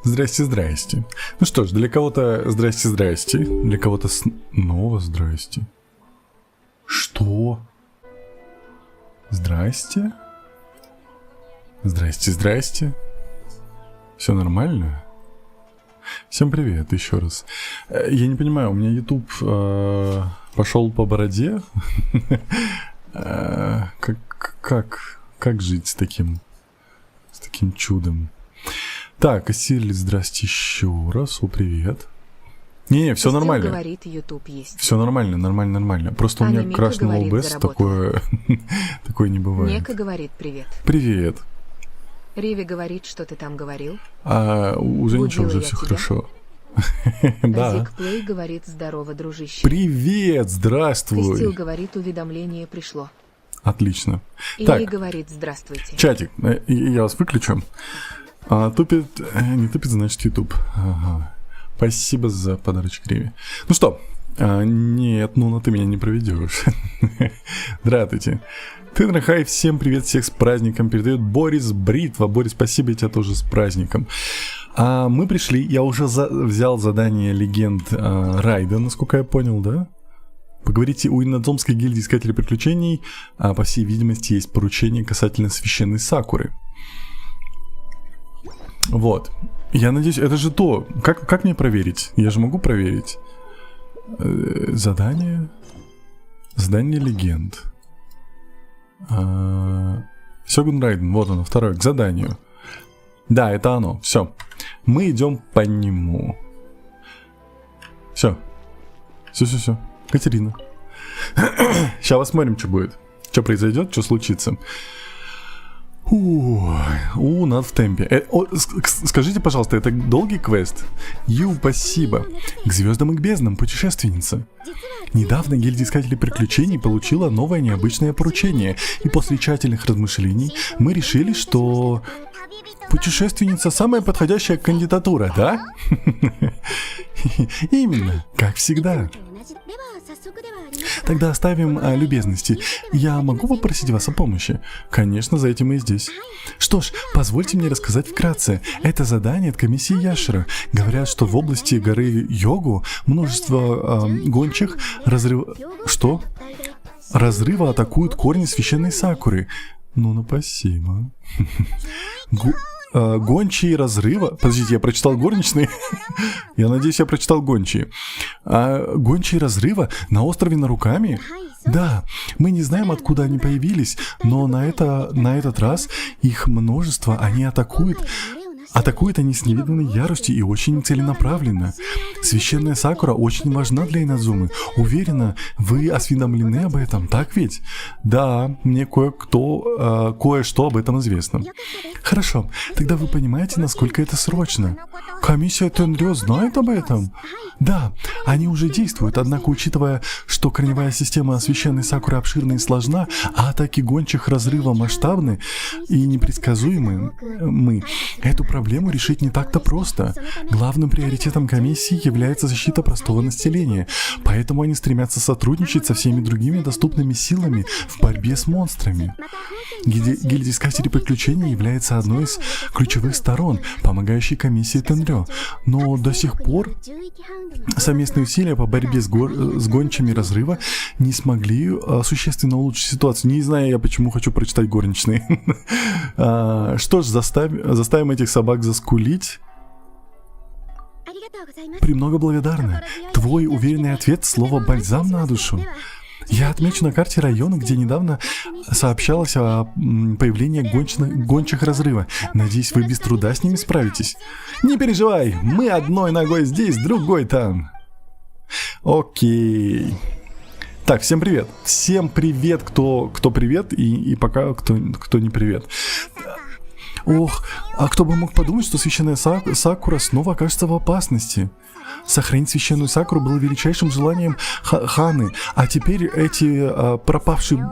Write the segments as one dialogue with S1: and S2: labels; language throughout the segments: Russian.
S1: Здрасте, здрасте. Ну что ж, для кого-то здрасте, здрасте. Для кого-то снова здрасте. Что? Здрасте? Здрасте, здрасте. Все нормально? Всем привет еще раз. Я не понимаю, у меня YouTube пошел по бороде. Как жить с таким чудом? Так, Ассирли, здрасте еще раз. О, привет. Не, все нормально.
S2: Говорит, YouTube есть.
S1: Все нормально. Просто у меня крашнул OBS, такое не бывает.
S2: Нека говорит привет.
S1: Привет.
S2: Риви говорит, что ты там говорил.
S1: Уже ничего, уже все хорошо. Да.
S2: Зигплей говорит здорово, дружище.
S1: Привет, здравствуй.
S2: Костил говорит, уведомление пришло.
S1: Отлично.
S2: Или говорит здравствуйте.
S1: Чатик, я вас выключу. Тупит, не тупит, значит YouTube. Ага. Спасибо за подарочек, Риви. Ну что, нет, ну ты меня не проведешь. Здравствуйте. Тенрахай, всем привет, всех с праздником. Передает Борис Бритва. Борис, спасибо тебе тоже с праздником. Мы пришли, я уже взял задание легенд Райда, насколько я понял, да? Поговорите у Иннодзомской гильдии искателей приключений. По всей видимости, есть поручение касательно священной Сакуры. Вот. Я надеюсь, это же то. Как мне проверить? Я же могу проверить. Задание. Задание легенд. Сёгун Райден, вот оно, второе, к заданию. Да, это оно, все. Мы идем по нему. Все. Катерина. Сейчас посмотрим, что будет. Что произойдет, что случится. Надо в темпе. Скажите, пожалуйста, это долгий квест? Спасибо. К звездам и к безднам, путешественница. Недавно гильдия искателей приключений получила новое необычное поручение, и после тщательных размышлений мы решили, что путешественница самая подходящая кандидатура, да? Именно, как всегда. Тогда оставим любезности. Я могу попросить вас о помощи? Конечно, за этим мы и здесь. Что ж, позвольте мне рассказать вкратце. Это задание от комиссии Яшера. Говорят, что в области горы Йогу множество гончих разрыва атакуют корни священной Сакуры. Ну, спасибо. Гончие разрыва. Подождите, я прочитал горничные. Я надеюсь, я прочитал гончие. Гончие разрыва на острове Наруками? Да, мы не знаем, откуда они появились, но на этот раз их множество, они атакуют. Атакуют они с невиданной яростью и очень целенаправленно. Священная Сакура очень важна для Инадзумы. Уверена, вы осведомлены об этом, так ведь? Да, мне кое-что об этом известно. Хорошо, тогда вы понимаете, насколько это срочно. Комиссия Тенрё знает об этом? Да, они уже действуют, однако, учитывая, что корневая система священной Сакуры обширна и сложна, а атаки гончих разрыва масштабны и непредсказуемы, эту проблему решить не так-то просто. Главным приоритетом комиссии является защита простого населения, поэтому они стремятся сотрудничать со всеми другими доступными силами в борьбе с монстрами. Гильдия искателей приключений является одной из ключевых сторон, помогающей комиссии Тенрё, но до сих пор совместные усилия по борьбе с гончими разрыва не смогли существенно улучшить ситуацию. Не знаю я, почему хочу прочитать горничные. Что ж, заставим этих собак заскулить. Премного благодарна. Твой уверенный ответ — слово бальзам на душу. Я отмечу на карте района, где недавно сообщалось о появлении гончих разрыва. Надеюсь, вы без труда с ними справитесь. Не переживай, мы одной ногой здесь, другой там. Окей. Так, всем привет. Всем привет, кто привет, и пока кто не привет. Ох, а кто бы мог подумать, что священная Сакура снова окажется в опасности. Сохранить священную Сакуру было величайшим желанием Ханы, а теперь эти пропавшие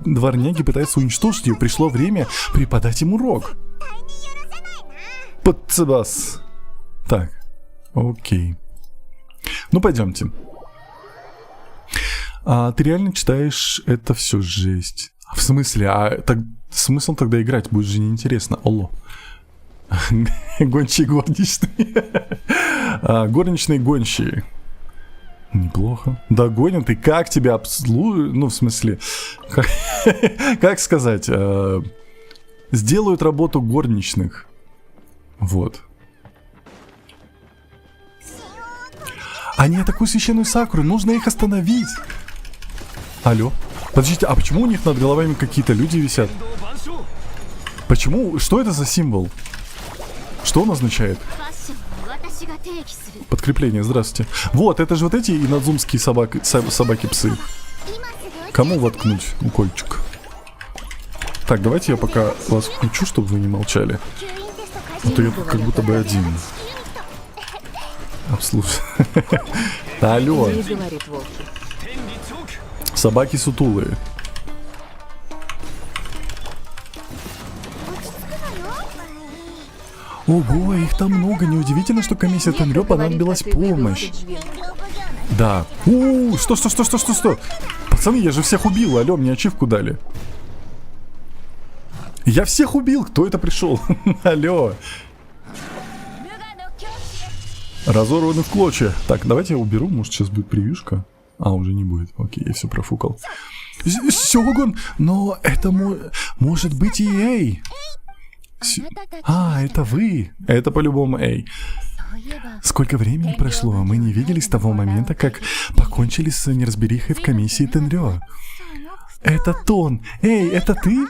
S1: дворняги пытаются уничтожить ее. Пришло время преподать им урок. Подцебас. Так, окей. Ну, пойдемте. Ты реально читаешь это все жесть? В смысле? Смысл тогда играть? Будет же неинтересно. Алло. Гончие горничные. Горничные гончие. Неплохо. Догонят, и как тебя обслуживают? Ну, в смысле, как сказать? Сделают работу горничных. Вот. Они атакуют священную Сакуру, нужно их остановить. Алло. Подождите, а почему у них над головами какие-то люди висят? Почему? Что это за символ? Что он означает? Подкрепление, здравствуйте. Вот, это же вот эти инадзумские собаки-псы. Кому воткнуть укольчик? Так, давайте я пока вас включу, чтобы вы не молчали. А то я тут как будто бы один. Обслуживаю. Алло. Собаки сутулые. Ого, их там много. Неудивительно, что комиссия Тенрё понадобилась помощь. Да. Что? Пацаны, я же всех убил. Алло, мне ачивку дали. Я всех убил. Кто это пришел? Алло. Разорваны в клочья. Так, давайте я уберу. Может, сейчас будет превьюшка. А, уже не будет. Окей, я все профукал. Сёгун! Но это может быть и Эй. Это вы. Это по-любому Эй. Сколько времени прошло, мы не виделись с того момента, как покончили с неразберихой в комиссии Тенрё. Это Тон. Эй, это ты?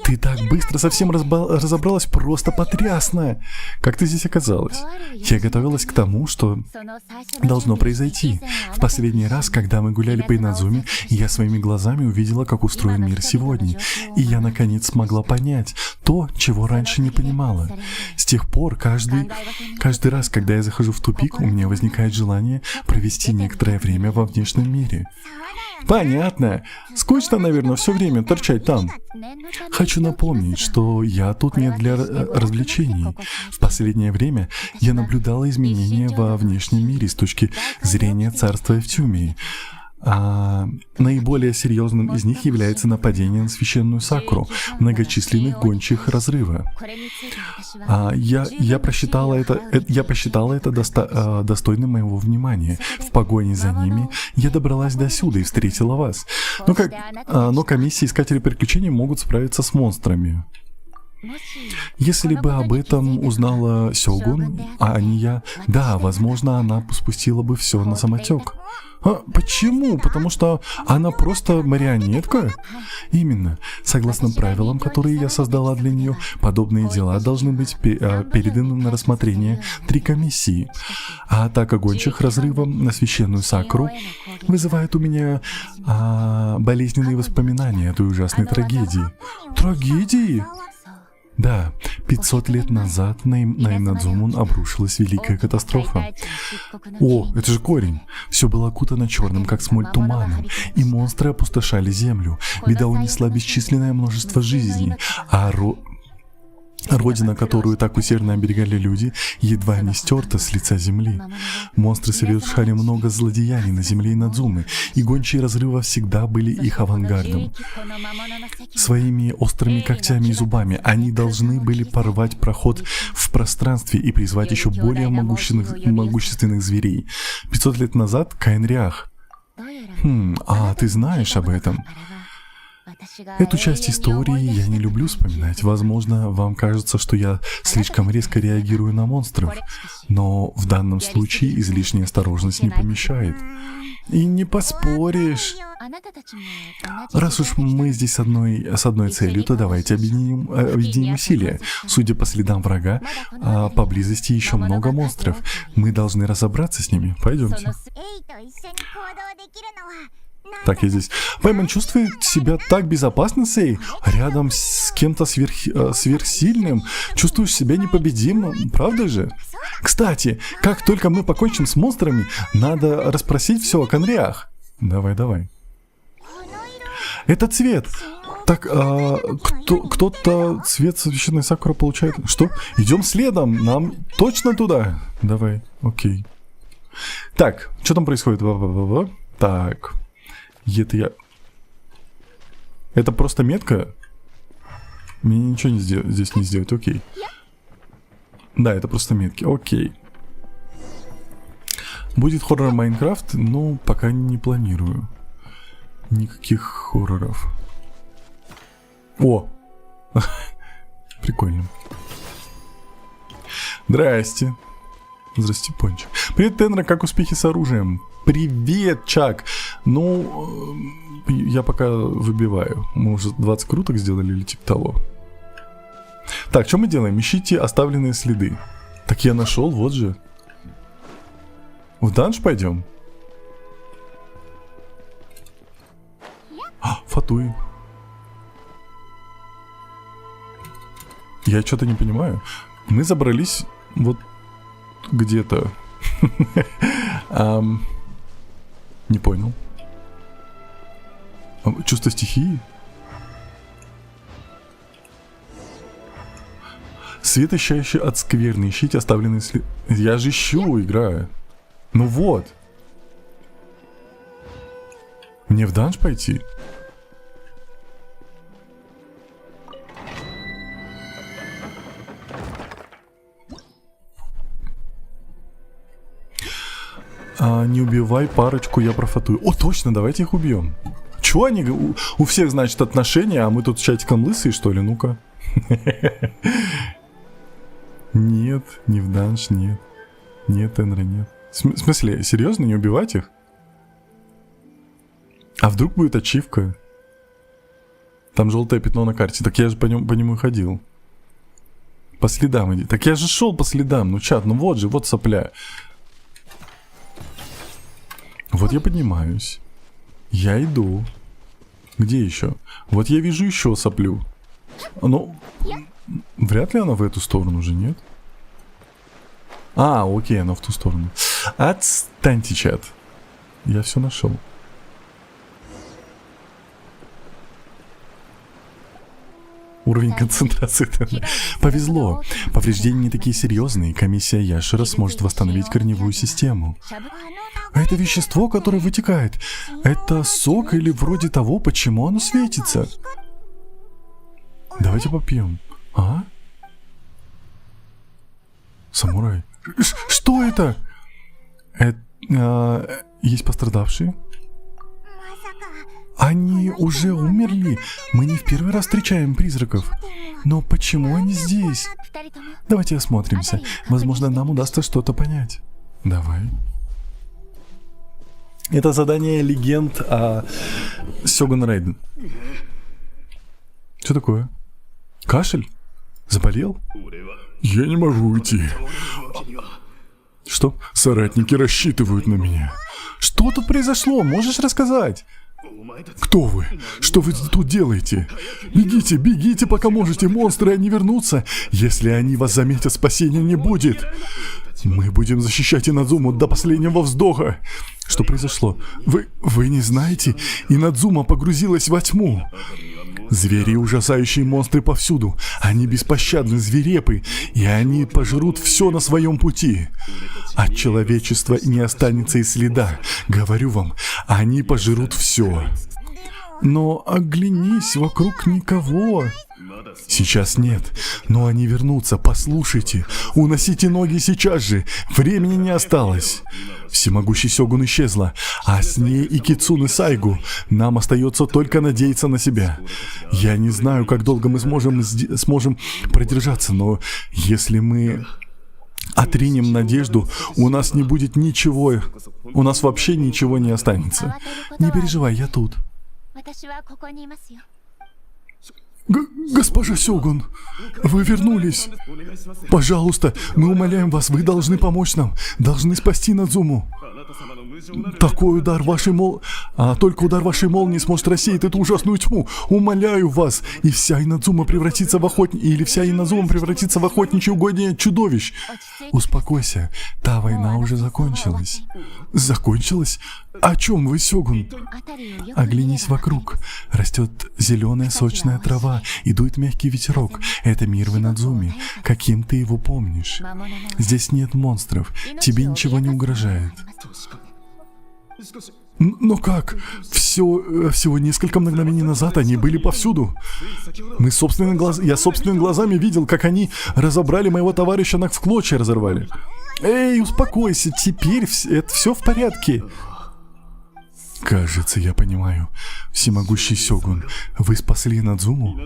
S1: Ты так быстро совсем разобралась, просто потрясно. Как ты здесь оказалась? Я готовилась к тому, что должно произойти. В последний раз, когда мы гуляли по Инадзуме, я своими глазами увидела, как устроен мир сегодня. И я, наконец, смогла понять то, чего раньше не понимала. С тех пор, каждый раз, когда я захожу в тупик, у меня возникает желание провести некоторое время во внешнем мире. Понятно. Скучно, наверное, все время торчать там. Хочу напомнить, что я тут не для развлечений. В последнее время я наблюдала изменения во внешнем мире с точки зрения царства Эфтюмии. Наиболее серьезным из них является нападение на священную Сакуру, многочисленных гончих разрыва. Я посчитала это достойным моего внимания. В погоне за ними я добралась до сюда и встретила вас. Но комиссии искателей приключений могут справиться с монстрами. Если бы об этом узнала Сёгун, а не я, да, возможно, она спустила бы все на самотек. Почему? Потому что она просто марионетка? Именно. Согласно правилам, которые я создала для нее, подобные дела должны быть переданы на рассмотрение 3 комиссии. А атака гончих разрывом на священную Сакуру вызывает у меня болезненные воспоминания этой ужасной трагедии. Трагедии? Да, 500 лет назад на Инадзуму обрушилась великая катастрофа. О, это же корень. Все было окутано черным, как смоль, туманом, и монстры опустошали землю. Беда унесла бесчисленное множество жизней, а родина, которую так усердно оберегали люди, едва не стерта с лица земли. Монстры совершали много злодеяний на земле Инадзумы, и гончие разрыва всегда были их авангардом. Своими острыми когтями и зубами они должны были порвать проход в пространстве и призвать еще более могущественных зверей. 500 лет назад Каэнриах. Ты знаешь об этом? Эту часть истории я не люблю вспоминать. Возможно, вам кажется, что я слишком резко реагирую на монстров, но в данном случае излишняя осторожность не помешает. И не поспоришь. Раз уж мы здесь с одной целью, то давайте объединим усилия. Судя по следам врага, поблизости еще много монстров. Мы должны разобраться с ними. Пойдемте. Так, я здесь. Пайман чувствует себя так безопасно, Сэй. Рядом с кем-то сверхсильным. Чувствуешь себя непобедимым, правда же? Кстати, как только мы покончим с монстрами, надо расспросить все о Каэнриах. Давай. Это цвет. Так, кто-то цвет священной Сакуры получает. Что? Идем следом. Нам точно туда. Давай, окей. Так, что там происходит? Так. Это просто метка? Мне ничего здесь не сделать, окей. Да, это просто метки. Окей. Будет хоррор Майнкрафт, но пока не планирую. Никаких хорроров. О! Прикольно. Здрасте. Здрасте, Пончик. Привет, Тенра, как успехи с оружием? Привет, Чак. Ну, я пока выбиваю. Мы уже 20 круток сделали или типа того. Так, что мы делаем? Ищите оставленные следы. Так я нашел, вот же. В данж пойдем? Фатуи. Я что-то не понимаю. Мы забрались вот где-то. Не понял. Чувство стихии? Свет, ощущающий от скверны. Ищите оставленные следы. Я же ищу, играю. Ну вот. Мне в данж пойти? Не убивай парочку, я профатую. О, точно, давайте их убьем. Чего они? У всех, значит, отношения, а мы тут с чатиком лысые, что ли? Ну-ка. Нет, не в данж, нет. Нет, Энра, нет. В смысле, серьезно, не убивать их? А вдруг будет ачивка? Там желтое пятно на карте. Так я же по нему и ходил. По следам иди. Так я же шел по следам. Ну, чат, ну вот же, вот сопля. Вот я поднимаюсь. Я иду. Где еще? Вот я вижу еще соплю. Ну, вряд ли она в эту сторону же, нет? А, окей, она в ту сторону. Отстаньте, чат. Я все нашел. Уровень концентрации. Повезло. Повреждения не такие серьезные. Комиссия Яшера сможет восстановить корневую систему. А это вещество, которое вытекает, это сок или вроде того, почему оно светится? Давайте попьем. А? Самурай. Что это? Есть пострадавшие? Они уже умерли. Мы не в первый раз встречаем призраков. Но почему они здесь? Давайте осмотримся. Возможно, нам удастся что-то понять. Давай. Это задание легенд о Сёгун Рейден. Что такое? Кашель? Заболел? Я не могу уйти. Что? Соратники рассчитывают на меня. Что тут произошло? Можешь рассказать? Кто вы? Что вы тут делаете? Бегите, бегите, пока можете. Монстры, они вернутся. Если они вас заметят, спасения не будет. Мы будем защищать Инадзуму до последнего вздоха. Что произошло? Вы не знаете? Инадзума погрузилась во тьму. Звери и ужасающие монстры повсюду. Они беспощадны, свирепы, и они пожрут все на своем пути. От человечества не останется и следа. Говорю вам, они пожрут все. Но оглянись, вокруг никого. Сейчас нет, но они вернутся, послушайте. Уносите ноги сейчас же, времени не осталось. Всемогущий Сёгун исчезла, а с ней и Кицуне Сайгу. Нам остается только надеяться на себя. Я не знаю, как долго мы сможем продержаться, но если мы отринем надежду, у нас не будет ничего, у нас вообще ничего не останется. Не переживай, я тут. Госпожа Сёгун, вы вернулись. Пожалуйста, мы умоляем вас, вы должны помочь нам. Должны спасти Надзуму. Такой удар вашей только удар вашей молнии сможет рассеять эту ужасную тьму. Умоляю вас. И вся Инадзума превратится в охотничье угодье чудовищ. Успокойся. Та война уже закончилась. Закончилась? О чем вы, Сёгун? Оглянись вокруг. Растет зеленая сочная трава и дует мягкий ветерок. Это мир в Инадзуме. Каким ты его помнишь? Здесь нет монстров. Тебе ничего не угрожает. Но как? Всего несколько мгновений назад они были повсюду. Я собственными глазами видел, как они разобрали моего товарища, в клочья разорвали. Эй, успокойся, теперь это все в порядке. Кажется, я понимаю. Всемогущий Сёгун, вы спасли Надзуму?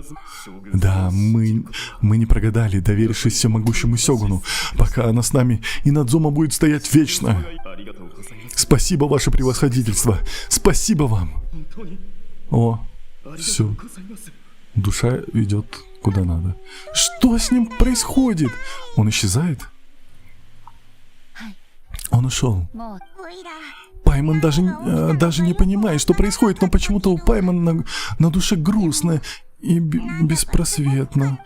S1: Да, мы не прогадали, доверившись всемогущему Сёгуну. Пока она с нами, и Надзума будет стоять вечно. Спасибо, ваше превосходительство. Спасибо вам. О, все. Душа идет куда надо. Что с ним происходит? Он исчезает? Он ушел. Паймон даже не понимает, что происходит, но почему-то у Паймона на душе грустно и беспросветно.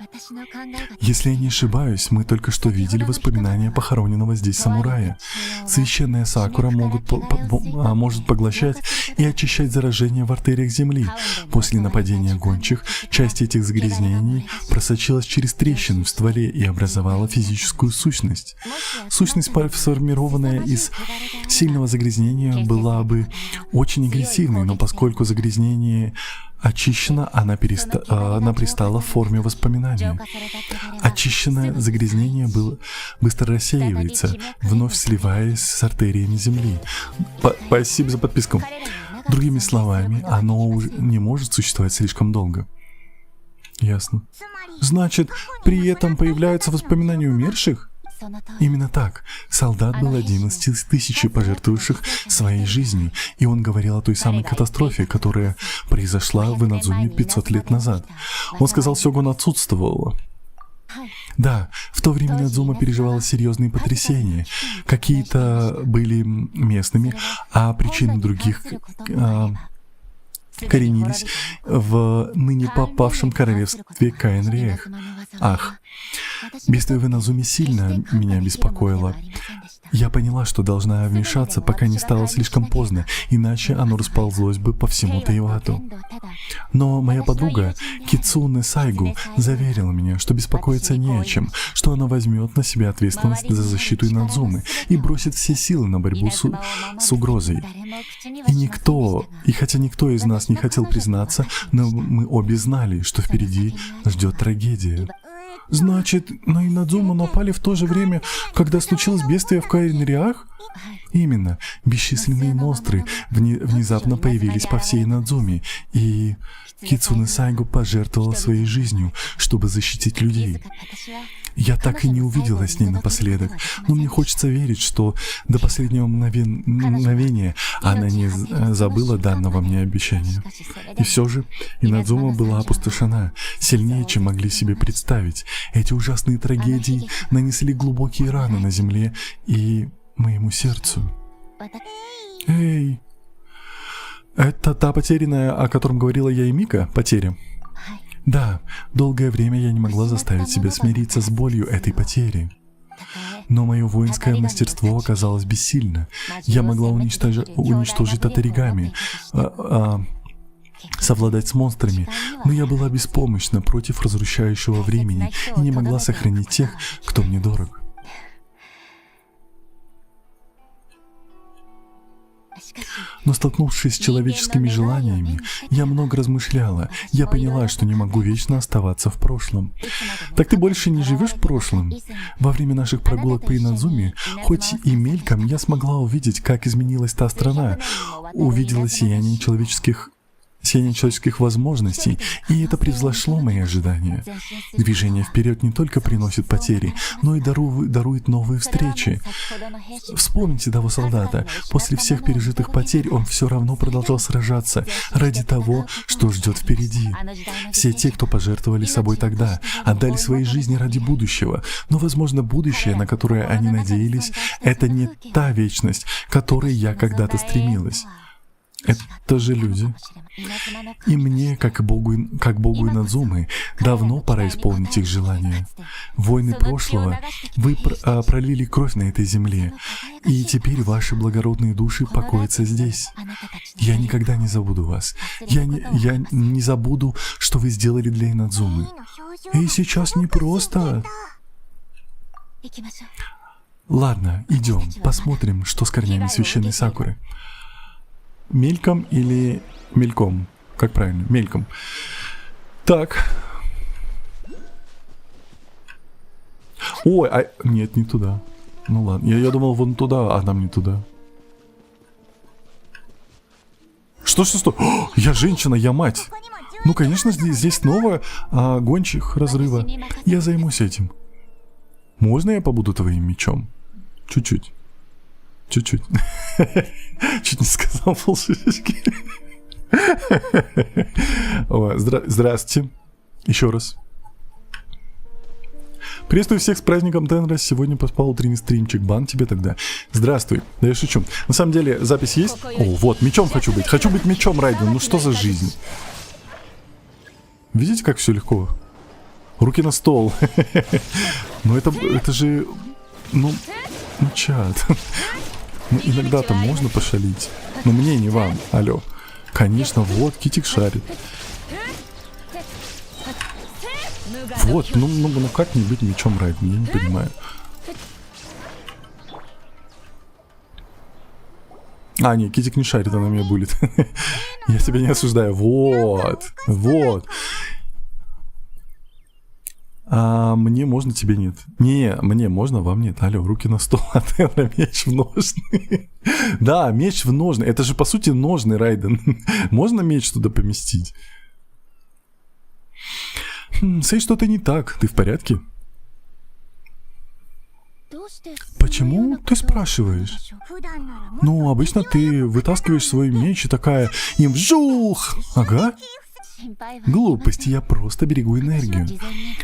S1: Если я не ошибаюсь, мы только что видели воспоминания похороненного здесь самурая. Священная сакура может поглощать и очищать заражение в артериях земли. После нападения гончих, часть этих загрязнений просочилась через трещины в стволе и образовала физическую сущность. Сущность, сформированная из сильного загрязнения, была бы очень агрессивной, но поскольку загрязнение очищена, она пристала в форме воспоминания. Очищенное загрязнение быстро рассеивается, вновь сливаясь с артериями Земли. Спасибо за подписку. Другими словами, оно уже не может существовать слишком долго. Ясно. Значит, при этом появляются воспоминания умерших? Именно так. Солдат был один из 1000 пожертвовавших своей жизнью, и он говорил о той самой катастрофе, которая произошла в Инадзуме 500 лет назад. Он сказал, Сёгун отсутствовала. Да, в то время Надзума переживала серьезные потрясения. Какие-то были местными, а причины других коренились в ныне попавшем королевстве Каэн-Риэх. Ах, бедствие в Инадзуме сильно меня беспокоило. Я поняла, что должна вмешаться, пока не стало слишком поздно, иначе оно расползлось бы по всему Тейвату. Но моя подруга Кицуне Сайгу заверила меня, что беспокоиться не о чем, что она возьмет на себя ответственность за защиту Инадзумы и бросит все силы на борьбу с угрозой. И хотя никто из нас не хотел признаться, но мы обе знали, что впереди ждет трагедия. Значит, на Инадзуму напали в то же время, когда случилось бедствие в Каэн-Риэх? Именно. Бесчисленные монстры внезапно появились по всей Инадзуме, и Кицуне Сайгу пожертвовала своей жизнью, чтобы защитить людей. Я так и не увидела с ней напоследок, но мне хочется верить, что до последнего мгновения она не забыла данного мне обещания. И все же Инадзума была опустошена, сильнее, чем могли себе представить. Эти ужасные трагедии нанесли глубокие раны на земле и моему сердцу. Эй! Это та потерянная, о котором говорила я и Мика, потеря? Да, долгое время я не могла заставить себя смириться с болью этой потери. Но мое воинское мастерство оказалось бессильно. Я могла уничтожить татаригами, совладать с монстрами, но я была беспомощна против разрушающего времени и не могла сохранить тех, кто мне дорог. Но столкнувшись с человеческими желаниями, я много размышляла. Я поняла, что не могу вечно оставаться в прошлом. Так ты больше не живешь в прошлом? Во время наших прогулок по Инадзуме, хоть и мельком, я смогла увидеть, как изменилась та страна. Увидела сияние человеческих возможностей, и это превзошло мои ожидания. Движение вперед не только приносит потери, но и дарует новые встречи. Вспомните того солдата. После всех пережитых потерь он все равно продолжал сражаться ради того, что ждет впереди. Все те, кто пожертвовали собой тогда, отдали свои жизни ради будущего. Но, возможно, будущее, на которое они надеялись, это не та вечность, к которой я когда-то стремилась. Это же люди. И мне, как богу Инадзумы, давно пора исполнить их желания. Воины прошлого, вы пролили кровь на этой земле, и теперь ваши благородные души покоятся здесь. Я никогда не забуду вас. Я не забуду, что вы сделали для Инадзумы. И сейчас непросто. Ладно, идем, посмотрим, что с корнями священной сакуры. мельком или мельком? Как правильно? Мельком. Так. Ой, нет, не туда. Ну ладно, я думал вон туда, а нам не туда. Что? О, я женщина, я мать. Ну, конечно, здесь снова гончих разрыва. Я займусь этим. Можно я побуду твоим мечом? Чуть-чуть. Чуть-чуть. Чуть не сказал полшишечки. Здравствуйте. Еще раз. Приветствую всех с праздником Тенра. Сегодня поспал утренний стримчик. Бан тебе тогда. Здравствуй. Да я шучу. На самом деле, запись есть? О, вот, мечом хочу быть. Хочу быть мечом, Райден. Ну что за жизнь? Видите, как все легко? Руки на стол. Ну это же... Ну, чат. Ну, иногда-то можно пошалить. Но мне, не вам. Алло. Конечно, вот, Китик шарит. Вот, ну как не быть мечом, Райден? Я не понимаю. Не, Китик не шарит, она меня булит. Я тебя не осуждаю. Вот. Мне можно, тебе нет. Не, мне можно, вам нет. Алло, руки на стол, а ты на меч в ножны. Да, меч в ножны. Это же, по сути, ножны, Райден. Можно меч туда поместить? Сэй, что-то не так. Ты в порядке? Почему ты спрашиваешь? Ну, обычно ты вытаскиваешь свой меч и такая им вжух! Ага. Глупости, я просто берегу энергию.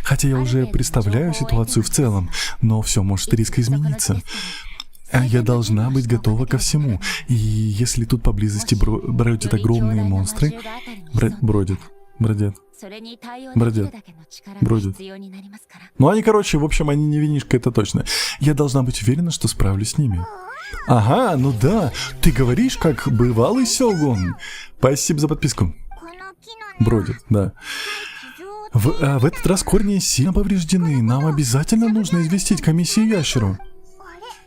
S1: Хотя я уже представляю ситуацию в целом, но все может резко измениться. Я должна быть готова ко всему. И если тут поблизости бродят огромные монстры... Бродят. Ну, они, короче, в общем, они не винишка, это точно. Я должна быть уверена, что справлюсь с ними. Ага, ну да. Ты говоришь, как бывалый сёгун. Спасибо за подписку. Бродит, да. В этот раз корни сильно повреждены. Нам обязательно нужно известить комиссию ящеру.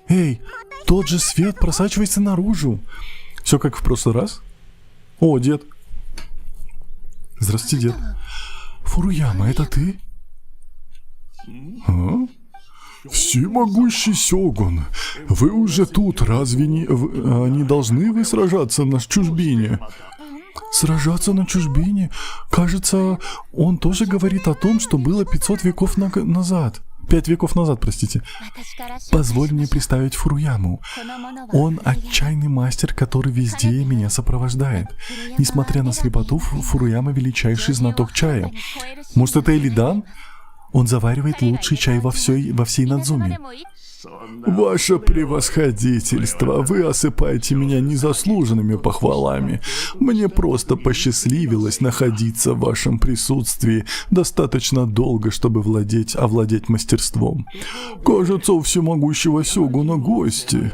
S1: Эй, тот же свет просачивается наружу. Все как в прошлый раз? О, дед. Здравствуйте, дед. Фуруяма, это ты? Всемогущий сёгун, вы уже тут, разве не должны вы сражаться на чужбине? Сражаться на чужбине? Кажется, он тоже говорит о том, что было 500 веков назад. 5 веков назад, простите. Позволь мне представить Фуруяму. Он отчаянный мастер, который везде меня сопровождает. Несмотря на слепоту, Фуруяма величайший знаток чая. Может, это Элидан? Он заваривает лучший чай во всей Надзуме. Ваше превосходительство, вы осыпаете меня незаслуженными похвалами. Мне просто посчастливилось находиться в вашем присутствии достаточно долго, чтобы овладеть мастерством. Кажется, у всемогущего сёгуна гости.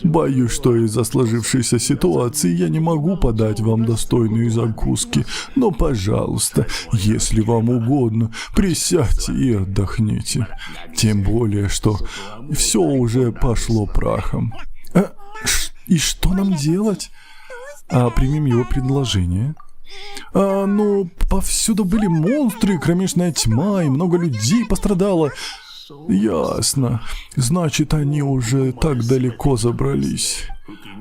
S1: Боюсь, что из-за сложившейся ситуации я не могу подать вам достойные закуски, но, пожалуйста, если вам угодно, присядьте и отдохните. Тем более, что все уже пошло прахом. И что нам делать? Примем его предложение. Ну, повсюду были монстры, кромешная тьма, и много людей пострадало. Ясно. Значит, они уже так далеко забрались.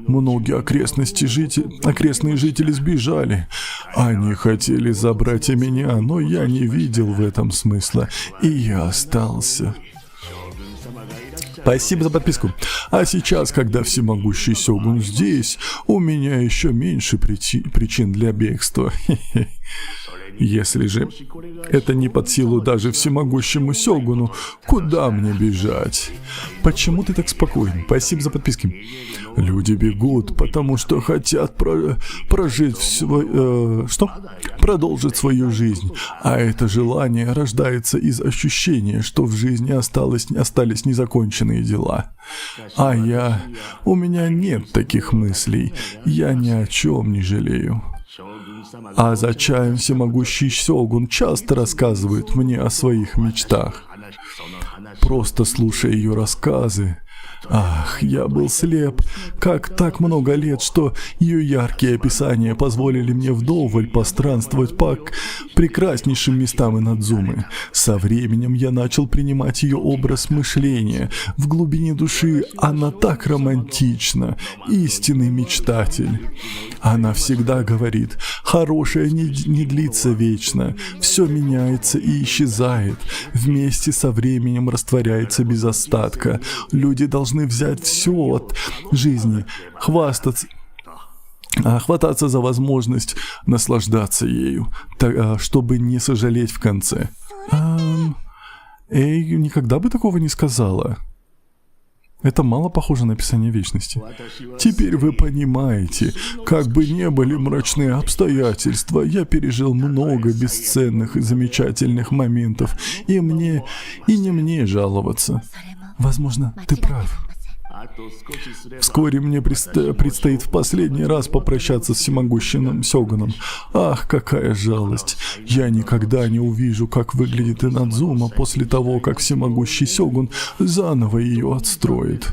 S1: Многие окрестные жители сбежали. Они хотели забрать и меня, но я не видел в этом смысла, и я остался. Спасибо за подписку. А сейчас, когда всемогущий сёгун здесь, у меня еще меньше причин для бегства. Если же это не под силу даже всемогущему сёгуну, куда мне бежать? Почему ты так спокоен? Спасибо за подписки. Люди бегут, потому что хотят продолжить свою жизнь. А это желание рождается из ощущения, что в жизни остались незаконченные дела. У меня нет таких мыслей. Я ни о чем не жалею. А за чаем всемогущий сёгун часто рассказывает мне о своих мечтах. Просто слушая ее рассказы, Ах, я был слеп, как так много лет, что ее яркие описания позволили мне вдоволь постранствовать по прекраснейшим местам Инадзумы. Со временем я начал принимать ее образ мышления. В глубине души она так романтична, истинный мечтатель. Она всегда говорит: хорошее не длится вечно, все меняется и исчезает, вместе со временем растворяется без остатка. Люди должны взять все от жизни, хвататься за возможность наслаждаться ею, чтобы не сожалеть в конце. Эй, никогда бы такого не сказала. Это мало похоже на описание вечности. Теперь вы понимаете, как бы не были мрачные обстоятельства, я пережил много бесценных и замечательных моментов, и не мне жаловаться. Возможно, ты прав. Вскоре мне предстоит в последний раз попрощаться с всемогущим Сёгуном. Ах, какая жалость. Я никогда не увижу, как выглядит Инадзума после того, как всемогущий Сёгун заново ее отстроит.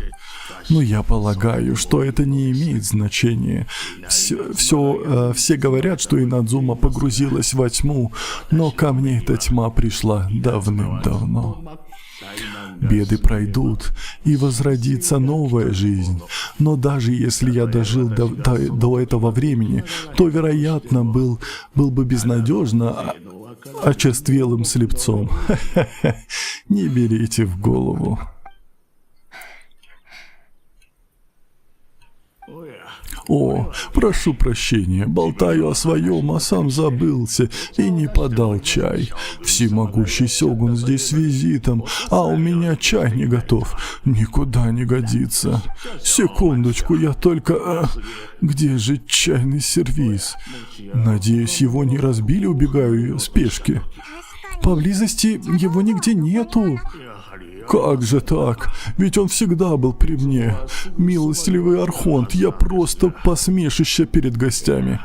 S1: Но я полагаю, что это не имеет значения. Все говорят, что Инадзума погрузилась во тьму, но ко мне эта тьма пришла давным-давно. Беды пройдут, и возродится новая жизнь. Но даже если я дожил до этого времени, то, вероятно, был бы безнадежно очерствелым слепцом. Не берите в голову. О, прошу прощения, болтаю о своем, а сам забылся и не подал чай. Всемогущий Сёгун здесь с визитом, а у меня чай не готов. Никуда не годится. Секундочку, я только... Где же чайный сервиз? Надеюсь, его не разбили, убегаю в спешке. Поблизости его нигде нету. Как же так? Ведь он всегда был при мне. Милостливый Архонт, я просто посмешище перед гостями.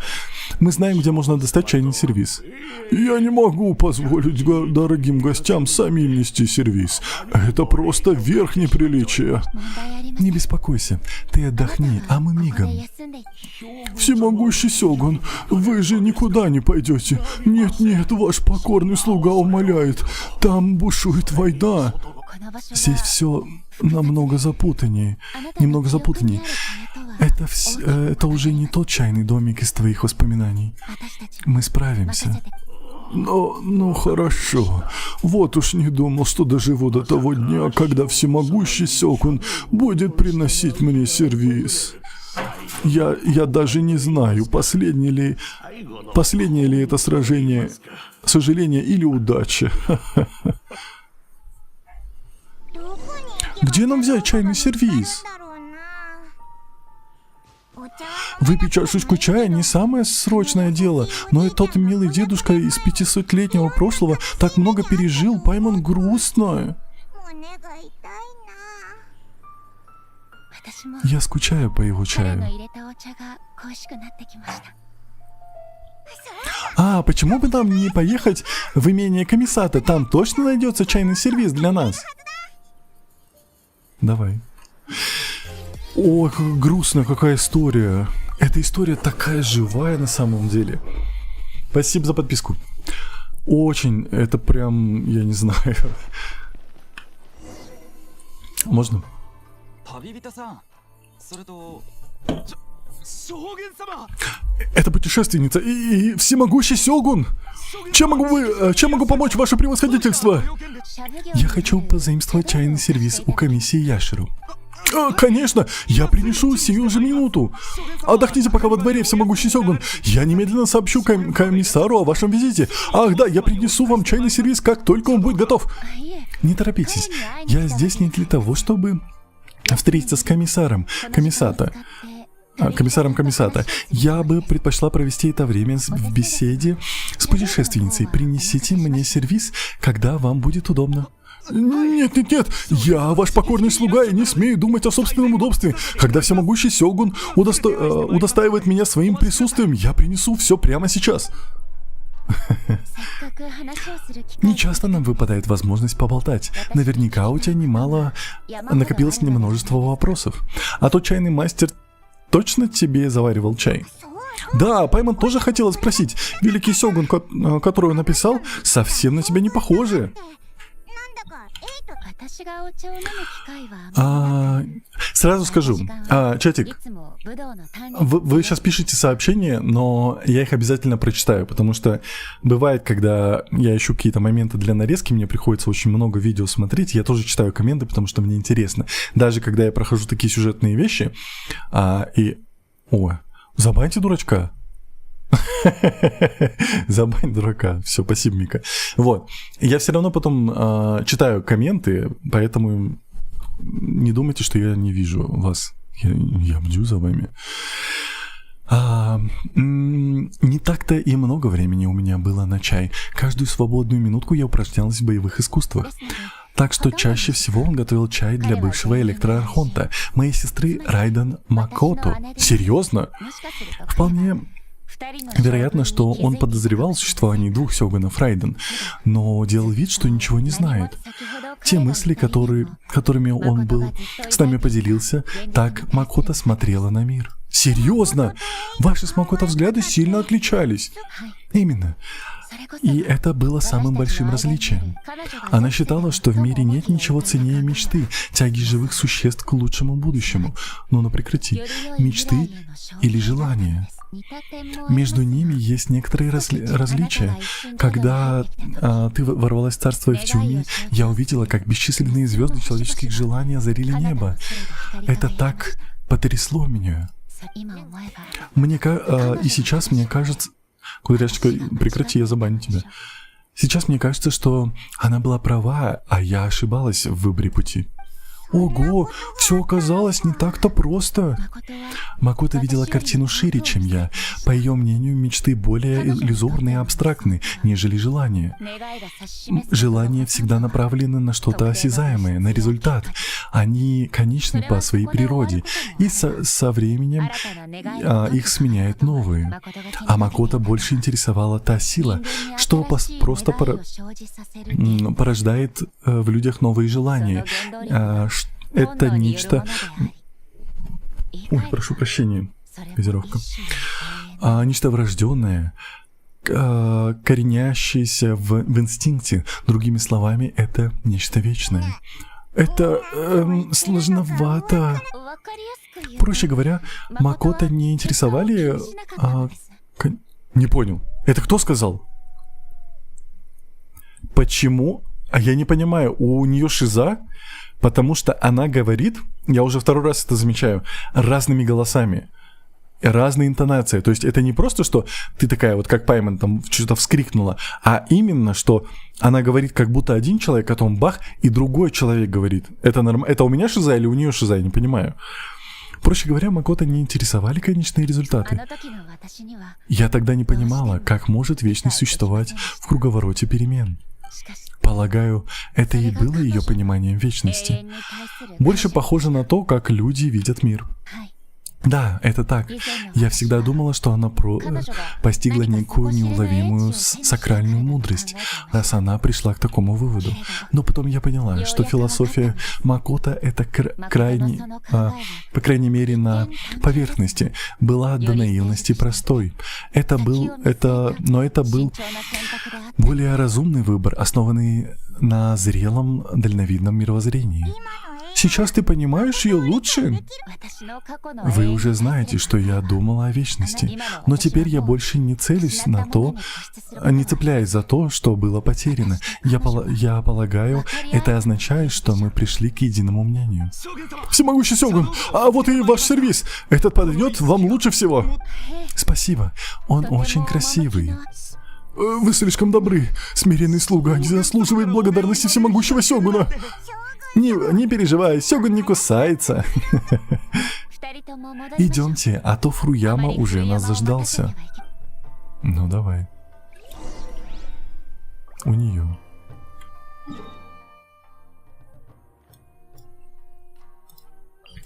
S1: Мы знаем, где можно достать чайный сервиз. Я не могу позволить дорогим гостям самим нести сервиз. Это просто верх неприличия. Не беспокойся, ты отдохни, а мы мигом. Всемогущий Сёгун, вы же никуда не пойдете. Нет, ваш покорный слуга умоляет. Там бушует война. Здесь все немного запутаннее. Это уже не тот чайный домик из твоих воспоминаний. Мы справимся. Ну хорошо. Вот уж не думал, что доживу до того дня, когда всемогущий Сёгун будет приносить мне сервиз. Я даже не знаю, последнее ли это сражение, сожаление или удача. Где нам взять чайный сервиз? Выпить чашечку чая не самое срочное дело, но и тот милый дедушка из 500-летнего прошлого так много пережил, пойман грустно. Я скучаю по его чаю. Почему бы нам не поехать в имение Камисата? Там точно найдется чайный сервиз для нас. Давай. Ой, как грустная какая история. Эта история такая живая на самом деле. Спасибо за подписку. Очень, это прям, я не знаю. Можно? Это путешественница и всемогущий Сёгун. Чем могу помочь, ваше превосходительство? Я хочу позаимствовать чайный сервиз у комиссии Яшеру. Конечно, я принесу сию же минуту. Отдохните пока во дворе, всемогущий Сёгун. Я немедленно сообщу комиссару о вашем визите. Ах да, я принесу вам чайный сервиз, как только он будет готов. Не торопитесь, я здесь не для того, чтобы встретиться с комиссаром Камисата. Я бы предпочла провести это время в беседе с путешественницей. Принесите мне сервиз, когда вам будет удобно. Нет, я ваш покорный слуга и не смею думать о собственном удобстве. Когда всемогущий Сёгун удостаивает меня своим присутствием, я принесу все прямо сейчас. Не часто нам выпадает возможность поболтать. Наверняка у тебя накопилось множество вопросов. А тот чайный мастер точно тебе заваривал чай? Да, Пайман тоже хотела спросить. Великий Сёгун, который он написал, совсем на тебя не похожи. Сразу скажу, чатик, вы сейчас пишете сообщения, но я их обязательно прочитаю, потому что бывает, когда я ищу какие-то моменты для нарезки, мне приходится очень много видео смотреть, я тоже читаю комменты, потому что мне интересно. Даже когда я прохожу такие сюжетные вещи, забаньте дурачка. Забань дурака. Все, спасибо, Мика. Вот. Я все равно потом читаю комменты, поэтому не думайте, что я не вижу вас. Я бдю за вами. Не так-то и много времени у меня было на чай. Каждую свободную минутку я упражнялась в боевых искусствах. Так что чаще всего он готовил чай для бывшего электроархонта, моей сестры Райден Макото. Серьезно? Вполне вероятно, что он подозревал в существовании двух сёгунов Райден, но делал вид, что ничего не знает. Те мысли, которыми он был с нами поделился, так Макото смотрела на мир. Серьезно? Ваши с Макото взгляды сильно отличались. Именно. И это было самым большим различием. Она считала, что в мире нет ничего ценнее мечты, тяги живых существ к лучшему будущему. Но прекрати. Мечты или желания. Между ними есть некоторые различия. Когда ты ворвалась в царство Эфтюми, я увидела, как бесчисленные звезды человеческих желаний озарили небо. Это так потрясло меня. И сейчас мне кажется... Кудряшечка, прекрати, я забаню тебя. Сейчас мне кажется, что она была права, а я ошибалась в выборе пути. Ого, все оказалось не так-то просто. Макото видела картину шире, чем я. По ее мнению, мечты более иллюзорные и абстрактны, нежели желания. Желания всегда направлены на что-то осязаемое, на результат. Они конечны по своей природе, и со временем их сменяют новые. А Макото больше интересовала та сила, что просто порождает в людях новые желания. Это нечто... Ой, прошу прощения, газировка. Нечто врожденное, коренящееся в инстинкте. Другими словами, это нечто вечное. Это сложновато. Проще говоря, Макото не интересовали... Не понял. Это кто сказал? Почему? Я не понимаю, у нее шиза? Потому что она говорит, я уже второй раз это замечаю, разными голосами, разные интонации. То есть это не просто, что ты такая вот, как Пайман, там что-то вскрикнула, а именно, что она говорит, как будто один человек, потом бах, и другой человек говорит. Это у меня шиза или у нее шиза, я не понимаю. Проще говоря, Макото не интересовали конечные результаты. Я тогда не понимала, как может вечность существовать в круговороте перемен. Полагаю, это и было ее пониманием вечности. Больше похоже на то, как люди видят мир. Да, это так. Я всегда думала, что она постигла некую неуловимую сакральную мудрость, раз она пришла к такому выводу. Но потом я поняла, что философия Макото это крайне, по крайней мере на поверхности, была до наивности простой. Но это был более разумный выбор, основанный на зрелом, дальновидном мировоззрении. Сейчас ты понимаешь ее лучше? Вы уже знаете, что я думала о вечности, но теперь я больше не целюсь на то, не цепляюсь за то, что было потеряно. Я полагаю, это означает, что мы пришли к единому мнению. Всемогущий Сёгун, а вот и ваш сервиз. Этот подойдет вам лучше всего. Спасибо, он очень красивый. Вы слишком добры. Смиренный слуга не заслуживает благодарности всемогущего Сёгуна. Не переживай, Сёгун не кусается. Идемте, а то Фруяма уже нас заждался. Ну давай. У нее.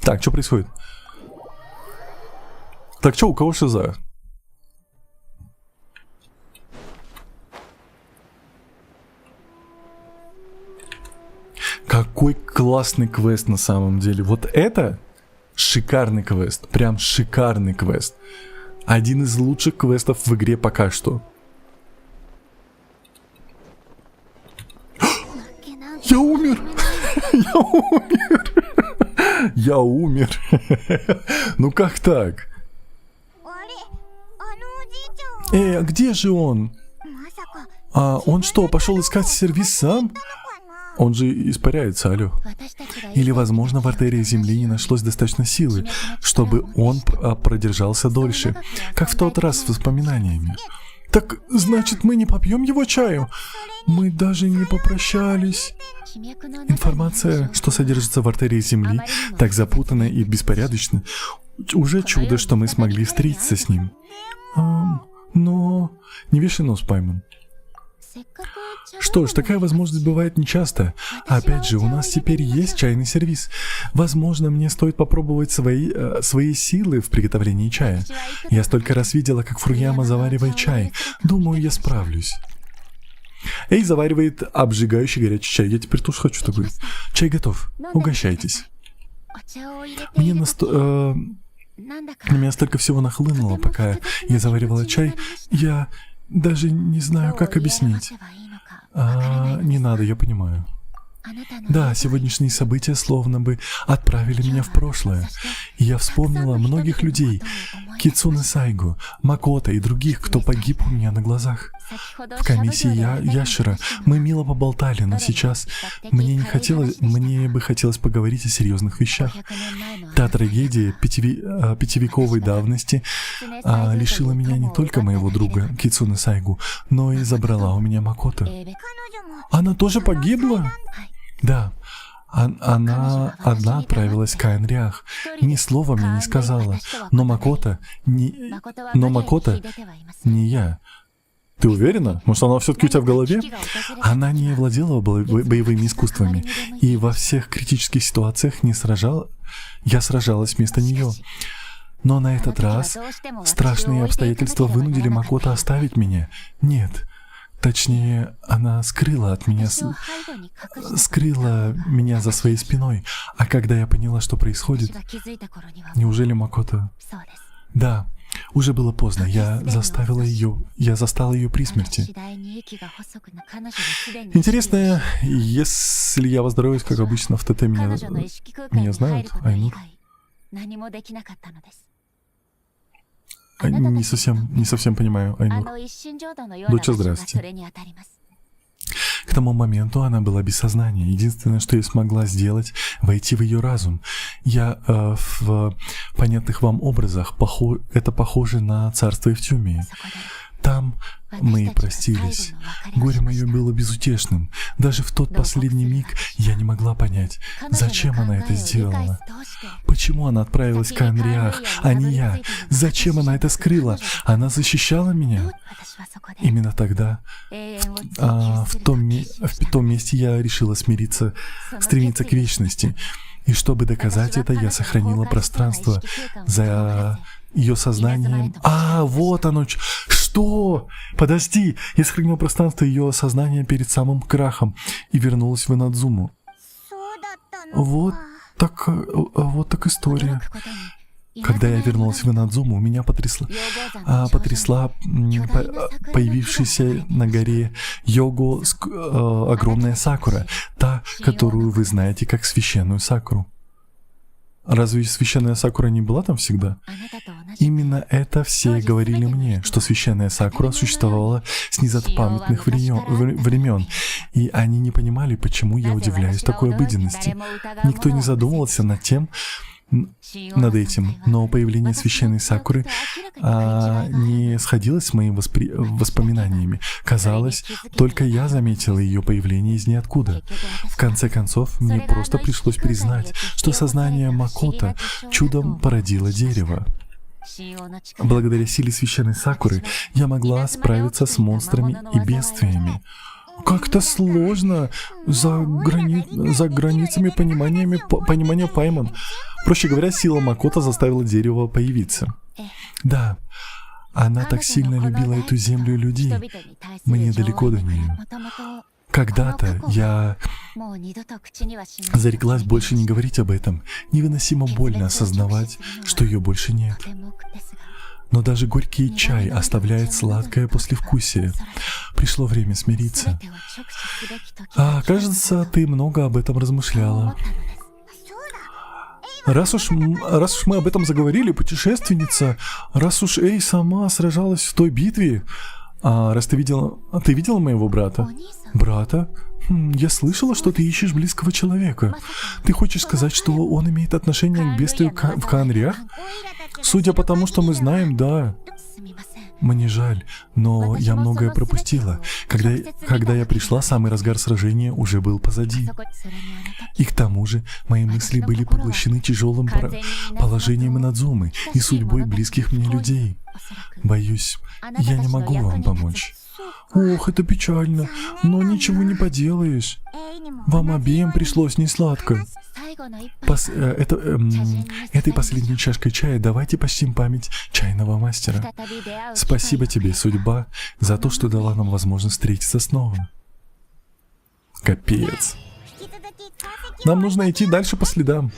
S1: Так, что происходит? Так, что, у кого шиза? Какой классный квест на самом деле. Вот это шикарный квест. Прям шикарный квест. Один из лучших квестов в игре пока что. Я умер! Я умер! Я умер! Ну как так? А где же он? А он что, пошел искать сервис сам? Он же испаряется, алло. Или, возможно, в артерии Земли не нашлось достаточно силы, чтобы он продержался дольше, как в тот раз с воспоминаниями. Так, значит, мы не попьем его чаю? Мы даже не попрощались. Информация, что содержится в артерии Земли, так запутанна и беспорядочна. Уже чудо, что мы смогли встретиться с ним. Но... Не вешай нос, Пайман. Что ж, такая возможность бывает нечасто. Опять же, у нас теперь есть чайный сервиз. Возможно, мне стоит попробовать свои силы в приготовлении чая. Я столько раз видела, как Фруяма заваривает чай. Думаю, я справлюсь. Эй, заваривает обжигающий горячий чай. Я теперь тоже хочу такой. Чай готов. Угощайтесь. На меня столько всего нахлынуло, пока я заваривала чай. Я даже не знаю, как объяснить. Не надо, я понимаю. Да, сегодняшние события словно бы отправили меня в прошлое. И я вспомнила многих людей. Кицуне Сайгу, Макото и других, кто погиб у меня на глазах. В комиссии Яшира мы мило поболтали, но сейчас мне бы хотелось поговорить о серьезных вещах. Та трагедия пятивековой давности лишила меня не только моего друга Кицуне Сайгу, но и забрала у меня Макото. Она тоже погибла? Да. Она одна отправилась в Каэнриах. Ни слова мне не сказала. Но Макото не я. Ты уверена? Может, она все-таки у тебя в голове? Она не владела боевыми искусствами. И во всех критических ситуациях я сражалась вместо нее. Но на этот раз страшные обстоятельства вынудили Макото оставить меня. Нет. Точнее, она скрыла меня за своей спиной. А когда я поняла, что происходит... Неужели Макото... Да, уже было поздно. Я застала ее при смерти. Интересно, если я выздоровеюсь, как обычно, в ТТ меня знают, Айнур? Не совсем понимаю, Айнур. Доча, здрасте. К тому моменту она была без сознания. Единственное, что я смогла сделать, войти в ее разум. Я в понятных вам образах, это похоже на царство Эвтюмии. Там мы и простились. Горе мое было безутешным. Даже в тот последний миг я не могла понять, зачем она это сделала. Почему она отправилась в Каэнриах, а не я? Зачем она это скрыла? Она защищала меня? Именно тогда, в том месте я решила стремиться к вечности. И чтобы доказать это, я сохранила пространство за ее сознанием. Вот оно. Что? Подожди, я сохранила пространство ее сознания перед самым крахом и вернулась в Инадзуму. Вот так история. Когда я вернулась в Инадзуму, меня потрясла появившаяся на горе Його огромная сакура, та, которую вы знаете как священную сакуру. Разве священная сакура не была там всегда? Именно это все говорили мне, что священная сакура существовала с незапамятных времен, и они не понимали, почему я удивляюсь такой обыденности. Никто не задумывался над этим, но появление священной сакуры не сходилось с моими воспоминаниями. Казалось, только я заметила ее появление из ниоткуда. В конце концов, мне просто пришлось признать, что сознание Макото чудом породило дерево. Благодаря силе священной сакуры я могла справиться с монстрами и бедствиями. Как-то сложно за границами понимания Пайман. Проще говоря, сила Макото заставила дерево появиться. Да, она так сильно любила эту землю и людей. Мне далеко до нее. Когда-то я зареклась больше не говорить об этом. Невыносимо больно осознавать, что ее больше нет. Но даже горький чай оставляет сладкое послевкусие. Пришло время смириться. Кажется, ты много об этом размышляла. Раз уж мы об этом заговорили, путешественница, раз уж Эй сама сражалась в той битве, раз ты видела моего брата? Брата? Я слышала, что ты ищешь близкого человека. Ты хочешь сказать, что он имеет отношение к бедствию в Каанриах? Судя по тому, что мы знаем, да. Мне жаль, но я многое пропустила. Когда я пришла, самый разгар сражения уже был позади. И к тому же, мои мысли были поглощены тяжелым положением Инадзумы и судьбой близких мне людей. Боюсь, я не могу вам помочь. Ох, это печально, но ничего не поделаешь. Вам обеим пришлось несладко. Этой последней чашкой чая давайте почтим память чайного мастера. Спасибо тебе, судьба, за то, что дала нам возможность встретиться снова. Капец. Нам нужно идти дальше по следам.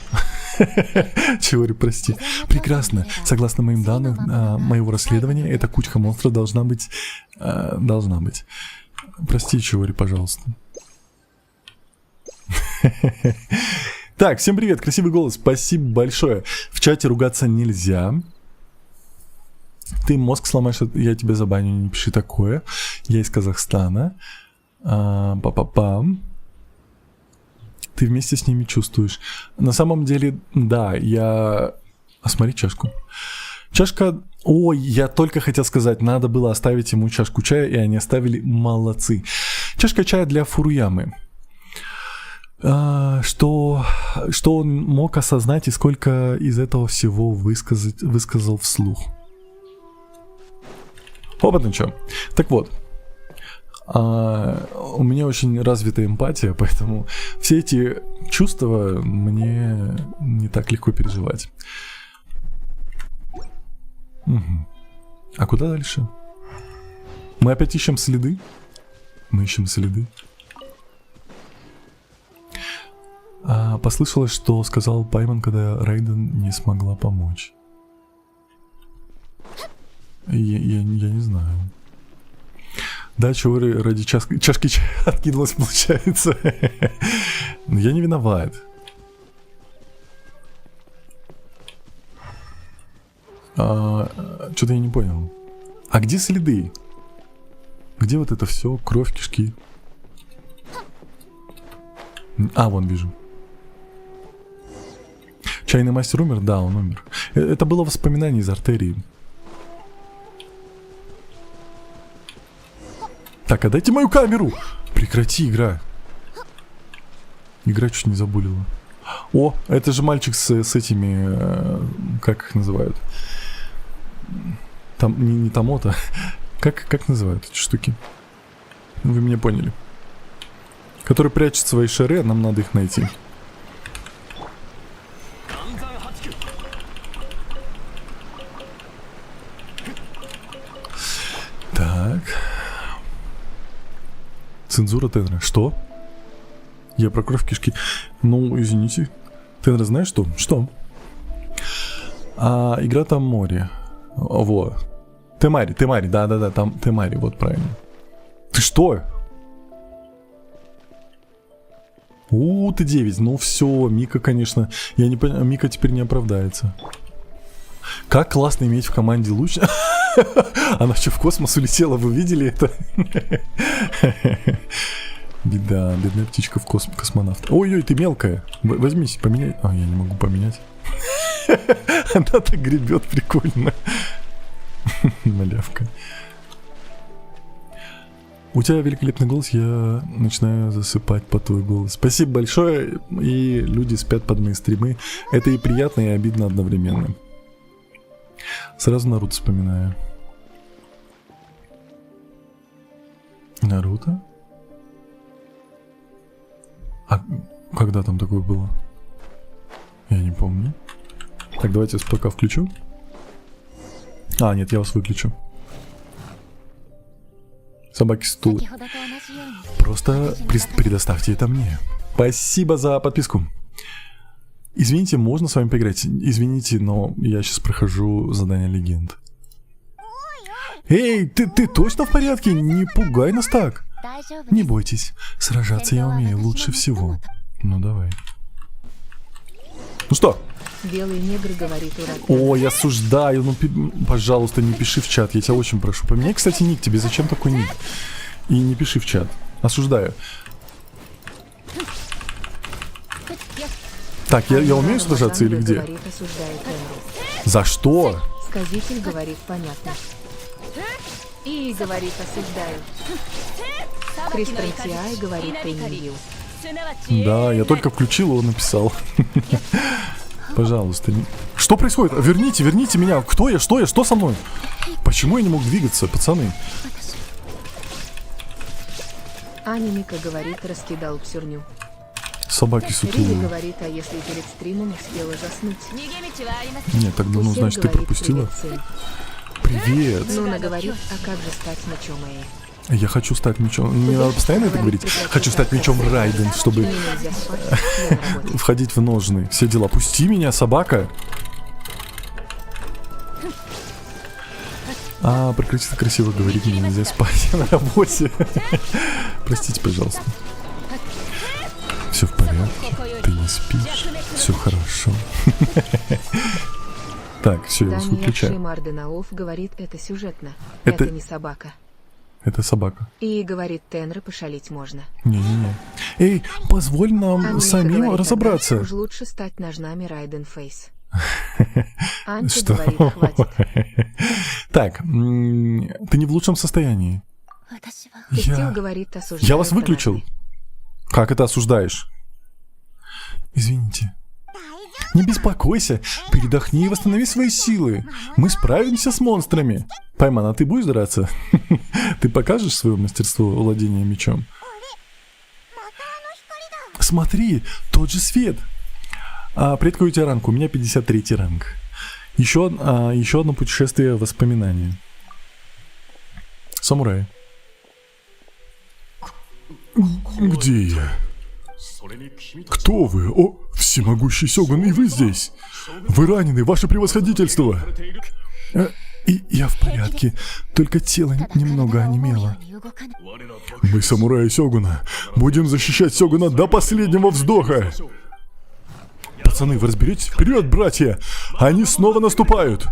S1: Чиори, прости. Прекрасно. Согласно моим данным, моего расследования, эта кучка монстров должна быть. Прости, Чиори, пожалуйста. Так, всем привет, красивый голос, спасибо большое. В чате ругаться нельзя. Ты мозг сломаешь, я тебя забаню, не пиши такое. Я из Казахстана. Па-па-пам. Ты вместе с ними чувствуешь. На самом деле, да, я... смотри чашку. Чашка... Ой, я только хотел сказать, надо было оставить ему чашку чая, и они оставили, молодцы. Чашка чая для Фуруямы. Что он мог осознать и сколько из этого всего высказал вслух. Опытно что. Так вот, у меня очень развитая эмпатия, поэтому все эти чувства мне не так легко переживать. Угу. А куда дальше? Мы опять ищем следы? Мы ищем следы. Послышалось, что сказал Пайман, когда Рейден не смогла помочь. Я не знаю. Да, Чиори ради чашки чая откинулась, получается. Но я не виноват. Что-то я не понял. А где следы? Где вот это все? Кровь, кишки. Вон вижу. Чайный мастер умер? Да, он умер. Это было воспоминание из артерии. Так, отдайте мою камеру! Прекрати, игра. Игра чуть не забулила. О, это же мальчик с этими... как их называют? Там, не Тамота. Как называют эти штуки? Вы меня поняли. Который прячет свои шары, а нам надо их найти. Так. Цензура Тенра. Что? Я про кровь кишки. Ну, извините. Тенра, знаешь что? Что? Игра там море. Во. Темари, да, там Темари, вот правильно. Ты что? Ты 9. Ну все, Мика, конечно. Я не понимаю, Мика теперь не оправдается. Как классно иметь в команде луч. Она что, в космос улетела, вы видели это? Беда, бедная птичка в космонавт. Ой-ой, ты мелкая. Возьмись, поменяй. Я не могу поменять. Она так гребет прикольно. Малявка. У тебя великолепный голос, я начинаю засыпать под твой голос. Спасибо большое, и люди спят под мои стримы. Это и приятно, и обидно одновременно. Сразу Наруто вспоминаю. Наруто? А когда там такое было? Я не помню. Так, давайте я пока включу. Нет, я вас выключу. Собаки стулы. Просто предоставьте это мне. Спасибо за подписку. Извините, можно с вами поиграть? Извините, но я сейчас прохожу задание легенд. Эй, ты точно в порядке? Не пугай нас так. Не бойтесь, сражаться я умею лучше всего. Ну давай. Ну что?
S2: Белый негр говорит ура.
S1: О, я осуждаю. Ну, пожалуйста, не пиши в чат. Я тебя очень прошу. Поменяй, кстати, ник. Тебе зачем такой ник? И не пиши в чат. Осуждаю. Так, я умею сражаться или где?
S2: Говорит, осуждает Энру.
S1: За что?
S2: Сказитель говорит понятно. И говорит осуждаю. Кристрантиай говорит применил.
S1: Да, я только включил, он написал. Пожалуйста. Что происходит? Верните меня. Кто я? Что я? Что со мной? Почему я не мог двигаться, пацаны?
S2: Анимика говорит, раскидал псюрню.
S1: Собаки
S2: Риви
S1: сутулые.
S2: говорит, а если перед стримом успела заснуть?
S1: Нет, так давно,
S2: Пусек
S1: значит, ты
S2: говорит,
S1: пропустила?
S2: привет, сын.
S1: Привет.
S2: Нуна говорит, а как же стать мечом Эи?
S1: Я хочу стать мечом. Мне надо постоянно это говорить. Хочу стать мечом Райден, чтобы
S2: Мне нельзя спать, я на работе.
S1: входить в ножны. Все дела. Пусти меня, собака. Прекратите красиво говорить, мне нельзя спать. Я на работе. Простите, пожалуйста. Все в порядке. Ты не спишь. Все хорошо. Так, все, я вас
S2: Даниэль
S1: выключаю.
S2: Шеймарденаов говорит, это сюжетно.
S1: Это-
S2: Это не собака.
S1: Это собака.
S2: И говорит, Тенры пошалить можно.
S1: Не-не-не. Эй, позволь нам
S2: Анимика
S1: самим
S2: говорит,
S1: разобраться.
S2: «Однако уж лучше стать ножнами Райден Фейс. Анти
S1: Что?
S2: говорит, хватит.
S1: Так, ты не в лучшем состоянии.
S2: Кистил говорит, осуждаю.
S1: Я вас выключил.
S2: фанаты.
S1: Как это осуждаешь? Извините. Не беспокойся, передохни и восстанови свои силы. Мы справимся с монстрами. Пайман, а ты будешь драться? Ты покажешь свое мастерство владения мечом? Смотри, тот же свет. Привет, какой у тебя ранг? У меня 53 ранг. Еще одно путешествие воспоминаний. Самурай. Где я? Кто вы? О, всемогущий Сёгун, и вы здесь? Вы ранены, ваше превосходительство. И я в порядке, только тело немного онемело. Мы самураи Сёгуна. Будем защищать Сёгуна до последнего вздоха. Пацаны, вы разберетесь? Вперед, братья! Они снова наступают!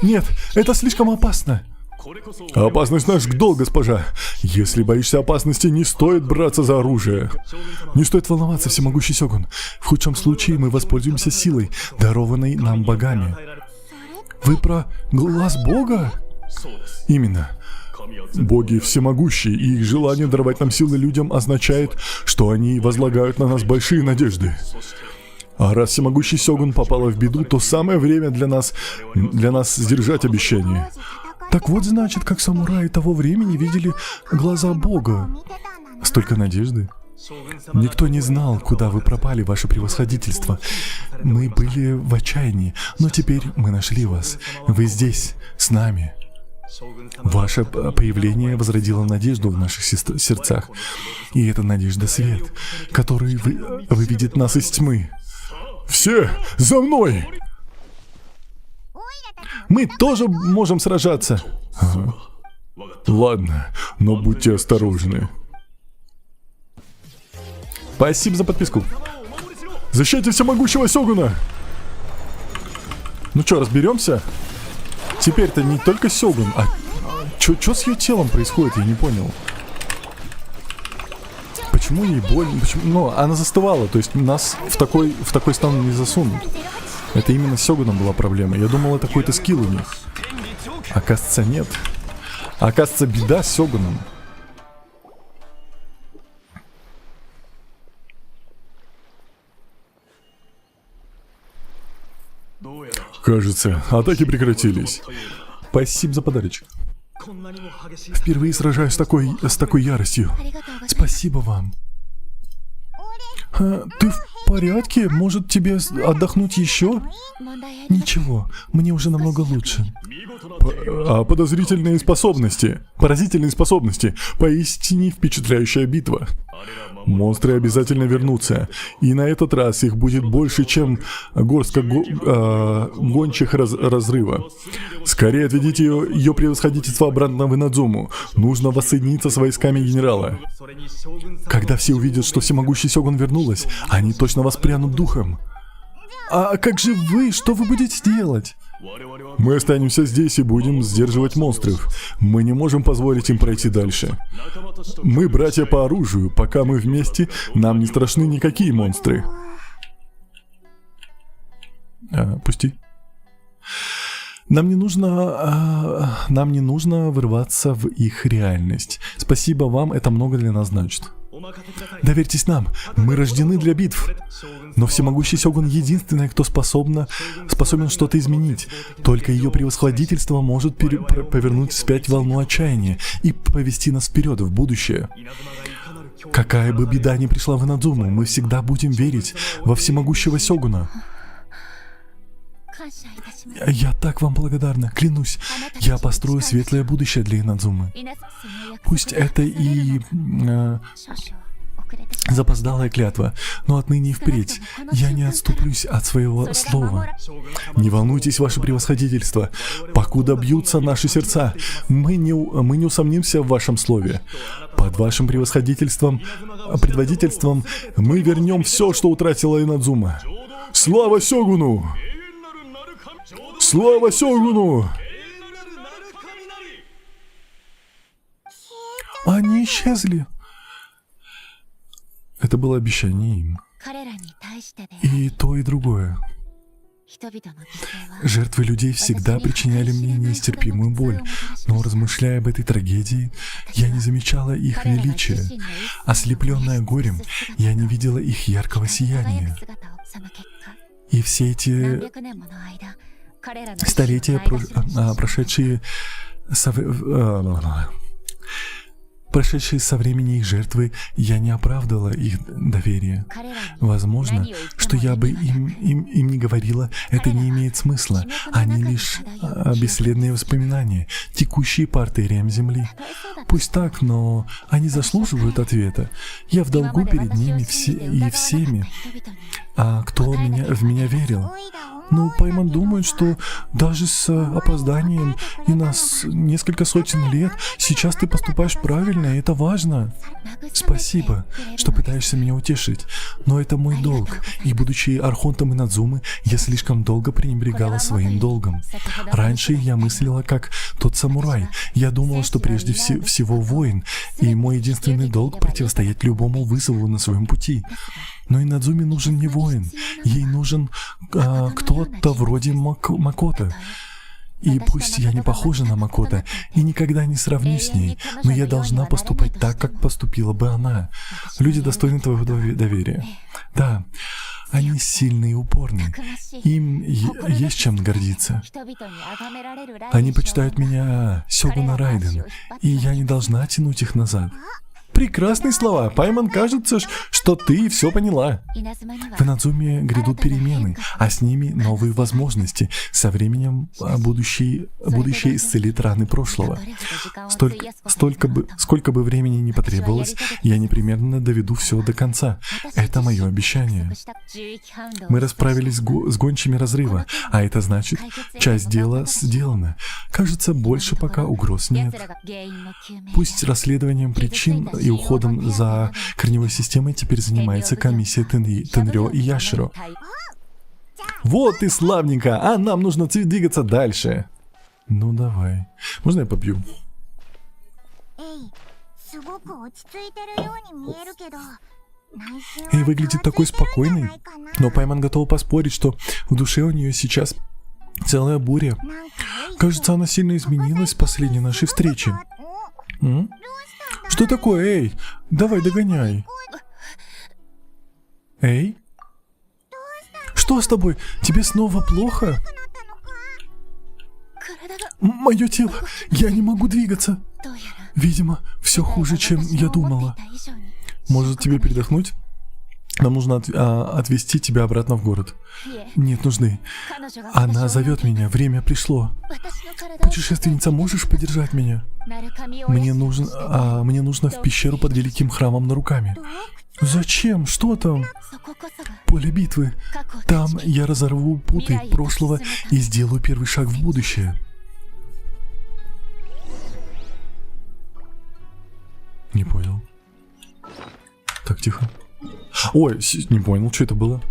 S1: Нет, это слишком опасно. Опасность наш долг, госпожа. Если боишься опасности, не стоит браться за оружие. Не стоит волноваться, всемогущий Сёгун. В худшем случае мы воспользуемся силой, дарованной нам богами. Вы про глаз бога? Именно. Боги всемогущие, и их желание даровать нам силы людям означает, что они возлагают на нас большие надежды. А раз всемогущий Сёгун попала в беду, то самое время для нас сдержать обещание. Так вот, значит, как самураи того времени видели глаза Бога. Столько надежды. Никто не знал, куда вы пропали, ваше превосходительство. Мы были в отчаянии, но теперь мы нашли вас. Вы здесь, с нами. Ваше появление возродило надежду в наших сердцах. И эта надежда — свет, который выведет нас из тьмы. Все, за мной! Мы тоже можем сражаться. Ага. Ладно, но будьте осторожны. Спасибо за подписку. Защищайте всемогущего Сёгуна. Ну что, разберемся? Теперь-то не только Сёгун, а что с ее телом происходит, я не понял. Почему ей больно? Почему? Ну, она застывала, то есть нас в такой стан не засунут. Это именно с Сёгуном была проблема. Я думал, это какой-то скилл у них. Оказывается, нет. Оказывается, беда с Сёгуном. Кажется, атаки прекратились. Спасибо за подарочек. Впервые сражаюсь с такой яростью. Спасибо вам. Ты в порядке? Может, тебе отдохнуть еще? Ничего, мне уже намного лучше. Подозрительные способности. Поразительные способности. Поистине впечатляющая битва. Монстры обязательно вернутся. И на этот раз их будет больше, чем горстка гончих разрыва. Скорее отведите ее превосходительство обратно в Инадзуму. Нужно воссоединиться с войсками генерала. Когда все увидят, что всемогущий Сёгун вернулась, они точно воспрянут духом. А как же вы? Что вы будете делать? Мы останемся здесь и будем сдерживать монстров. Мы не можем позволить им пройти дальше. Мы братья по оружию. Пока мы вместе, нам не страшны никакие монстры. Пусти. Нам не нужно вырваться в их реальность. Спасибо вам, это много для нас значит. Доверьтесь нам, мы рождены для битв. Но всемогущий Сёгун единственная, кто способен что-то изменить. Только ее превосходительство может повернуть вспять волну отчаяния и повести нас вперед, в будущее. Какая бы беда ни пришла в Инадзуму, мы всегда будем верить во всемогущего Сёгуна. Я так вам благодарна, клянусь. Я построю светлое будущее для Инадзумы. Пусть это и запоздалая клятва, но отныне и впредь я не отступлюсь от своего слова. Не волнуйтесь, ваше превосходительство. Покуда бьются наши сердца, мы не усомнимся в вашем слове. Под вашим предводительством мы вернем все, что утратила Инадзума. Слава Сёгуну! Слава Сёгуну! Они исчезли. Это было обещание им. И то, и другое. Жертвы людей всегда причиняли мне нестерпимую боль, но, размышляя об этой трагедии, я не замечала их величия. Ослепленная горем, я не видела их яркого сияния. И все эти столетия, прошедшие со времени их жертвы, я не оправдывала их доверие. Возможно, что я бы им не говорила, это не имеет смысла. Они лишь бесследные воспоминания, текущие по артериям земли. Пусть так, но они заслуживают ответа. Я в долгу перед ними и всеми, кто в меня верил. Ну, Пайман думает, что даже с опозданием и нас несколько сотен лет, сейчас ты поступаешь правильно, и это важно. Спасибо, что пытаешься меня утешить, но это мой долг, и будучи архонтом Инадзумы, я слишком долго пренебрегала своим долгом. Раньше я мыслила как тот самурай. Я думала, что прежде всего воин, и мой единственный долг — противостоять любому вызову на своем пути. Но Инадзуме нужен не воин, ей нужен кто-то вроде Макото. И пусть я не похожа на Макото и никогда не сравнюсь с ней, но я должна поступать так, как поступила бы она. Люди достойны твоего доверия. Да, они сильные и упорные. Им есть чем гордиться. Они почитают меня Сёгуна Райден, и я не должна тянуть их назад. Прекрасные слова. Пайман, кажется, что ты все поняла. В Инадзуме грядут перемены, а с ними новые возможности. Со временем будущее исцелит раны прошлого. Сколько бы времени ни потребовалось, я непременно доведу все до конца. Это мое обещание. Мы расправились с гончими разрыва, а это значит, часть дела сделана. Кажется, больше пока угроз нет. Пусть расследованием причин и уходом за корневой системой теперь занимается комиссия Тенрё и Яширо. Вот и славненько, а нам нужно двигаться дальше. Ну давай. Можно я попью? Эй, выглядит такой спокойный. Но Пайман готова поспорить, что в душе у нее сейчас целая буря. Кажется, она сильно изменилась с последней нашей встречи. Что такое, эй? Давай, догоняй. Эй? Что с тобой? Тебе снова плохо? Мое тело, я не могу двигаться. Видимо, все хуже, чем я думала. Может, тебе передохнуть? Нам нужно отвезти тебя обратно в город. Нет нужды. Она зовет меня. Время пришло. Путешественница, можешь поддержать меня? Мне нужно в пещеру под великим храмом Наруками. Зачем? Что там? Поле битвы. Там я разорву путы прошлого и сделаю первый шаг в будущее. Не понял. Так, тихо. Ой, не понял, что это было.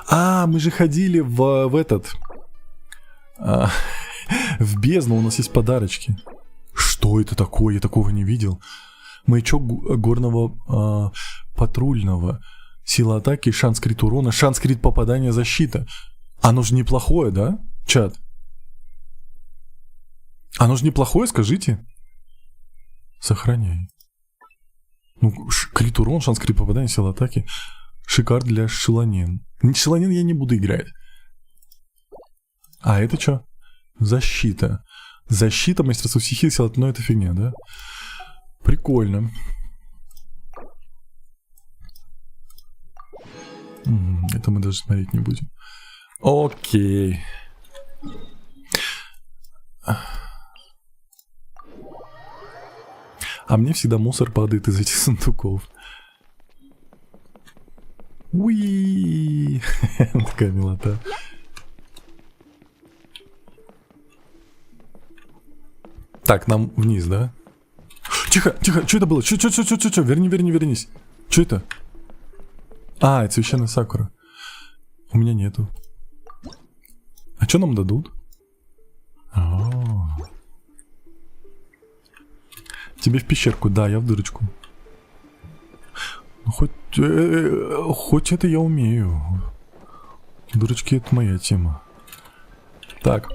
S1: Мы же ходили в этот... в бездну, у нас есть подарочки. Что это такое? Я такого не видел. Маячок горного патрульного. Сила атаки, шанс крит урона, шанс крит попадания, защита. Оно же неплохое, да, чат? Оно же неплохое, скажите. Сохраняй. Ну, крит урон, шанс крит попадания, сила атаки. Шикар для Шиланин. Шиланин я не буду играть. А это что? Защита. Защита, мастерство стихии, сила, но это фигня, да? Прикольно. Это мы даже смотреть не будем. Окей. А мне всегда мусор падает из этих сундуков. Уи! Такая милота. Так, нам вниз, да? Тихо, тихо, что это было? Что? Вернись. Что это? Это священная сакура. У меня нету. А что нам дадут? Тебе в пещерку, да, я в дырочку. Хоть это я умею. Дырочки — это моя тема. Так.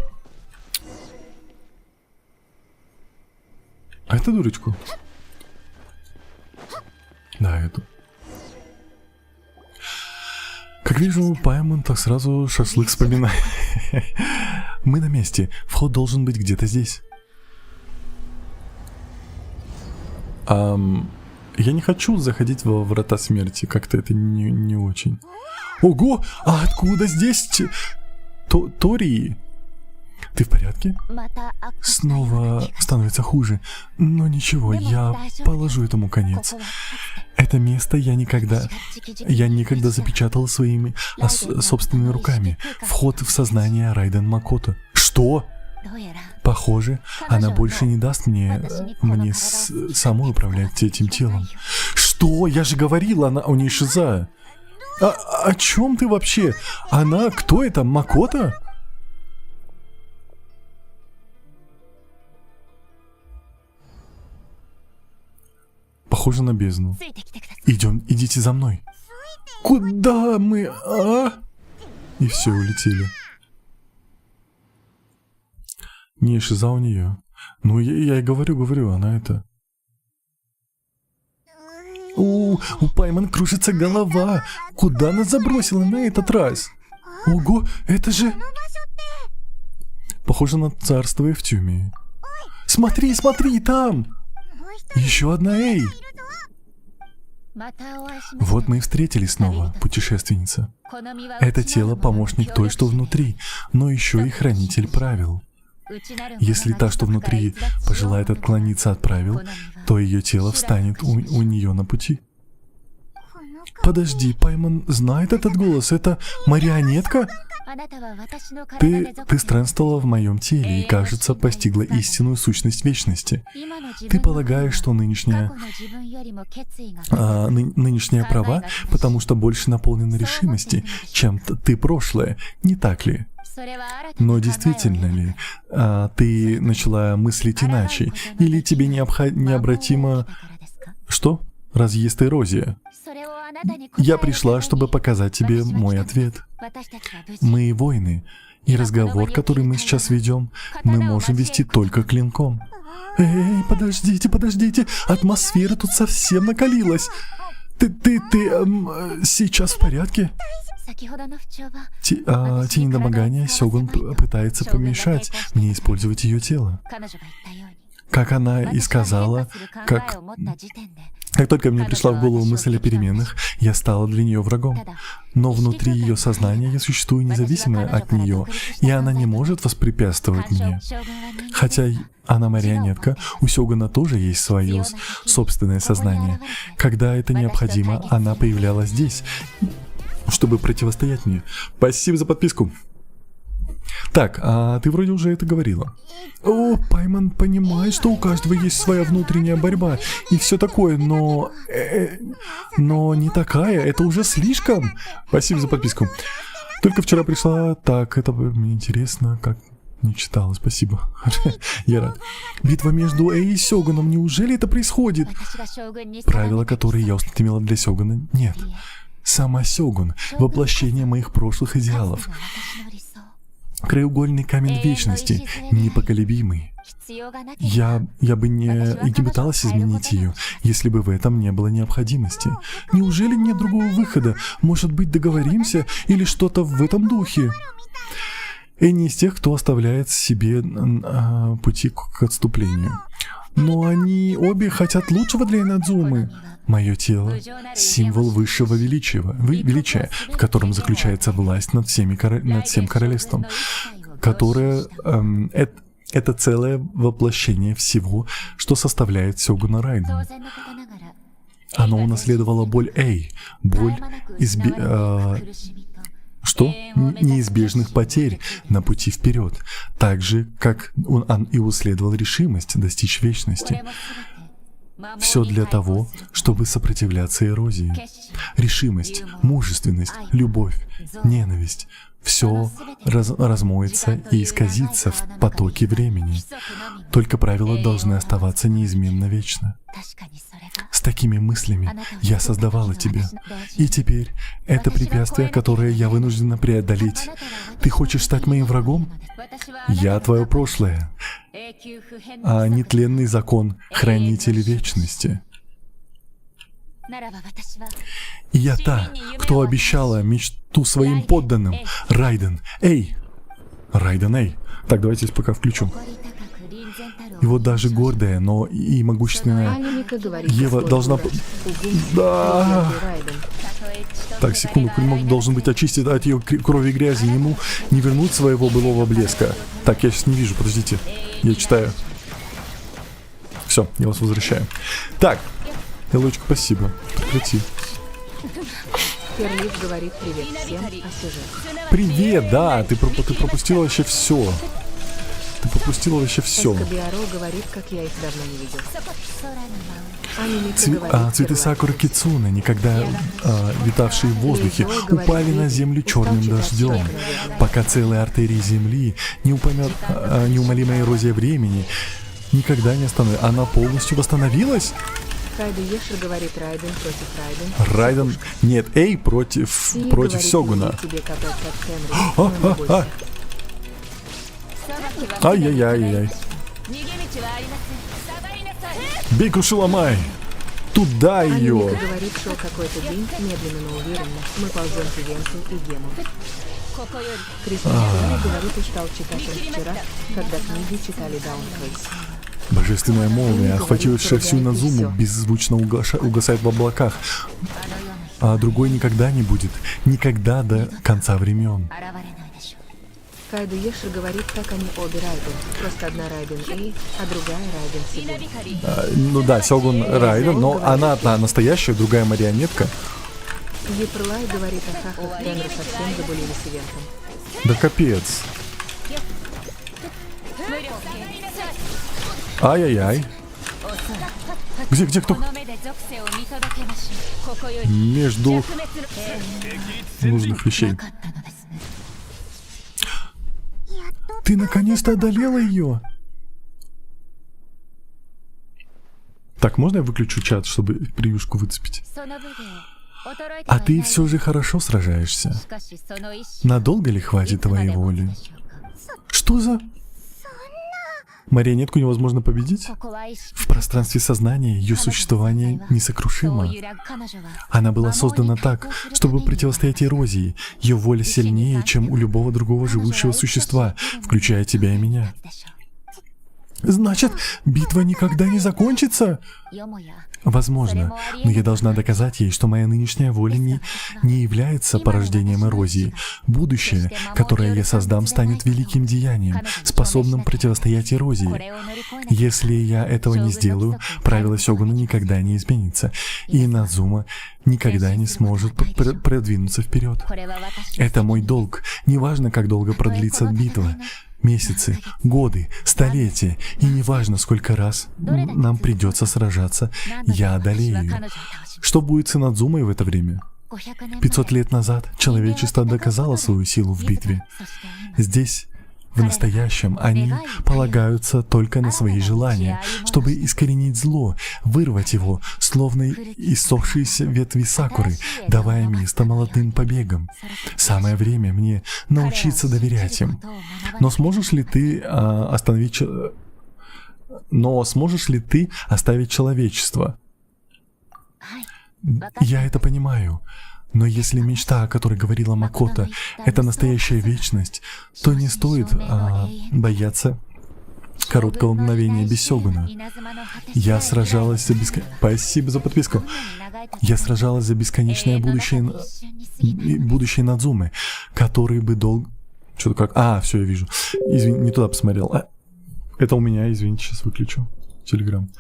S1: А это дурочку? Да, эту. Как вижу, Паймон так сразу шашлык вспоминает. Мы на месте. Вход должен быть где-то здесь. Я не хочу заходить во врата смерти. Как-то это не очень. Ого! А откуда здесь Тори? Ты в порядке? Снова становится хуже. Но ничего, я положу этому конец. Это место я никогда запечатал своими собственными руками. Вход в сознание Райден Макото. Что? Похоже, она больше не даст мне самой управлять этим телом. Что? Я же говорил, она у нее шиза. О чем ты вообще? Она кто это? Макото? Похоже на бездну. Идите за мной. Куда мы? И все, улетели. Не, шиза у нее. Ну, я и говорю, она это... У Паймон кружится голова. Куда нас забросила на этот раз? Ого, это же... Похоже на царство Эфтюмии. Смотри, там! Еще одна Эй! Вот мы и встретились снова, путешественница. Это тело помощник той, что внутри, но еще и хранитель правил. Если та, что внутри, пожелает отклониться от правил, то ее тело встанет у нее на пути. Подожди, Паймон знает этот голос? Это марионетка? Ты странствовала в моем теле и, кажется, постигла истинную сущность вечности. Ты полагаешь, что нынешняя права, потому что больше наполнена решимости, чем ты прошлое, не так ли? Но действительно ли ты начала мыслить иначе? Или тебе необратимо... Что? Разъезд эрозия? Я пришла, чтобы показать тебе мой ответ. Мы воины, и разговор, который мы сейчас ведем, мы можем вести только клинком. Эй, подождите, атмосфера тут совсем накалилась. Ты сейчас в порядке? Тень недомогания Сёгун пытается помешать мне использовать ее тело. как она и сказала, как только мне пришла в голову мысль о переменах, я стала для нее врагом. Но внутри ее сознания я существую независимо от нее, и она не может воспрепятствовать мне. Хотя она марионетка, у Сёгуна тоже есть свое собственное сознание. Когда это необходимо, она появлялась здесь, чтобы противостоять мне. Спасибо за подписку. Так, а ты вроде уже это говорила. О, Пайман понимает, что у каждого есть своя внутренняя борьба и все такое, но не такая, это уже слишком. Спасибо за подписку. Только вчера пришла, так, это мне интересно, как не читала, спасибо. Я рад. Битва между Эй и Сёгуном, неужели это происходит? Правила, которые я установила для Сёгуна, нет. Сама Сёгун, воплощение моих прошлых идеалов. Краеугольный камень вечности, непоколебимый. Я бы не пыталась изменить ее, если бы в этом не было необходимости. Неужели нет другого выхода? Может быть, договоримся или что-то в этом духе? И не из тех, кто оставляет себе пути к отступлению. Но они обе хотят лучшего для Инадзумы. Мое тело — символ высшего величия, в котором заключается власть над всем королевством, которое это целое воплощение всего, что составляет Сёгуна Райден. Оно унаследовало боль Эй, боль неизбежных потерь на пути вперед, так же, как он и унаследовал решимость достичь вечности. Все для того, чтобы сопротивляться эрозии. Решимость, мужественность, любовь, ненависть — все размоется и исказится в потоке времени. Только правила должны оставаться неизменно вечно. С такими мыслями я создавала тебя. И теперь это препятствие, которое я вынуждена преодолеть. Ты хочешь стать моим врагом? Я твое прошлое, а нетленный закон — хранитель вечности. И я та, кто обещала мечту своим подданным. Райден, эй! Райден, эй! Так, давайте здесь пока включу. И вот даже гордая, но и могущественная Ева должна... Да! Так, секунду, клинок должен быть очистен от ее крови и грязи. Ему не вернуть своего былого блеска. Так, я сейчас не вижу, подождите. Я читаю. Все, я вас возвращаю. Так, Элочка, спасибо. Прекрати.
S2: Перлив говорит привет всем, а сюжет.
S1: Привет, да, ты пропустила вообще все. Ты пропустила вообще все.
S2: Эскобиаро говорит, как я их давно не видел.
S1: Цветы сакуры кицуны, никогда витавшие в воздухе, упали на землю черным дождем, пока целые артерии земли, неумолимая эрозия времени, никогда не остановилась. Она полностью восстановилась?
S2: Кайдо Ешер говорит Райден против Райден.
S1: Райден... Нет, Эй против Сёгуна. Ай-яй-яй-яй. Бей, круши, ломай! Туда ее!
S2: Говорит, шел какой-то день, медленно, но уверенно. Мы ползем к Ивенту и Гему. Кристина говорит, устал читать вчера, когда книги читали Даунфейс.
S1: Божественная молния, охватившая всю Инадзуму, беззвучно угасает в облаках. А другой никогда не будет. Никогда до конца времен.
S2: Кайдо Ешер говорит, как они обе Райден. Просто одна Райден Эй, а другая Райден Сигун.
S1: Ну да, Сёгун Райден, но она настоящая, другая марионетка.
S2: Епрлай говорит о хахах, Тенру совсем забулили с Ивентом.
S1: Да капец. Ай-яй-яй. Где кто? Между нужных вещей. Ты наконец-то одолела ее. Так, можно я выключу чат, чтобы превьюшку выцепить? А ты все же хорошо сражаешься. Надолго ли хватит твоей воли? Что за... Марионетку невозможно победить? В пространстве сознания ее существование несокрушимо. Она была создана так, чтобы противостоять эрозии. Ее воля сильнее, чем у любого другого живущего существа, включая тебя и меня. Значит, битва никогда не закончится? Возможно, но я должна доказать ей, что моя нынешняя воля не является порождением эрозии. Будущее, которое я создам, станет великим деянием, способным противостоять эрозии. Если я этого не сделаю, правило Сёгуна никогда не изменится, и Инадзума никогда не сможет продвинуться вперед. Это мой долг. Неважно, как долго продлится битва. Месяцы, годы, столетия, и неважно, сколько раз нам придется сражаться, я одолею ее. Что будет с Инадзумой в это время? 500 лет назад человечество доказало свою силу в битве. Здесь, в настоящем, они полагаются только на свои желания, чтобы искоренить зло, вырвать его, словно иссохшиеся ветви сакуры, давая место молодым побегам. Самое время мне научиться доверять им. Но сможешь ли ты оставить человечество? Я это понимаю. Но если мечта, о которой говорила Макото, это настоящая вечность, то не стоит бояться короткого мгновения без Сёгуна. Я сражалась за Спасибо за подписку. Я сражалась за бесконечное будущее Надзумы, который бы долго... Что-то как... все, я вижу. Извини, не туда посмотрел. Это у меня, извините, сейчас выключу Телеграм.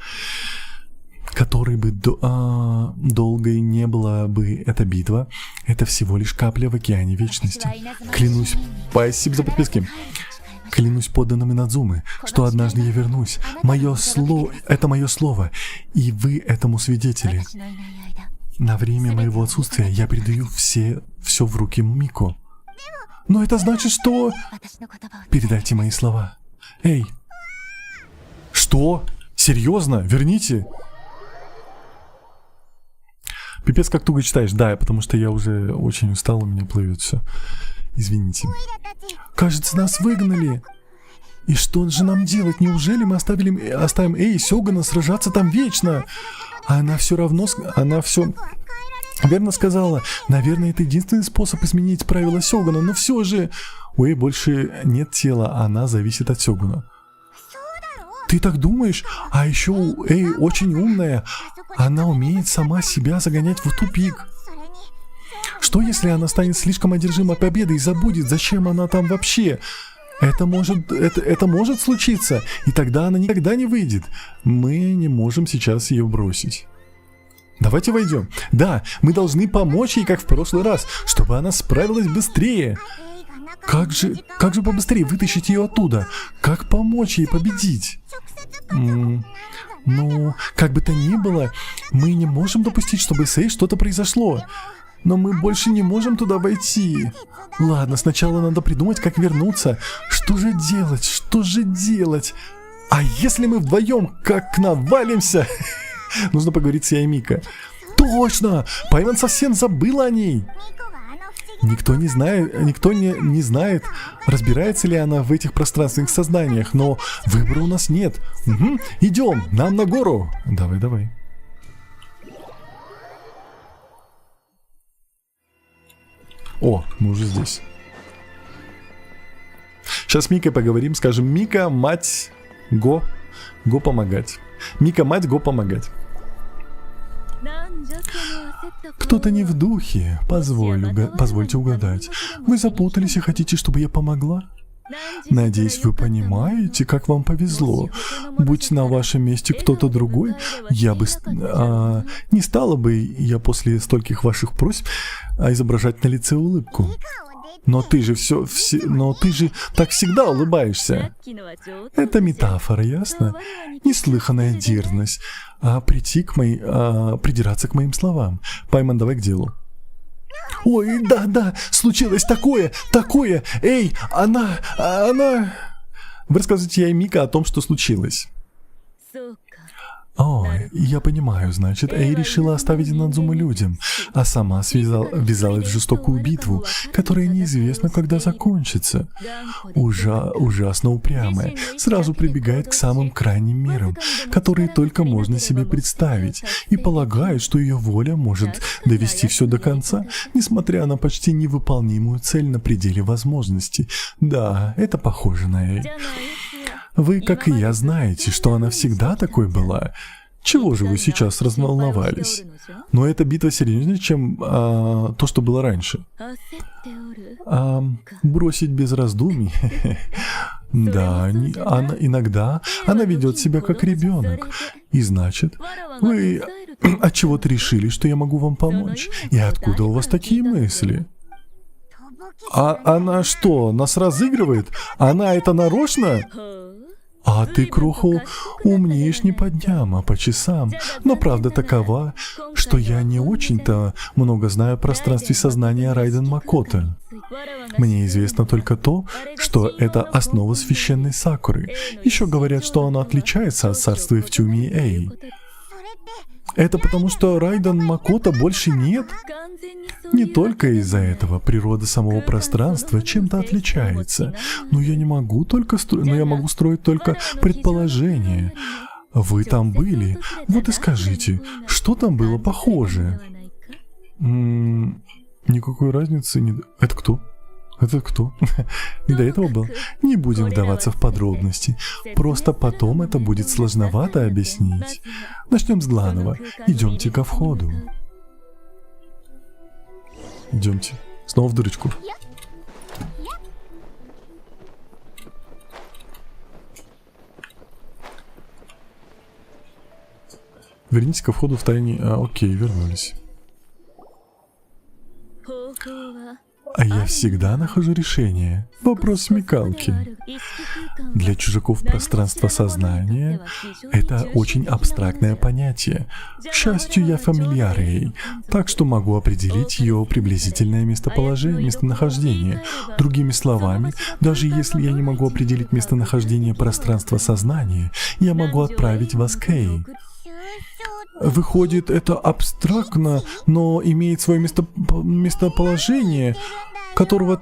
S1: Который бы долгой не была бы эта битва, это всего лишь капля в океане вечности. Клянусь, спасибо за подписки. Клянусь подданным Инадзумы, что однажды я вернусь. Это мое слово, и вы этому свидетели. На время моего отсутствия я передаю все в руки Мико. Но это значит, что... Передайте мои слова. Эй! Что? Серьезно? Верните? Пипец, как туго читаешь. Да, потому что я уже очень устал, у меня плывет все. Извините. Кажется, нас выгнали. И что же нам делать? Неужели мы оставим Сёгуна сражаться там вечно? Она все верно сказала. Наверное, это единственный способ изменить правила Сёгуна, но все же... больше нет тела, она зависит от Сёгуна. Ты так думаешь? А еще очень умная. Она умеет сама себя загонять в тупик. Что если она станет слишком одержима победой и забудет, зачем она там вообще? Это может случиться, и тогда она никогда не выйдет. Мы не можем сейчас ее бросить. Давайте войдем. Да, мы должны помочь ей, как в прошлый раз, чтобы она справилась быстрее. Как же побыстрее вытащить ее оттуда? Как помочь ей победить? Как бы то ни было, мы не можем допустить, чтобы с Эй что-то произошло. Но мы больше не можем туда войти. Ладно, сначала надо придумать, как вернуться. Что же делать? А если мы вдвоем как навалимся? Нужно поговорить с Яймика. Точно! Пайман совсем забыл о ней. Никто не знает, разбирается ли она в этих пространственных сознаниях, но выбора у нас нет. Идем, нам на гору. Давай. О, мы уже здесь. Сейчас с Микой поговорим, скажем: Мика, мать, го помогать. Мика, мать, го помогать. Кто-то не в духе. Позвольте угадать. Вы запутались и хотите, чтобы я помогла? Надеюсь, вы понимаете, как вам повезло. Будь на вашем месте кто-то другой, я бы... не стала бы я после стольких ваших просьб изображать на лице улыбку. Но ты же так всегда улыбаешься. Это метафора, ясно? Неслыханная дерзность. Придираться к моим словам. Пайман, давай к делу. Ой, да, случилось такое. Эй, она... Вы расскажите Яймика о том, что случилось. Ой, я понимаю, значит, Эй решила оставить Инадзуму людям, а сама ввязалась в жестокую битву, которая неизвестно, когда закончится. Ужасно упрямая, сразу прибегает к самым крайним мерам, которые только можно себе представить, и полагает, что ее воля может довести все до конца, несмотря на почти невыполнимую цель на пределе возможностей. Да, это похоже на Эй. Вы, как и я, знаете, что она всегда такой была. Чего же вы сейчас разволновались? Но эта битва серьезнее, чем то, что было раньше. Бросить без раздумий. Да, иногда она ведет себя как ребенок. И значит, вы от чего-то решили, что я могу вам помочь? И откуда у вас такие мысли? А она что, нас разыгрывает? Она это нарочно? А ты, Кроха, умнеешь не по дням, а по часам. Но правда такова, что я не очень-то много знаю о пространстве сознания Райден Макото. Мне известно только то, что это основа священной Сакуры. Еще говорят, что она отличается от царства Эфтюми и Эй. Это потому, что Райден Макото больше нет? Не только из-за этого природа самого пространства чем-то отличается. Но я не могу я могу строить только предположения. Вы там были. Вот и скажите, что там было похоже? Никакой разницы не... Это кто? Это кто? Не до этого был? Не будем вдаваться в подробности. Просто потом это будет сложновато объяснить. Начнем с главного. Идемте ко входу. Идемте. Снова в дырочку. Вернитесь ко входу в тайне... окей, вернулись. А я всегда нахожу решение. Вопрос смекалки. Для чужаков пространство сознания — это очень абстрактное понятие. К счастью, я фамильяр ей, так что могу определить ее приблизительное местонахождение. Другими словами, даже если я не могу определить местонахождение пространства сознания, я могу отправить вас к Эй. Выходит, это абстрактно, но имеет свое местоположение, которое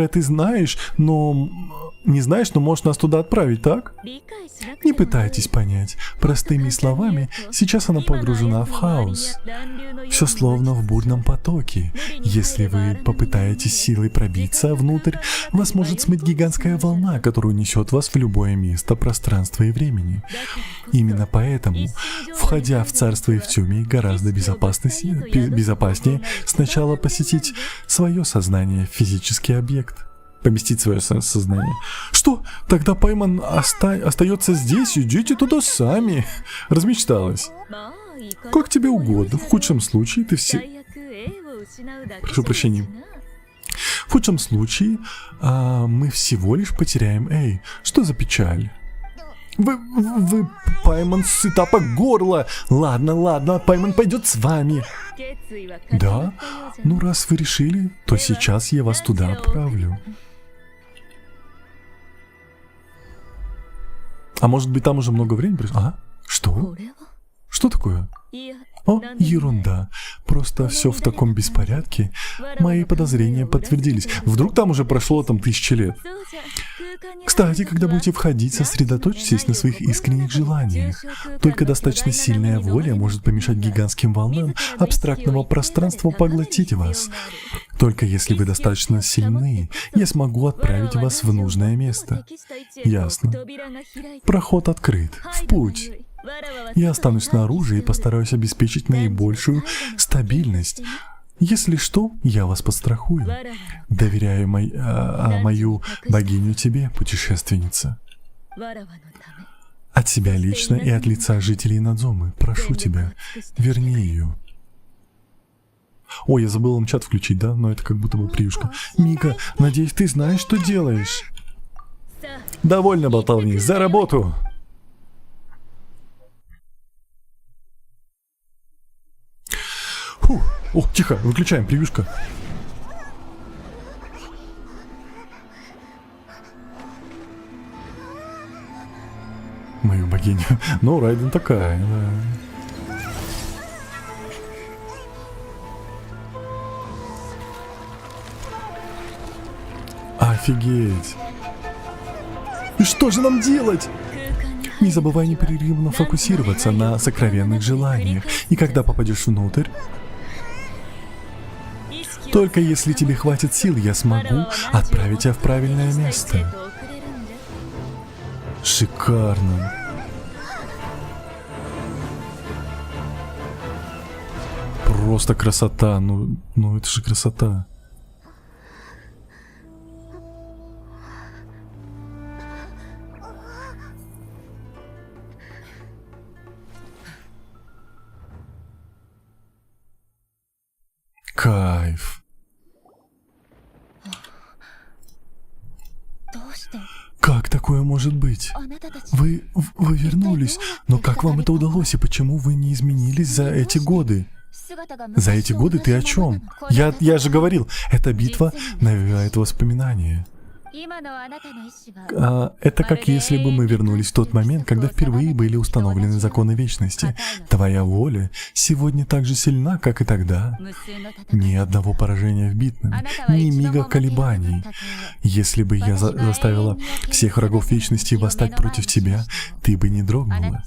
S1: ты знаешь, но не знаешь, но можешь нас туда отправить, так? Не пытайтесь понять. Простыми словами, сейчас она погружена в хаос. Все словно в бурном потоке. Если вы попытаетесь силой пробиться внутрь, вас может смыть гигантская волна, которая унесет вас в любое место, пространства и времени. Именно поэтому, входя в царство Эфтюми, гораздо безопаснее сначала посетить свое сознание, физический объект. Поместить свое сознание. Что? Тогда Пайман остается здесь? Идите туда сами. Размечталась. Как тебе угодно. В худшем случае ты все... Прошу прощения. В худшем случае мы всего лишь потеряем Эй. Что за печаль? Вы Пайман сыта по горло. Ладно, Пайман пойдет с вами. Да? Ну, раз вы решили, то сейчас я вас туда отправлю. А может быть, там уже много времени прошло? А? Что? Что такое? О, ерунда. Просто все в таком беспорядке. Мои подозрения подтвердились. Вдруг там уже прошло 1000 лет. Кстати, когда будете входить, сосредоточьтесь на своих искренних желаниях. Только достаточно сильная воля может помешать гигантским волнам абстрактного пространства поглотить вас. Только если вы достаточно сильны, я смогу отправить вас в нужное место. Ясно. Проход открыт. В путь. Я останусь снаружи и постараюсь обеспечить наибольшую стабильность. Если что, я вас подстрахую. Доверяю мою богиню тебе, путешественница. От себя лично и от лица жителей Надзомы. Прошу тебя, верни ее. Ой, я забыл вам чат включить, да? Но это как будто бы приюшка. Мика, надеюсь, ты знаешь, что делаешь. Довольно болтовни, за работу! Фу. О, тихо, выключаем, превьюшка. Мою богиню. Ну, Райден такая, да. Офигеть. И что же нам делать? Не забывай непрерывно фокусироваться на сокровенных желаниях. И когда попадешь внутрь, только если тебе хватит сил, я смогу отправить тебя в правильное место. Шикарно. Просто красота. Ну это же красота. Кайф. Как такое может быть? Вы вернулись, но как вам это удалось и почему вы не изменились за эти годы? За эти годы ты о чем? Я же говорил, эта битва навевает воспоминания. Это как если бы мы вернулись в тот момент, когда впервые были установлены законы вечности. Твоя воля сегодня так же сильна, как и тогда. Ни одного поражения в битве, ни мига колебаний. Если бы я заставила всех врагов вечности восстать против тебя, ты бы не дрогнула.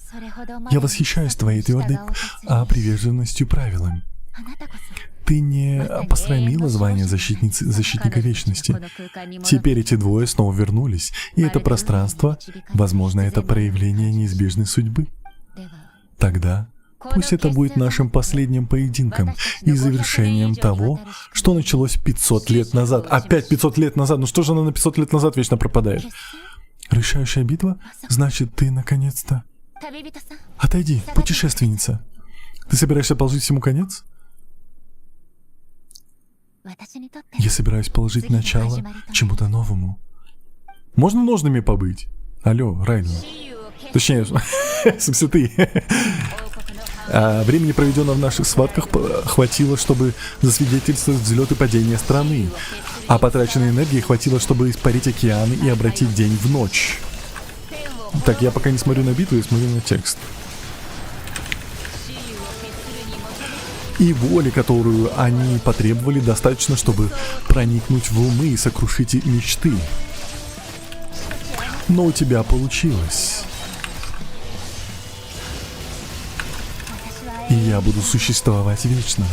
S1: Я восхищаюсь твоей твердой приверженностью правилам. Ты не посрамила звание защитника вечности. Теперь эти двое снова вернулись, и это пространство, возможно, это проявление неизбежной судьбы. Тогда пусть это будет нашим последним поединком и завершением того, что началось 500 лет назад. Опять 500 лет назад? Ну что же она на 500 лет назад вечно пропадает? Решающая битва? Значит, ты наконец-то... Отойди, путешественница. Ты собираешься положить всему конец? Я собираюсь положить начало чему-то новому. Можно ножными побыть? Алло, Райден. Точнее, в смысле ты. Времени, проведенного в наших схватках, хватило, чтобы засвидетельствовать взлет и падение страны. А потраченной энергии хватило, чтобы испарить океаны и обратить день в ночь. Так, я пока не смотрю на битву, я смотрю на текст. И воли, которую они потребовали, достаточно, чтобы проникнуть в умы и сокрушить их мечты. Но у тебя получилось. И я буду существовать вечно.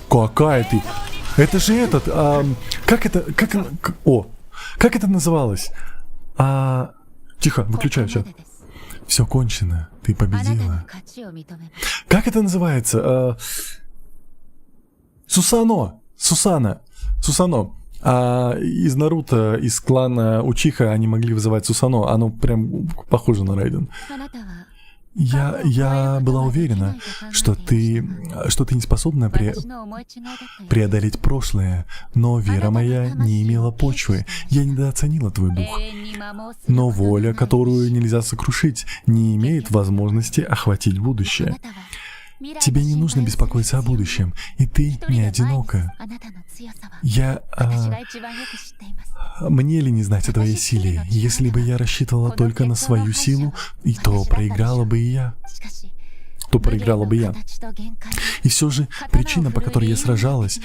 S1: Какая ты? Это же этот... как это называлось? Тихо, выключаю чат. Все кончено. Ты победила. Как это называется? Сусано. Из Наруто, из клана Учиха они могли вызывать Сусано. Оно прям похоже на Райден. Я была уверена, что ты не способна преодолеть прошлое, но вера моя не имела почвы. Я недооценила твой дух. Но воля, которую нельзя сокрушить, не имеет возможности охватить будущее. Тебе не нужно беспокоиться о будущем, и ты не одинока. Мне ли не знать о твоей силе? Если бы я рассчитывала только на свою силу, то проиграла бы и я. И все же причина, по которой я сражалась,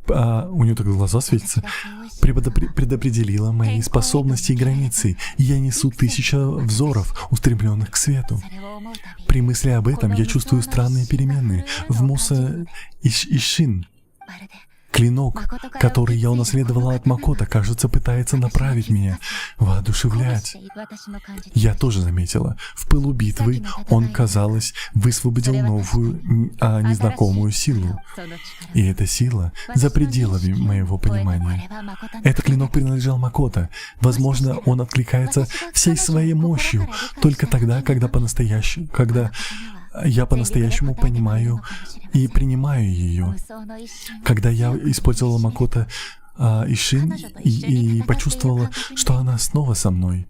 S1: у нее так глаза светятся, предопределила мои способности и границы. Я несу 1000 взоров, устремленных к свету. При мысли об этом я чувствую странные перемены в Муса Ишин. Клинок, который я унаследовала от Макото, кажется, пытается направить меня, воодушевлять. Я тоже заметила. В пылу битвы он, казалось, высвободил новую, незнакомую силу. И эта сила за пределами моего понимания. Этот клинок принадлежал Макото. Возможно, он откликается всей своей мощью только тогда, когда я по-настоящему понимаю и принимаю ее. Когда я использовала Макото Ишин и почувствовала, что она снова со мной.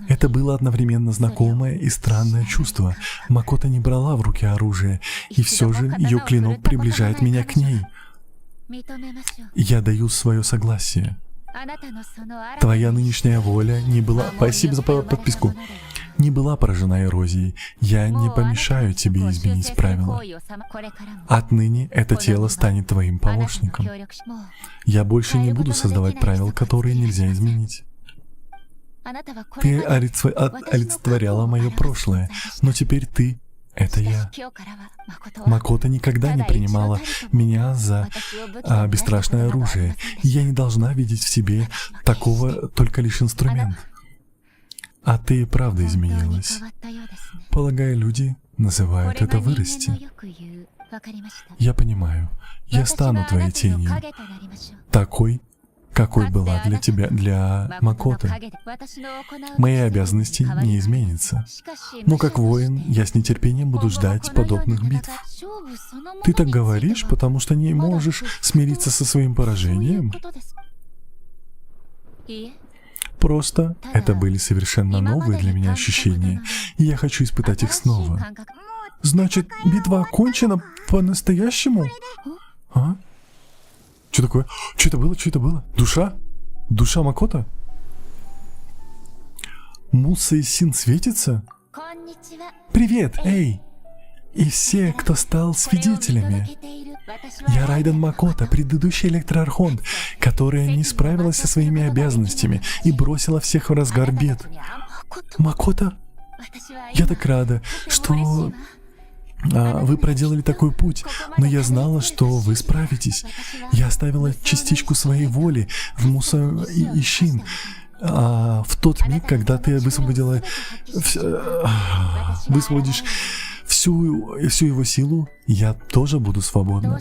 S1: Это было одновременно знакомое и странное чувство. Макото не брала в руки оружие, и все же ее клинок приближает меня к ней. Я даю свое согласие. Твоя нынешняя воля не была... Спасибо за подписку. Не была поражена эрозией. Я не помешаю тебе изменить правила. Отныне это тело станет твоим помощником. Я больше не буду создавать правил, которые нельзя изменить. Ты олицетворяла мое прошлое, но теперь ты — Это я. Макото никогда не принимала меня за бесстрашное оружие. Я не должна видеть в себе такого только лишь инструмент. А ты и правда изменилась. Полагаю, люди называют это вырасти. Я понимаю. Я стану твоей тенью. Такой, какой была для тебя, для Макото. Мои обязанности не изменятся. Но как воин, я с нетерпением буду ждать подобных битв. Ты так говоришь, потому что не можешь смириться со своим поражением? Просто это были совершенно новые для меня ощущения, и я хочу испытать их снова. Значит, битва окончена по-настоящему? А? Что такое? Что это было? Что это было? Душа? Душа Макото? Муса и Син светится? Привет, эй! И все, кто стал свидетелями. Я Райден Макото, предыдущий электроархонт, которая не справилась со своими обязанностями и бросила всех в разгар бед. Макото? Я так рада, что вы проделали такой путь, но я знала, что вы справитесь. Я оставила частичку своей воли в Муса и Син. В тот миг, когда ты высвободишь всю его силу, я тоже буду свободна.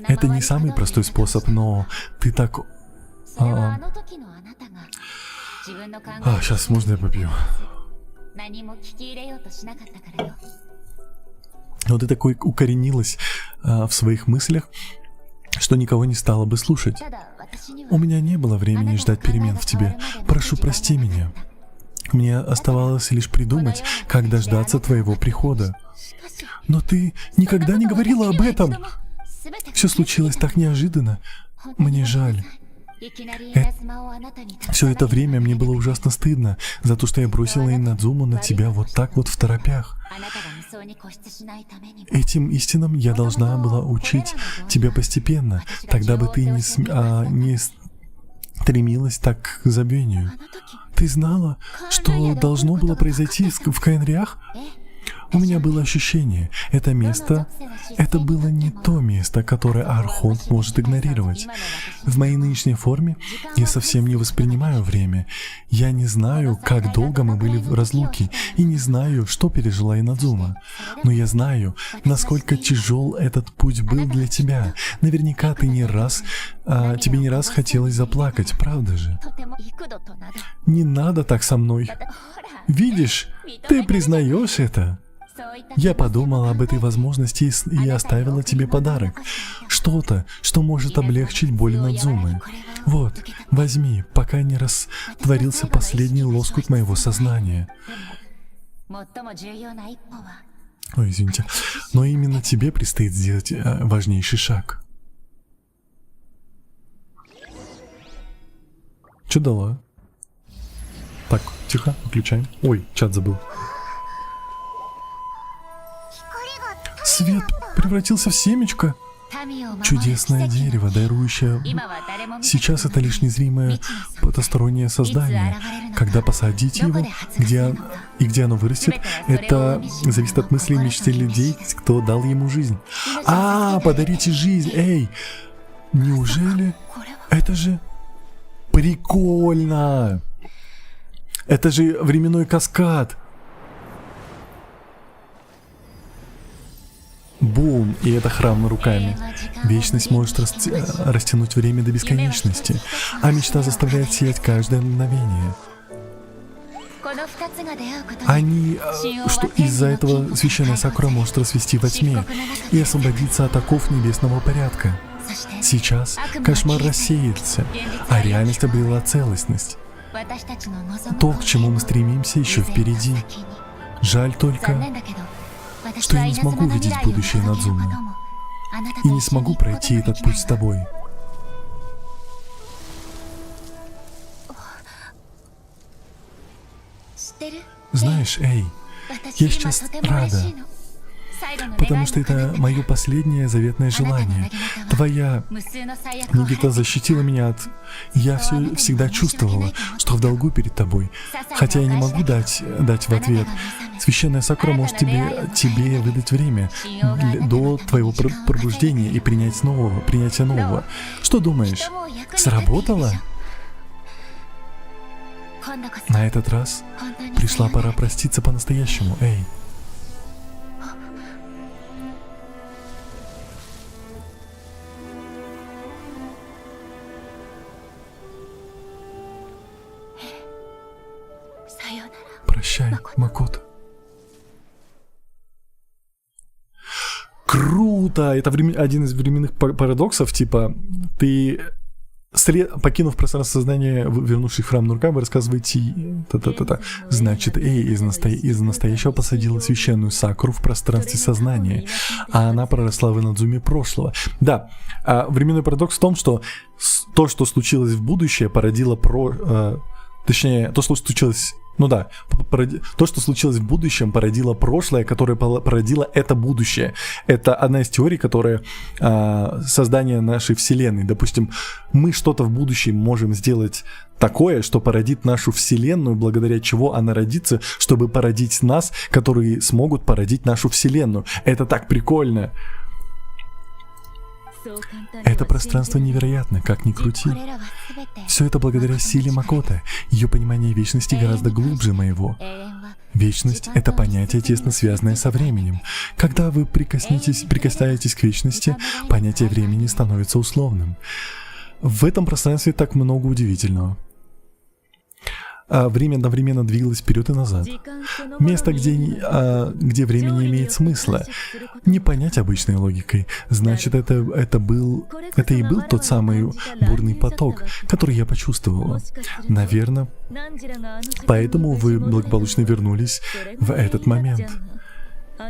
S1: Это не самый простой способ, но ты так... сейчас можно я попью? Но ты такой укоренилась в своих мыслях, что никого не стала бы слушать. У меня не было времени ждать перемен в тебе. Прошу, прости меня. Мне оставалось лишь придумать, как дождаться твоего прихода. Но ты никогда не говорила об этом. Все случилось так неожиданно. Мне жаль. Все это время мне было ужасно стыдно за то, что я бросила Инадзуму на тебя вот так вот второпях. Этим истинам я должна была учить тебя постепенно. Тогда бы ты не стремилась так к забвению. Ты знала, что должно было произойти в Каэнриах? У меня было ощущение, это место, это было не то место, которое Архонт может игнорировать. В моей нынешней форме я совсем не воспринимаю время. Я не знаю, как долго мы были в разлуке, и не знаю, что пережила Инадзума. Но я знаю, насколько тяжел этот путь был для тебя. Наверняка ты тебе не раз хотелось заплакать, правда же? Не надо так со мной. Видишь, ты признаешь это. Я подумала об этой возможности и оставила тебе подарок. Что-то, что может облегчить боль Инадзумы. Вот, возьми, пока не растворился последний лоскут моего сознания. Ой, извините. Но именно тебе предстоит сделать важнейший шаг. Что дала? Так, тихо, выключаем. Ой, чат забыл. Свет превратился в семечко. Чудесное дерево, дарующее... Сейчас это лишь незримое потустороннее создание. Когда посадить его, где оно вырастет, это зависит от мыслей и мечты людей, кто дал ему жизнь. Подарите жизнь, эй! Неужели? Это же... Прикольно! Это же временной каскад! Бум! И это храм руками. Вечность может растянуть время до бесконечности, а мечта заставляет сиять каждое мгновение. Что из-за этого священная Сакура может расцвести во тьме и освободиться от оков небесного порядка. Сейчас кошмар рассеется, а реальность обрела целостность. То, к чему мы стремимся, еще впереди. Жаль только, что я не смогу видеть будущее Инадзумы. И не смогу пройти этот путь с тобой. Знаешь, эй, я сейчас рада. потому что это мое последнее заветное желание. Твоя Нигита защитила меня от... Я всегда чувствовала, что в долгу перед тобой. Хотя я не могу дать в ответ. Священная Сакура может тебе выдать время до твоего пробуждения и принятия нового. Что думаешь? Сработало? На этот раз пришла пора проститься по-настоящему, эй. Прощай, Макото. Круто! Это один из временных парадоксов, типа, ты, покинув пространство сознания, вернувшись в храм Нурка, вы рассказываете Значит, Эй из настоящего посадила священную Сакуру в пространстве сознания, а она проросла в Инадзуме прошлого. Да, временной парадокс в том, что то, что случилось в будущее, породило точнее, то, что случилось... Ну да, то, что случилось в будущем, породило прошлое, которое породило это будущее. Это одна из теорий, которая создание нашей Вселенной. Допустим, мы что-то в будущем можем сделать такое, что породит нашу Вселенную, благодаря чего она родится, чтобы породить нас, которые смогут породить нашу Вселенную. Это так прикольно. Это пространство невероятно, как ни крути. Все это благодаря силе Макото. Ее понимание вечности гораздо глубже моего. Вечность — это понятие, тесно связанное со временем. Когда вы прикасаетесь к вечности, понятие времени становится условным. В этом пространстве так много удивительного. Время одновременно двигалось вперед и назад. Место, где время не имеет смысла. Не понять обычной логикой. Значит, это и был тот самый бурный поток, который я почувствовала. Наверное, поэтому вы благополучно вернулись в этот момент.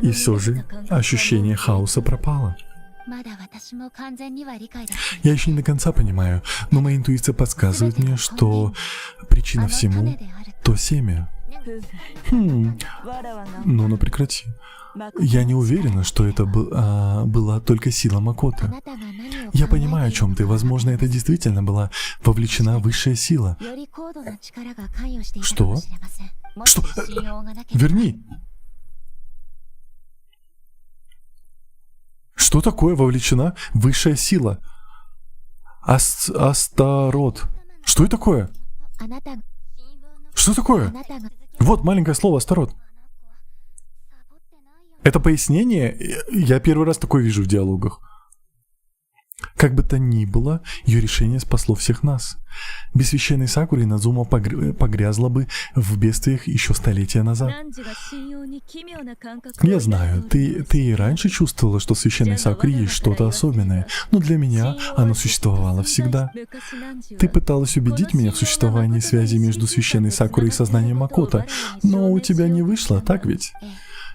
S1: И все же ощущение хаоса пропало. Я еще не до конца понимаю, но моя интуиция подсказывает мне, что причина всему — то семя. Ну прекрати. Я не уверена, что это была только сила Макото. Я понимаю, о чем ты. Возможно, это действительно была вовлечена высшая сила. Что? Что? Верни! Что такое вовлечена высшая сила? Астарот. Что это такое? Что такое? Вот маленькое слово Астарот. Это пояснение? Я первый раз такое вижу в диалогах. Как бы то ни было, ее решение спасло всех нас. Без священной Сакуры Инадзума погрязла бы в бедствиях еще столетия назад. Я знаю, ты и раньше чувствовала, что в священной Сакуре есть что-то особенное, но для меня оно существовало всегда. Ты пыталась убедить меня в существовании связи между священной Сакурой и сознанием Макото, но у тебя не вышло, так ведь?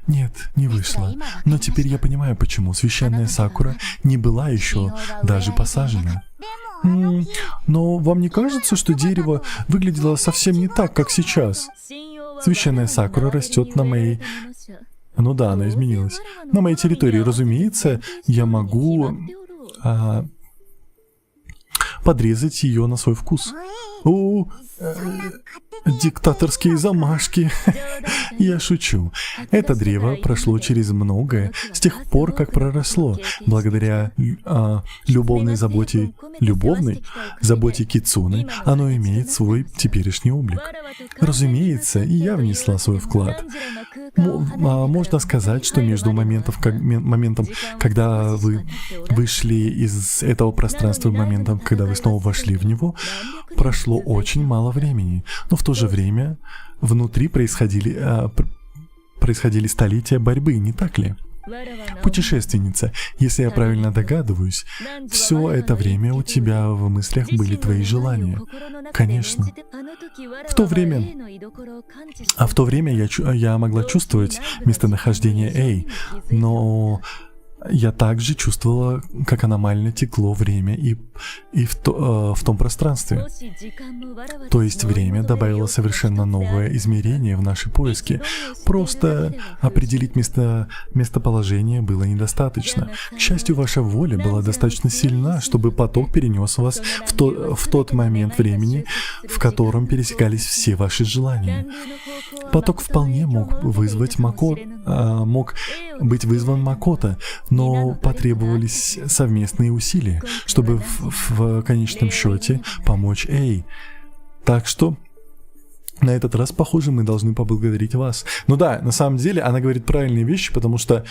S1: Нет, не вышло. Но теперь я понимаю, почему священная Сакура не была еще даже посажена. Но вам не кажется, что дерево выглядело совсем не так, как сейчас? Священная Сакура растет на моей... Ну да, она изменилась. На моей территории, разумеется, я могу подрезать ее на свой вкус. Диктаторские замашки. Я шучу. Это древо прошло через многое с тех пор, как проросло, благодаря любовной заботе Кицуне, оно имеет свой теперешний облик. Разумеется, и я внесла свой вклад. Можно сказать, что между моментом, когда вы вышли из этого пространства, и моментом, когда вы снова вошли в него, прошло очень мало времени, но в то же время внутри происходили столетия борьбы, не так ли? Путешественница, если я правильно догадываюсь, все это время у тебя в мыслях были твои желания. Конечно. В то время я могла чувствовать местонахождение Эй, но я также чувствовала, как аномально текло время и в том пространстве. То есть время добавило совершенно новое измерение в наши поиски. Просто определить местоположение было недостаточно. К счастью, ваша воля была достаточно сильна, чтобы поток перенес вас в тот момент времени, в котором пересекались все ваши желания. Поток вполне мог быть вызван Макото, но потребовались совместные усилия, чтобы в конечном счете помочь Эй. Так что на этот раз, похоже, мы должны поблагодарить вас. Ну да, на самом деле она говорит правильные вещи, потому что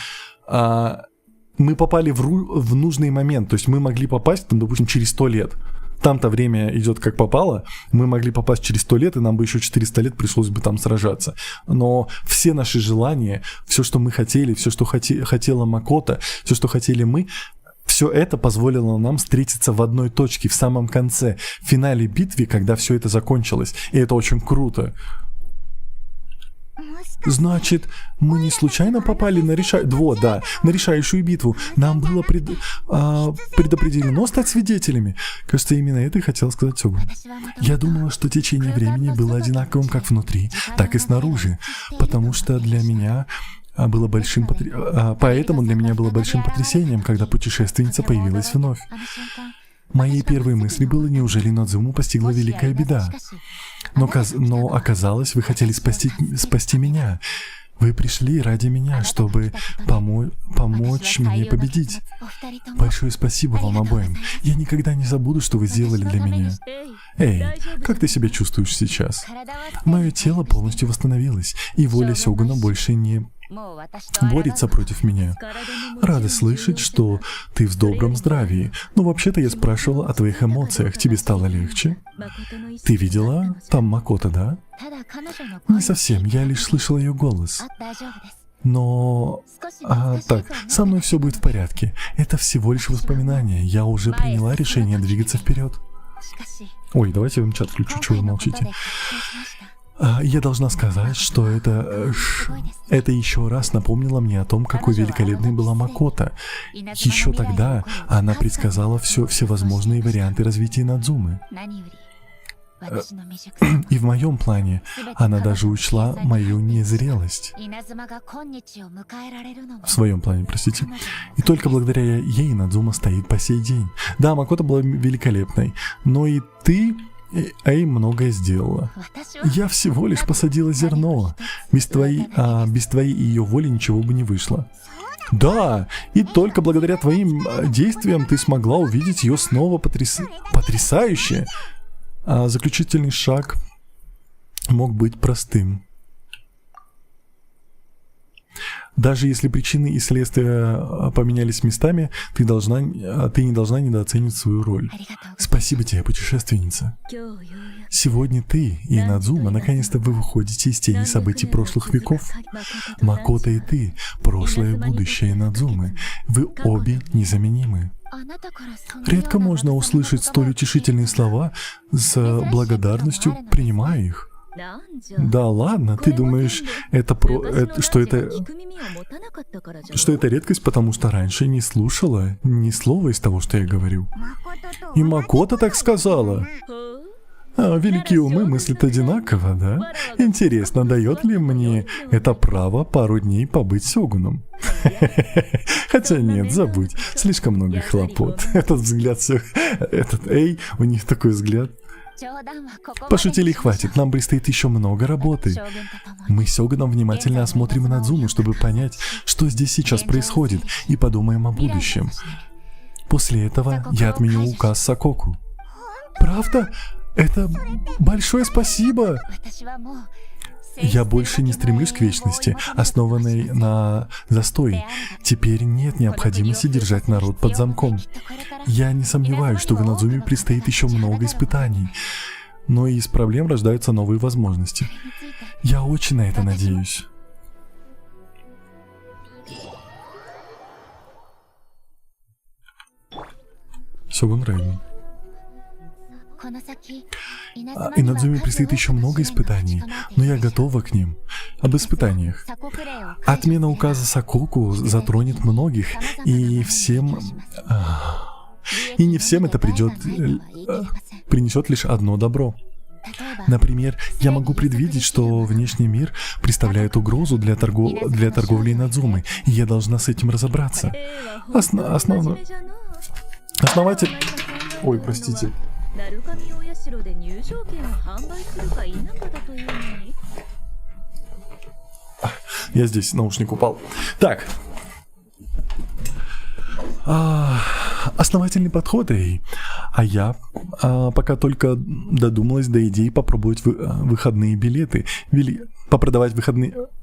S1: мы попали в нужный момент. То есть мы могли попасть, допустим, через 100 лет. Там-то время идет как попало, мы могли попасть через 100 лет, и нам бы еще 400 лет пришлось бы там сражаться. Но все наши желания, все, что мы хотели, все, что хотела Макото, все, что хотели мы, все это позволило нам встретиться в одной точке, в самом конце, в финале битвы, когда все это закончилось. И это очень круто. Значит, мы не случайно попали на решающую битву. Нам было предопределено стать свидетелями. Кажется, именно это и хотел сказать Сёгун. Я думала, что течение времени было одинаковым как внутри, так и снаружи, потому что для меня было поэтому для меня было большим потрясением, когда путешественница появилась вновь. Моей первой мыслью было, неужели Надзуму постигла великая беда? Но оказалось, вы хотели спасти меня. Вы пришли ради меня, чтобы помочь мне победить. Большое спасибо вам обоим. Я никогда не забуду, что вы сделали для меня. Эй, как ты себя чувствуешь сейчас? Мое тело полностью восстановилось, и воля Сёгуна больше не борется против меня. Рада слышать, что ты в добром здравии. Но вообще-то я спрашивала о твоих эмоциях. Тебе стало легче? Ты видела там Макото, да? Не совсем, я лишь слышала ее голос. Но... так, со мной все будет в порядке. Это всего лишь воспоминания. Я уже приняла решение двигаться вперед. Ой, давайте я вам чат включу, чего вы молчите. Я должна сказать, что это еще раз напомнило мне о том, какой великолепной была Макото. Еще тогда она предсказала всевозможные варианты развития Надзумы. И в моем плане она даже учла мою незрелость. В своем плане, простите. И только благодаря ей Надзума стоит по сей день. Да, Макото была великолепной, но и ты... Эй многое сделала. Я всего лишь посадила зерно. Без твоей и ее воли ничего бы не вышло. Да, и только благодаря твоим действиям ты смогла увидеть ее снова потрясающе. Заключительный шаг мог быть простым. Даже если причины и следствия поменялись местами, ты не должна недооценивать свою роль. Спасибо тебе, путешественница. Сегодня ты и Надзума наконец-то вы выходите из тени событий прошлых веков. Макото и ты, прошлое и будущее Надзумы, вы обе незаменимы. Редко можно услышать столь утешительные слова, с благодарностью принимая их. Да ладно, ты думаешь, что это редкость, потому что раньше не слушала ни слова из того, что я говорю. И Макото так сказала. Великие умы мыслят одинаково, да? Интересно, дает ли мне это право пару дней побыть сёгуном? Хотя нет, забудь, слишком много хлопот. Этот взгляд, Эй, у них такой взгляд. Пошутили, хватит, нам предстоит еще много работы. Мы с Сёгуном внимательно осмотрим Надзуму, чтобы понять, что здесь сейчас происходит, и подумаем о будущем. После этого я отменю указ Сококу. Правда? Это большое спасибо! Я больше не стремлюсь к вечности, основанной на застое. Теперь нет необходимости держать народ под замком. Я не сомневаюсь, что в Надзуме предстоит еще много испытаний, но и из проблем рождаются новые возможности. Я очень на это надеюсь. Сёгун Рейвен. И Надзуме предстоит еще много испытаний, но я готова к ним. об испытаниях. Отмена указа Сококу затронет многих, и не всем это принесет лишь одно добро. Например, я могу предвидеть, что внешний мир представляет угрозу для торговли Инадзумы, и я должна с этим разобраться. Основатель... Ой, простите. Я здесь, наушник упал. Так. Основательный подход, Эй. А я пока только додумалась до идеи попробовать выходные билеты. Попродавать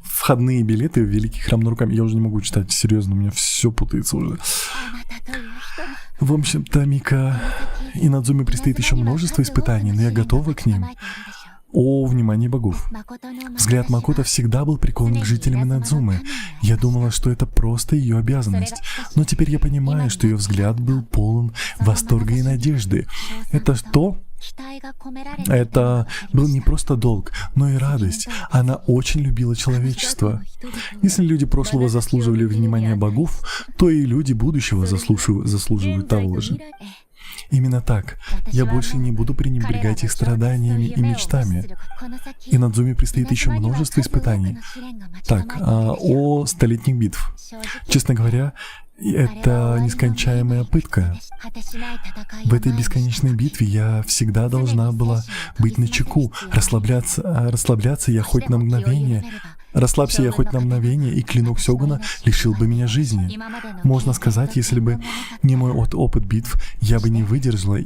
S1: входные билеты в Великий Храм Наруками. Я уже не могу читать, серьезно, у меня все путается уже. В общем-то, Мика, Инадзуме предстоит еще множество испытаний, но я готова к ним. О внимании богов. Взгляд Макото всегда был прикован к жителям Инадзумы. Я думала, что это просто ее обязанность. Но теперь я понимаю, что ее взгляд был полон восторга и надежды. Это был не просто долг, но и радость. Она очень любила человечество. Если люди прошлого заслуживали внимания богов, то и люди будущего заслуживают того же. Именно так. Я больше не буду пренебрегать их страданиями и мечтами. Инадзуме предстоит еще множество испытаний. Так, о столетних битв. Честно говоря, это нескончаемая пытка. В этой бесконечной битве я всегда должна была быть начеку. Расслабляться я хоть на мгновение. Расслабься я хоть на мгновение, и клинок Сёгуна лишил бы меня жизни. Можно сказать, если бы не мой опыт битв, я бы не выдержала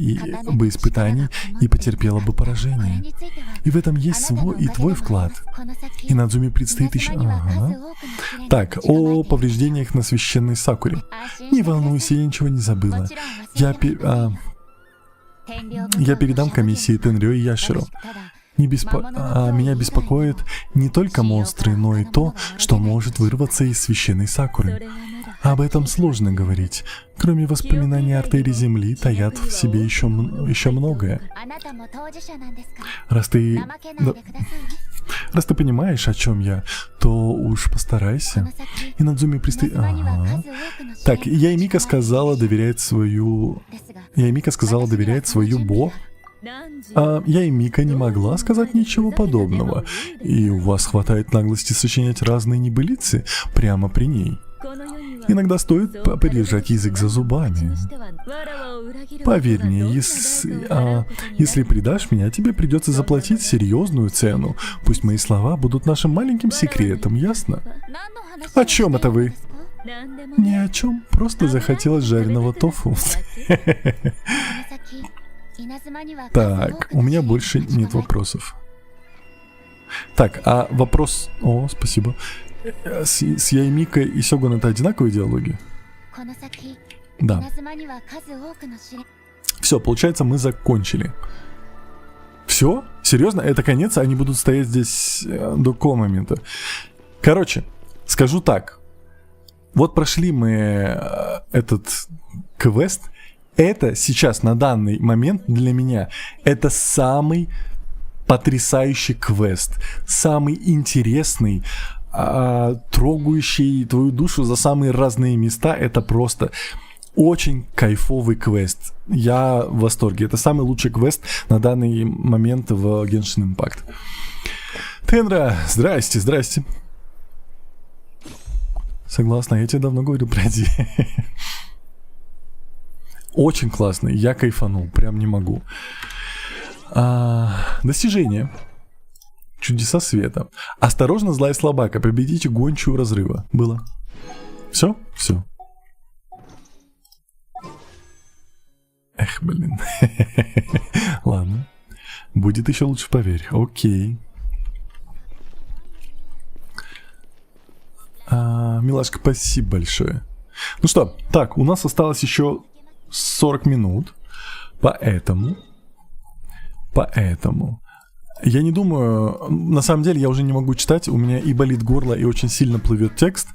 S1: бы испытаний и потерпела бы поражение. И в этом есть твой вклад. Инадзуме предстоит еще... Так, о повреждениях на священной Сакуре. Не волнуйся, я ничего не забыла. Я передам комиссии Тенрё и Яширо. Меня беспокоят не только монстры, но и то, что может вырваться из священной Сакуры. Об этом сложно говорить. Кроме воспоминаний артерий Земли, таят в себе еще многое. Раз ты понимаешь, о чем я, то уж постарайся. Инадзуме предстоит... Так, Яймика сказала доверять свою Бо. Я и Мика не могла сказать ничего подобного. И у вас хватает наглости сочинять разные небылицы прямо при ней. Иногда стоит придержать язык за зубами. Поверь мне, если предашь меня, тебе придется заплатить серьезную цену. Пусть мои слова будут нашим маленьким секретом, ясно? О чем это вы? Ни о чем, просто захотелось жареного тофу. Так, у меня больше нет вопросов. Так, а вопрос... О, спасибо. С Яймикой и Сёгун это одинаковые диалоги? Да. Все, получается, мы закончили. Все? Серьезно? Это конец? Они будут стоять здесь до какого момента? Короче, скажу так. Вот прошли мы этот квест. Это сейчас, на данный момент для меня, это самый потрясающий квест. Самый интересный, трогающий твою душу за самые разные места. Это просто очень кайфовый квест. Я в восторге. Это самый лучший квест на данный момент в Genshin Impact. Тенра, здрасте. Согласна, я тебе давно говорил про Ди. Очень классный, я кайфанул, прям не могу. Достижение. Чудеса света. Осторожно, злая слабака, победите гончую разрыва. Было. Все? Все. Эх, блин. Ладно. Будет еще лучше, поверь. Окей. Милашка, спасибо большое. Ну что, так, у нас осталось еще 40 минут. Поэтому я не думаю, на самом деле я уже не могу читать, у меня и болит горло, и очень сильно плывет текст,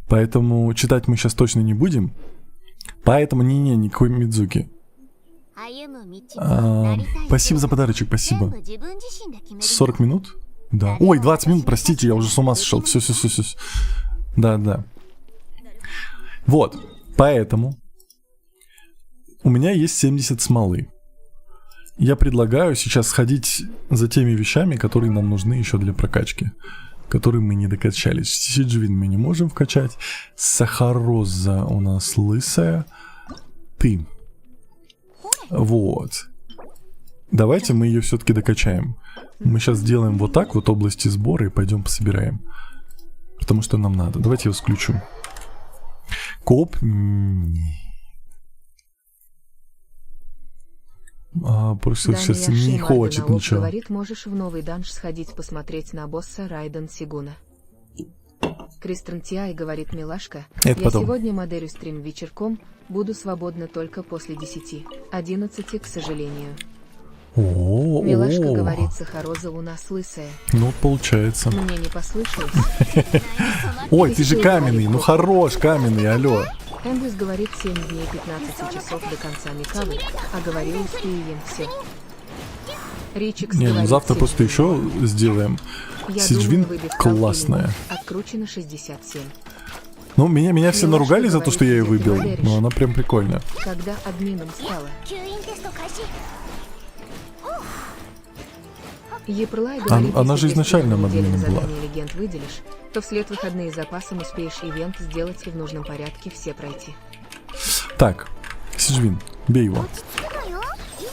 S1: поэтому читать мы сейчас точно не будем. Поэтому никакой Мидзуки. Спасибо за подарочек, спасибо. 40 минут? Да. Ой, 20 минут, простите, я уже с ума сошел. Все. Да. Вот, поэтому у меня есть 70 смолы. Я предлагаю сейчас сходить за теми вещами, которые нам нужны еще для прокачки. Которые мы не докачались. Сиджвин мы не можем вкачать. Сахароза у нас лысая. Ты. Вот. Давайте мы ее все-таки докачаем. Мы сейчас сделаем вот так вот области сбора и пойдем пособираем. Потому что нам надо. Давайте я его включу. Коп. Просто сейчас не хочет ничего.
S2: Говорит, можешь в новый данж сходить посмотреть на босса Райден Сигуна. Кристен Тиай говорит, милашка,
S1: это
S2: я
S1: потом.
S2: сегодня моделю стрим вечерком, буду свободна только после 10. 11, к сожалению. Милашка говорит, Сахароза у нас лысая.
S1: Ну, получается.
S2: Мне не послышалось.
S1: Ой, ты же каменный, ну хорош, каменный, алло.
S2: Эндрюс говорит 7 дней 15 часов до конца Микавы, а говорил Стиен все. Ричикс
S1: Не, ну
S2: говорит,
S1: завтра просто еще сделаем.
S2: я
S1: Сиджвин
S2: думаю, выбив
S1: классная.
S2: Калфилину, откручено 67.
S1: Ну, меня все
S2: Милашка
S1: наругали за то, что я ее
S2: говорит,
S1: выбил,
S2: ты не
S1: но она прям прикольная.
S2: Когда админом стала. Еплай говорит,
S1: она же
S2: если ты
S1: изначально
S2: в неделю
S1: админом была.
S2: задание легенд выделишь, то вслед выходные запасом успеешь ивент сделать и в нужном порядке все пройти.
S1: Так, Сиджвин, бей его.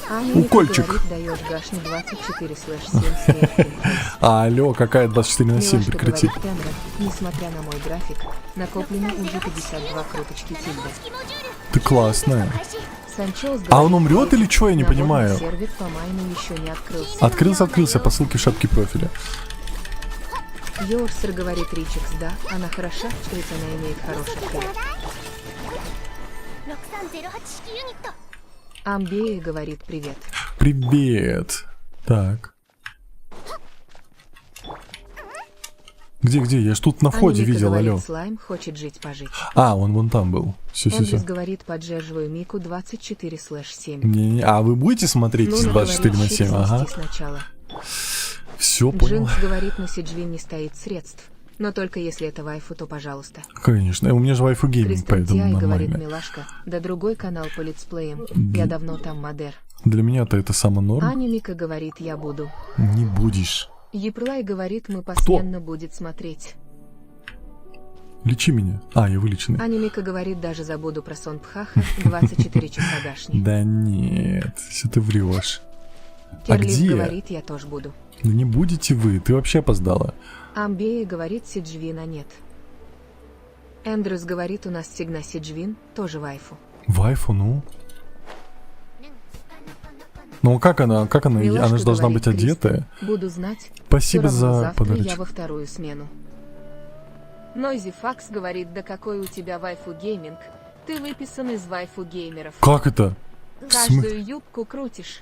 S2: Аня
S1: Укольчик.
S2: говорит, даешь гашни 24/7 смертным.
S1: Алло, какая 24/7,
S2: Милашка
S1: прекрати.
S2: говорит, Тенра, несмотря на мой график, накоплено уже 52 круточки тильда.
S1: Ты классная.
S2: Санчоус
S1: А он
S2: говорит,
S1: умрет или что, я не
S2: наборный
S1: понимаю.
S2: сервер по майну еще не открылся.
S1: Открылся по ссылке в шапке профиля.
S2: Йорсер говорит, Ричикс, да, она хороша, ведь она имеет хороший клей. Амбея говорит, привет.
S1: Привет. Так. Где? Я ж тут на входе
S2: Анемика
S1: видел,
S2: говорит,
S1: алло.
S2: слайм хочет жить пожить.
S1: А, он вон там был. Все.
S2: Эндрюс говорит, поддерживаю Мику 24/7.
S1: Не, а вы будете смотреть
S2: Ну,
S1: 24/7? Ага.
S2: Сначала.
S1: Все, понял.
S2: Джинкс говорит, на Сиджвин не стоит средств. Но только если это вайфу, то пожалуйста.
S1: Конечно. У меня же вайфу гейминг,
S2: Кристен
S1: поэтому
S2: Тиай говорит,
S1: нормально.
S2: милашка, да другой канал по летсплеям. Я давно там модер.
S1: Для меня-то это само норм.
S2: Анимика говорит, я буду.
S1: Не будешь.
S2: Еплай говорит, мы посменно будет смотреть.
S1: Лечи меня. А, я вылеченный.
S2: Анимика говорит, даже забуду про сон Пхаха, 24 часа гашни.
S1: Да нет, все ты врешь.
S2: Керлис
S1: где?
S2: говорит, я тоже буду.
S1: Да не будете вы, ты вообще опоздала.
S2: Амбея говорит, Сиджвина нет. Эндрюс говорит, у нас всегда Сиджвин, тоже вайфу.
S1: Вайфу, ну? Ну как она
S2: Милашка
S1: же должна
S2: говорит,
S1: быть одетая.
S2: Кристен, буду знать.
S1: Спасибо
S2: Всё равно
S1: за
S2: завтра я
S1: подарочек.
S2: во вторую смену. Нойзи Факс говорит, да какой у тебя вайфу гейминг. Ты выписан из вайфу геймеров.
S1: Как это? В смысле?
S2: Каждую юбку крутишь.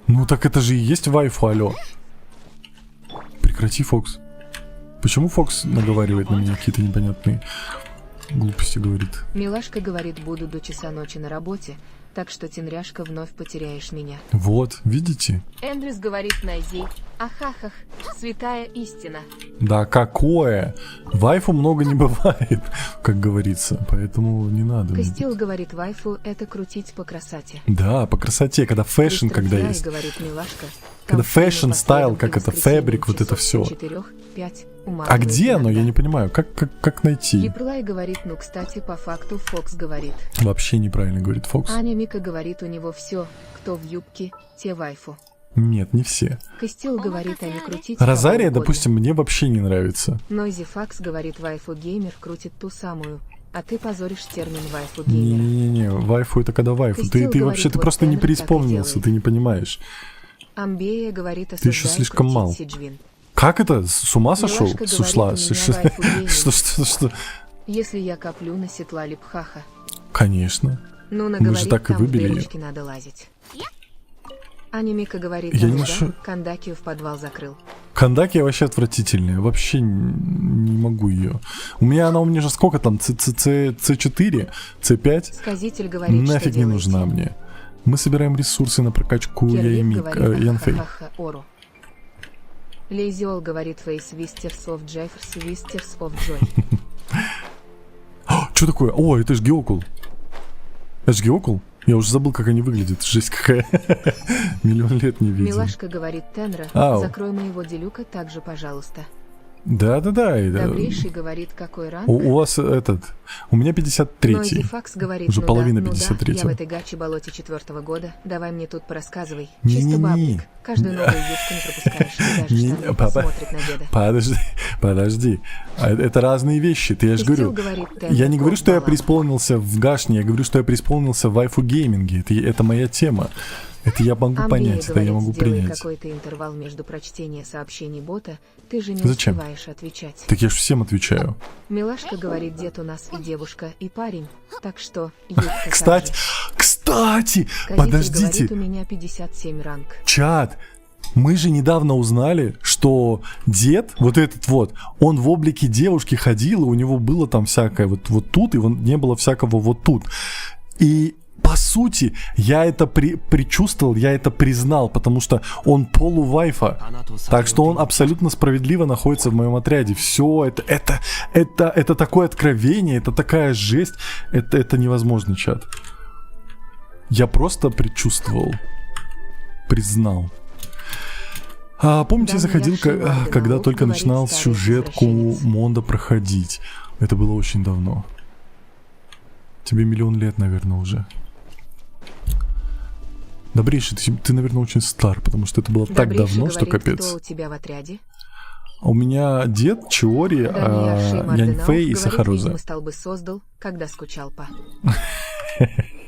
S1: Ну так это же и есть вайфу, алло. Прекрати, Фокс. Почему Фокс наговаривает на меня какие-то непонятные глупости, говорит?
S2: Милашка говорит, буду до часа ночи на работе, так что, тенряшка, вновь потеряешь меня.
S1: Вот, видите?
S2: Эндрюс говорит, Найзи, ахахах, святая истина.
S1: Да какое? Вайфу много не бывает, как говорится, поэтому не надо. мне.
S2: Костил говорит, вайфу это крутить по красоте.
S1: Да, по красоте, когда фэшн,
S2: Кристен
S1: когда
S2: Тиай
S1: есть.
S2: говорит, милашка,
S1: Когда
S2: там фильмы
S1: фэшн,
S2: по
S1: стайл,
S2: средам
S1: как
S2: и
S1: это,
S2: воскресеньям
S1: фэбрик, вот это
S2: часов
S1: все.
S2: до 4-5
S1: А
S2: уматывает
S1: где оно? Я
S2: иногда.
S1: не понимаю. Как найти?
S2: Еплай говорит, ну кстати, по факту Фокс говорит.
S1: Вообще неправильно говорит Фокс.
S2: Аня Мика говорит, у него все, кто в юбке, те вайфу.
S1: Нет, не все.
S2: Костил говорит, а не крутить.
S1: Розария,
S2: кого угодно.
S1: допустим, мне вообще не нравится.
S2: Нойзи Факс говорит, вайфу геймер крутит ту самую, а ты позоришь термин вайфу геймера.
S1: Не-не-не, вайфу это когда вайфу.
S2: Костил
S1: Ты
S2: говорит,
S1: вообще, ты
S2: вот
S1: просто не
S2: Тенра так и
S1: преисполнился,
S2: делает.
S1: ты не понимаешь.
S2: Амбея говорит,
S1: Ты еще
S2: осуждаю
S1: слишком
S2: крутить
S1: мал.
S2: Сиджвин.
S1: Как это? С ума сошел?
S2: Милашка
S1: Сушла?
S2: говорит, у меня вайфу гейминг.
S1: Что?
S2: Если я коплю на сетла Липхаха.
S1: Конечно.
S2: Ну,
S1: Мы же
S2: наговорит,
S1: так и
S2: там в
S1: выбили её.
S2: дырочки надо лазить. Анимика говорит,
S1: Я
S2: «Ну
S1: не
S2: да,
S1: ношу-
S2: Кандакию в подвал закрыл.
S1: Кандаки вообще отвратительная. Вообще не могу ее. У меня же сколько там? C4? C5?
S2: Сказитель говорит,
S1: Нафиг
S2: что
S1: не
S2: делаете?
S1: нужна мне. Мы собираем ресурсы на прокачку
S2: Керлин
S1: Янфей.
S2: говорит, ахахаха, Ору. Лейзиол говорит Фейс Вистерс оф Джефферс Вистерс оф Джой.
S1: Что такое? О, это ж Геокул. Это ж Геокул? Я уже забыл, как они выглядят. Жесть какая. Миллион лет не видел.
S2: Милашка говорит Тенра,
S1: Ау.
S2: закрой моего делюка также, пожалуйста.
S1: Да-да-да.
S2: Добрейший говорит, какой ранг?
S1: У вас этот... У меня 53-й.
S2: Нойзифакс говорит,
S1: Уже
S2: ну
S1: половина
S2: да, ну да,
S1: 53-го.
S2: я в этой гаче болоте 4-го года, давай мне тут порассказывай.
S1: Не-не-не.
S2: Чисто бабник, каждую новую юбку не пропускаешь, и даже
S1: Не,
S2: штаны
S1: папа.
S2: смотрит на деда.
S1: Подожди. Это разные вещи. Ты, я же
S2: Пестил,
S1: говорю...
S2: говорит Тенра,
S1: Я не говорю,
S2: кот
S1: что я
S2: балам.
S1: преисполнился в гашне, я говорю, что я преисполнился в вайфу-гейминге. Это моя тема. Это я могу
S2: Амбея
S1: понять, это
S2: говорит,
S1: я могу
S2: сделай
S1: принять.
S2: какой-то интервал между прочтением сообщений бота, ты же не
S1: Зачем?
S2: успеваешь отвечать.
S1: Так я же всем отвечаю.
S2: Милашка говорит, дед у нас и девушка, и парень, так что... Юбка
S1: Кстати,
S2: также. Казитель
S1: подождите.
S2: говорит, у меня 57 ранг.
S1: Чат, мы же недавно узнали, что дед, вот этот вот, он в облике девушки ходил, и у него было там всякое вот тут, и не было всякого вот тут. И по сути, я это предчувствовал, я это признал, потому что он полувайфа. Так что он абсолютно справедливо находится в моем отряде. Все, это такое откровение, это такая жесть. Это невозможный чат. Я просто предчувствовал. Признал. Помните, я
S2: Да,
S1: заходил,
S2: Миляши Морденау
S1: когда только
S2: говорит
S1: начинал
S2: старый
S1: сюжетку
S2: извращенец.
S1: Монда проходить. Это было очень давно. Тебе миллион лет, наверное, уже. Добрейший, ты, наверное, очень стар, потому что это было так
S2: Добрейший
S1: давно, что
S2: говорит,
S1: капец.
S2: кто у тебя в отряде?
S1: У меня дед, Чиори,
S2: Даниаши Морденау
S1: Яньфэй и
S2: говорит,
S1: Сахаруза.
S2: видимо, столбы создал, когда скучал по.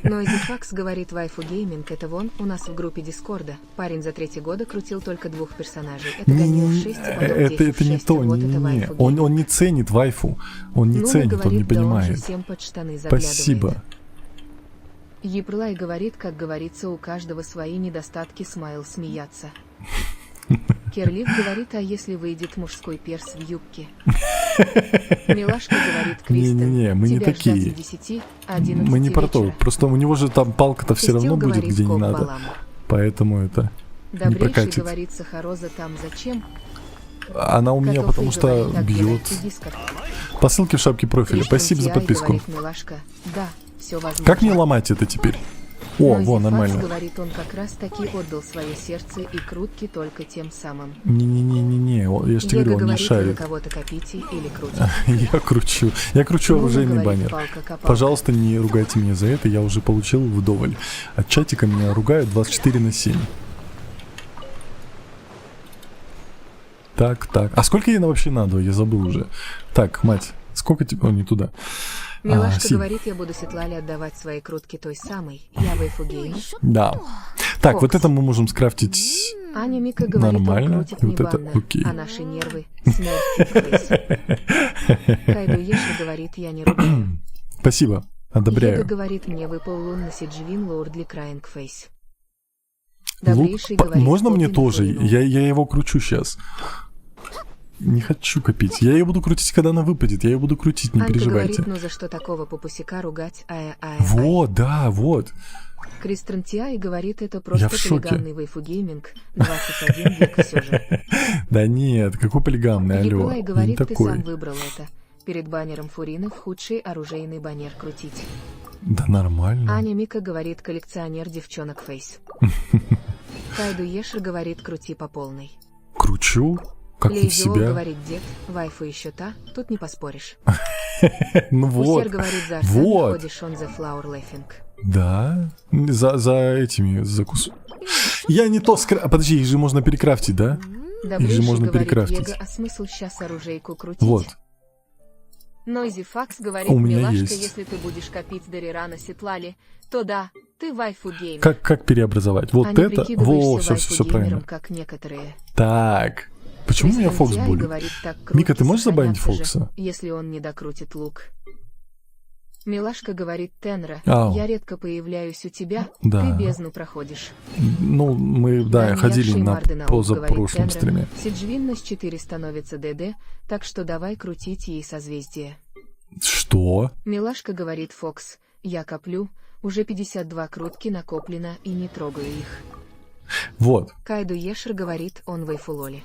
S2: Нойзифакс говорит, вайфу гейминг, это вон, у нас в группе Дискорда. Парень за 3 года крутил только 2 персонажей. Это гонил в 6, потом 10
S1: Это
S2: в
S1: не
S2: 6,
S1: то,
S2: вот это
S1: не.
S2: вайфу
S1: Он
S2: гейминг.
S1: не ценит вайфу. Он не
S2: Нуна
S1: ценит, он не
S2: говорит, да он же
S1: понимает.
S2: всем под штаны заглядывает.
S1: Спасибо.
S2: Еплай говорит, как говорится, у каждого свои недостатки, смайл смеяться. Керлив говорит, а если выйдет мужской перс в юбке? Милашка говорит, Кристен,
S1: Не-не-не, мы не
S2: тебя
S1: такие.
S2: ждать в 10, 11
S1: Мы не про то.
S2: вечера.
S1: Просто у него же там палка-то все
S2: Пестил
S1: равно будет,
S2: говорит,
S1: где не
S2: кот
S1: надо.
S2: балам.
S1: Поэтому это не
S2: Добрейший
S1: прокатит.
S2: говорит, Сахароза там зачем?
S1: Она у меня
S2: Котов
S1: потому
S2: и
S1: что
S2: говорит, так,
S1: бьет.
S2: генетики дисков.
S1: По ссылке в шапке профиля.
S2: Кристен
S1: Спасибо за
S2: Тиай
S1: подписку.
S2: говорит, Милашка, да, все возможно.
S1: Как мне ломать это теперь? О,
S2: Нойзи
S1: во,
S2: Факс
S1: нормально.
S2: говорит, он как раз таки отдал свое сердце и крутки только тем самым.
S1: Не-не-не-не, я же тебе
S2: Его
S1: говорю, он не
S2: говорит, вы
S1: шарит.
S2: кого-то копите или крутите.
S1: Я кручу
S2: Нуна
S1: оружейный
S2: говорит,
S1: баннер.
S2: палка-копалка.
S1: Пожалуйста, не ругайте меня за это, я уже получил вдоволь. От чатика меня ругают 24/7. Так. А сколько ей вообще надо? Я забыл уже. Так, мать, сколько тебе... О, не туда.
S2: Милашка
S1: Сим.
S2: говорит, я буду Светлале отдавать свои крутки той самой. Я вейфугейм.
S1: Да. Так,
S2: Фокс.
S1: вот это мы можем скрафтить.
S2: Аня Мика говорит,
S1: Нормально.
S2: он крутит
S1: Вот это
S2: небанно,
S1: окей.
S2: а наши нервы смерть фейс. Кайду Еша говорит, я не ругаю.
S1: Спасибо,
S2: Ега
S1: одобряю.
S2: говорит, мне выпал лунный Сиджвин Лордли Краинг Фейс.
S1: Лук,
S2: Добрейший говорит,
S1: можно мне
S2: копи на
S1: тоже?
S2: Фурину.
S1: Я его кручу сейчас. Не хочу копить. Я ее буду крутить, когда она выпадет. Я ее буду крутить, не
S2: Анка
S1: переживайте.
S2: говорит, ну за что такого попусика ругать,
S1: Вот, да, вот.
S2: Кристен Тиай говорит, это просто
S1: в шоке.
S2: полигамный вейфугейминг, 21 век все же.
S1: Да нет, какой полигамный, алло.
S2: Еплай
S1: Я не
S2: говорит, ты
S1: такой.
S2: сам выбрал это. Перед баннером Фурины в худший оружейный баннер крутить.
S1: Да нормально.
S2: Аня Мика говорит, коллекционер девчонок Фейс. Кайду Ешер говорит, крути по полной.
S1: Кручу, как не в
S2: Лейзиол
S1: себя.
S2: говорит, дед, вайфу еще та, тут не поспоришь.
S1: Ну вот.
S2: Усер говорит, за Арсами
S1: Вот.
S2: ходишь on the flower laughing.
S1: Да. За этими, за Я не то Подожди, их же можно перекрафтить, да?
S2: Добрейший
S1: можно
S2: говорит,
S1: перекрафтить.
S2: Ега, а смысл сейчас оружейку крутить?
S1: Вот.
S2: Нойзи Факс говорит,
S1: У меня
S2: милашка,
S1: есть.
S2: если ты будешь копить Дарирана Сетлали, то да, ты вайфу гейм.
S1: Как переобразовать? Вот
S2: а не
S1: это.
S2: прикидываешься
S1: Во, все
S2: вайфу-геймером,
S1: правильно.
S2: как некоторые.
S1: Так. Почему у меня
S2: Кристен
S1: Фокс
S2: Тиай
S1: будет?
S2: говорит, так
S1: Мика, ты
S2: крутки
S1: можешь забанить
S2: сохранятся же,
S1: Фокса?
S2: если он не докрутит лук. Милашка говорит, Тенра,
S1: Ау.
S2: я редко появляюсь у тебя,
S1: Да.
S2: ты бездну проходишь.
S1: Ну, мы, да,
S2: Даниэль
S1: ходили на
S2: Шеймарденау
S1: позапрошлом
S2: говорит,
S1: стриме.
S2: Тенра, Сиджвинность 4 становится ДД, так что давай крутить ей созвездие.
S1: Что?
S2: Милашка говорит, Фокс, я коплю, уже 52 крутки накоплено и не трогаю их.
S1: Вот.
S2: Кайду Ешер говорит, он вейфулоли.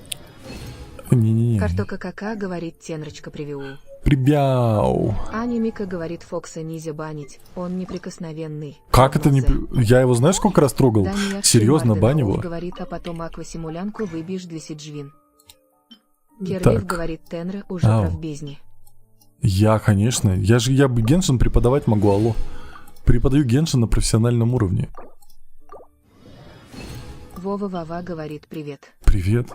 S1: Не-не-не.
S2: Картока кака говорит Тенрочка привиу.
S1: Прибяу.
S2: Аня Мика говорит Фокса нельзя банить, он неприкосновенный.
S1: Как это не...
S2: Мозе.
S1: Я его знаешь, сколько раз трогал?
S2: Даня
S1: Серьезно,
S2: Шимарденов
S1: бань его?
S2: говорит, а потом аквасимулянку выбьешь для Сиджвин. Керлив
S1: Так.
S2: говорит Тенра уже
S1: Ау.
S2: прав бездне.
S1: Я, конечно. Я бы Геншин преподавать могу, алло. Преподаю Геншин на профессиональном уровне.
S2: Вова Вава говорит привет.
S1: Привет.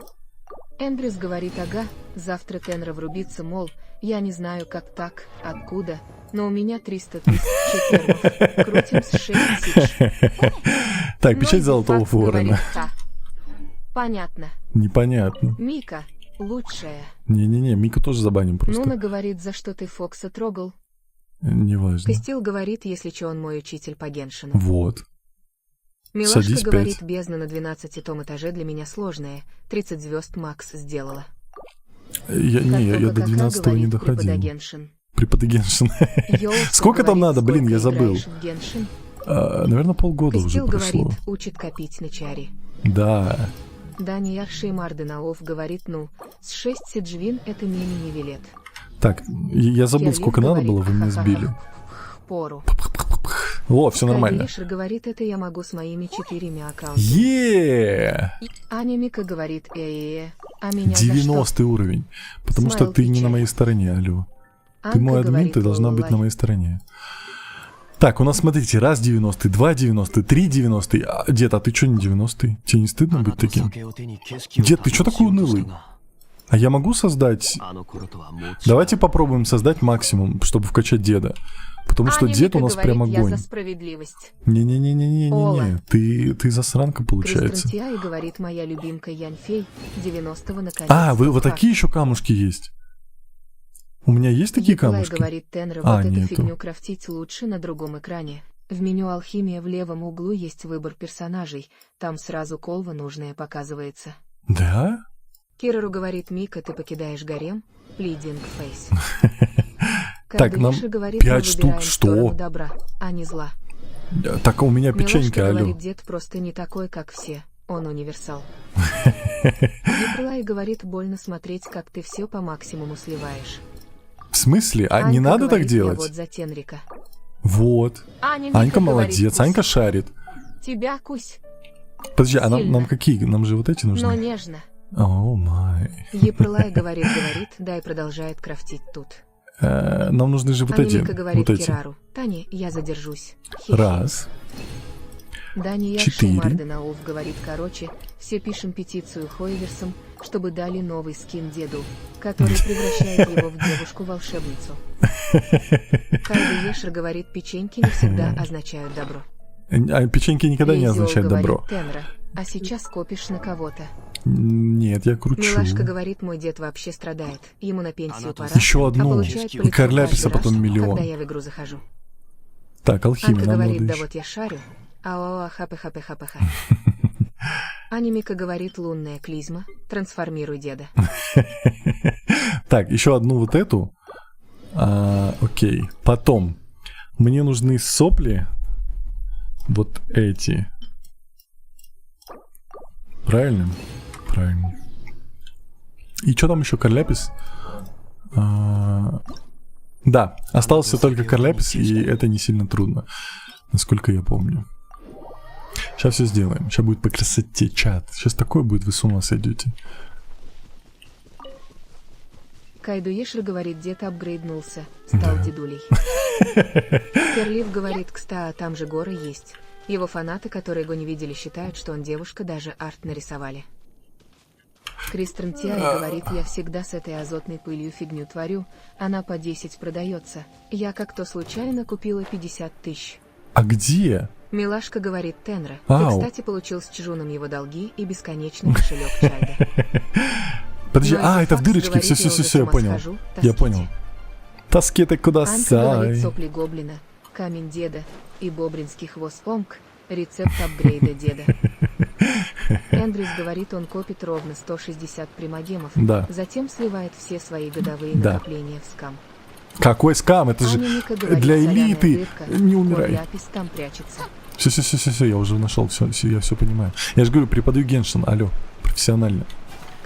S2: Эндрюс говорит ага, завтра Тенра врубится, мол, я не знаю как так, откуда, но у меня 300 тысяч четвермов. Крутим с 6 сич.
S1: Так, печать
S2: Но
S1: золотого
S2: Зефакс говорит,
S1: ворона.
S2: «Ха». Понятно.
S1: Непонятно.
S2: Мика, лучшая.
S1: Не-не-не, Мику тоже забаним просто.
S2: Нуна говорит, за что ты Фокса трогал.
S1: Неважно.
S2: Костил говорит, если че он мой учитель по Геншину.
S1: Вот.
S2: Милашка
S1: Садись,
S2: говорит,
S1: 5.
S2: бездна на 12-том этаже для меня сложная. 30 звезд Макс сделала.
S1: Я
S2: Картока
S1: до
S2: кака
S1: 12 не
S2: говорит,
S1: доходил.
S2: преподагеншин.
S1: Преподай Геншин.
S2: Йоуса
S1: Сколько там
S2: говорит,
S1: надо, блин,
S2: сколько
S1: я забыл.
S2: играешь в Геншин?
S1: Наверное, полгода уже
S2: Костил
S1: прошло.
S2: говорит, учит копить на чаре.
S1: Да.
S2: Данияр Шеймарденаов говорит, ну, с 6 сиджвин это мини не велет.
S1: Так, я забыл,
S2: Керлин
S1: сколько надо
S2: говорит,
S1: было, вы меня
S2: ха-ха-ха.
S1: сбили.
S2: Пору.
S1: О, все нормально.
S2: Кайлишер говорит, это я могу с моими 4 аккаунтами.
S1: Е
S2: Аня Мика говорит, а меня за что?
S1: 90 уровень. Потому что
S2: Смайл
S1: ты не на
S2: печаль.
S1: моей стороне, алло. Ты
S2: Анка
S1: мой админ,
S2: говорит,
S1: ты должна быть
S2: «Лололай».
S1: на моей стороне. Так, у нас, смотрите, раз 90, 2 90, 3 90. Дед, а ты что не 90? Тебе не стыдно быть таким?
S3: Дед, ты что такой унылый?
S1: А я могу создать... Давайте попробуем создать максимум, чтобы вкачать деда. Потому что
S2: Аня
S1: дед у
S2: Мика
S1: нас
S2: говорит,
S1: прям
S2: я
S1: огонь.
S2: за справедливость.
S1: Не-не-не-не-не-не.
S2: Ола.
S1: Ты засранка получается.
S2: Кристрантия и говорит, моя любимка Янфей, 90-го наконец.
S1: А, вы вот такие еще камушки есть? У меня есть такие
S2: Николай
S1: камушки?
S2: говорит, Тенра,
S1: А,
S2: вот эту
S1: нету.
S2: фигню крафтить лучше на другом экране. В меню алхимия в левом углу есть выбор персонажей, там сразу колва нужная показывается.
S1: Да?
S2: Кирару говорит, Мика, ты покидаешь гарем? Плидинг фейс.
S1: Так, нам
S2: Кайдуиша говорит,
S1: 5
S2: мы
S1: штук,
S2: выбираем
S1: что?
S2: сторону добра, а не зла.
S1: Так, у меня
S2: Милашка
S1: печенька, алло.
S2: говорит, дед просто не такой, как все, он универсал. Николай говорит, больно смотреть, как ты все по максимуму сливаешь.
S1: В смысле? А не
S2: Анька
S1: надо так
S2: говорит, я
S1: делать?
S2: вот за Тенрика.
S1: Вот.
S2: Аня Мика
S1: Анька
S2: говорит,
S1: молодец,
S2: «Кусь,
S1: Анька шарит.
S2: тебя кусь,
S1: Подожди, а нам
S2: Сильно.
S1: какие? Нам же вот эти
S2: но
S1: нужны?
S2: нежно.
S1: О май.
S2: Епролай говорит, да и продолжает крафтить тут.
S1: Нам нужны же вот
S2: Аня
S1: эти.
S2: Мика говорит
S1: Вот эти.
S2: Кирару, Таня, я задержусь. Хе-хе.
S1: Раз.
S2: Данияр
S1: 4.
S2: Шеймарденаов говорит, короче, все пишем петицию Хойверсом, чтобы дали новый скин деду, который превращает его в девушку-волшебницу. Кайда Ешер говорит, печеньки не всегда означают добро.
S1: А печеньки никогда не
S2: Лизиол
S1: означают
S2: говорит,
S1: добро.
S2: Тенра, а сейчас копишь на кого-то.
S1: Нет, я кручу.
S2: Милашка говорит, мой дед вообще страдает, ему на пенсию пора,
S1: Еще
S2: а
S1: одну.
S2: получает
S1: И
S2: по лицу
S1: Карляписа
S2: каждый раз,
S1: потом миллион.
S2: когда я в игру захожу.
S1: Так, алхимия,
S2: Анка
S1: нам
S2: говорит,
S1: надо
S2: да
S1: еще.
S2: вот я шарю. Ау, хапы-хапы-хапы-ха. Аня Мика говорит, лунная клизма, трансформируй деда.
S1: Так, еще одну вот эту. Окей. Потом. Мне нужны сопли. Вот эти. Правильно? Правильно. И что там еще, Карляпис? Да, остался только Карляпис, и это не сильно трудно, насколько я помню. Сейчас все сделаем. Сейчас будет по красоте, чат. Сейчас такое будет, вы с ума сойдете.
S2: Кайду Ешер говорит, дед апгрейднулся, стал
S1: Да.
S2: дедулей. Керлив говорит, кста, там же горы есть. Его фанаты, которые его не видели, считают, что он девушка, даже арт нарисовали. Кристран Тиай говорит, я всегда с этой азотной пылью фигню творю, она по 10 продается. Я как-то случайно купила 50 тысяч.
S1: А где?
S2: Милашка говорит, Тенра,
S1: Ау.
S2: ты, кстати, получил с Чжуном его долги и бесконечный кошелек Чайда.
S1: Подожди,
S2: Но
S1: это в
S2: Факс
S1: дырочке.
S2: говорит,
S1: Все,
S2: я уже с
S1: я
S2: ума
S1: понял.
S2: схожу,
S1: Я
S2: таските.
S1: понял. Тоски ты куда
S2: Анка говорит,
S1: сай.
S2: сопли гоблина, камень деда и бобринский хвост помк, рецепт апгрейда деда. Эндрюс говорит, он копит ровно 160 примагемов,
S1: Да.
S2: затем сливает все свои годовые
S1: Да.
S2: накопления в скам.
S1: Какой скам? Это же
S2: Аня Ника говорит,
S1: для
S2: соляная
S1: элиты.
S2: дырка,
S1: Не умирай.
S2: Корляпис там прячется.
S1: Все, я уже нашел, все, я все понимаю. Я же говорю, преподаю Геншин, алло, профессионально.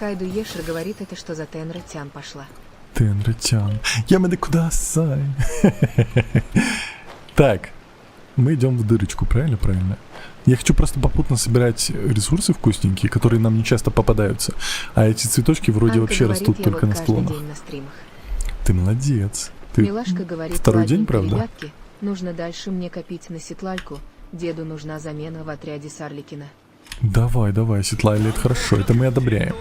S2: Кайду Ешер говорит, это что за Тенра Тян пошла.
S1: Тенротян. Ямеде кудасай. Так, мы идем в дырочку, правильно? Правильно. Я хочу просто попутно собирать ресурсы вкусненькие, которые нам не часто попадаются. А эти цветочки вроде
S2: Анка
S1: вообще
S2: говорит,
S1: растут
S2: я
S1: только
S2: вот
S1: на
S2: каждый
S1: склонах.
S2: день на стримах.
S1: Ты молодец. Ты
S2: Милашка говорит,
S1: второй день,
S2: ладненько,
S1: правда?
S2: ребятки, нужно дальше мне копить на сетлальку. Деду нужна замена в отряде Сарликина.
S1: Давай, давай, Светлана, это хорошо, это мы одобряем.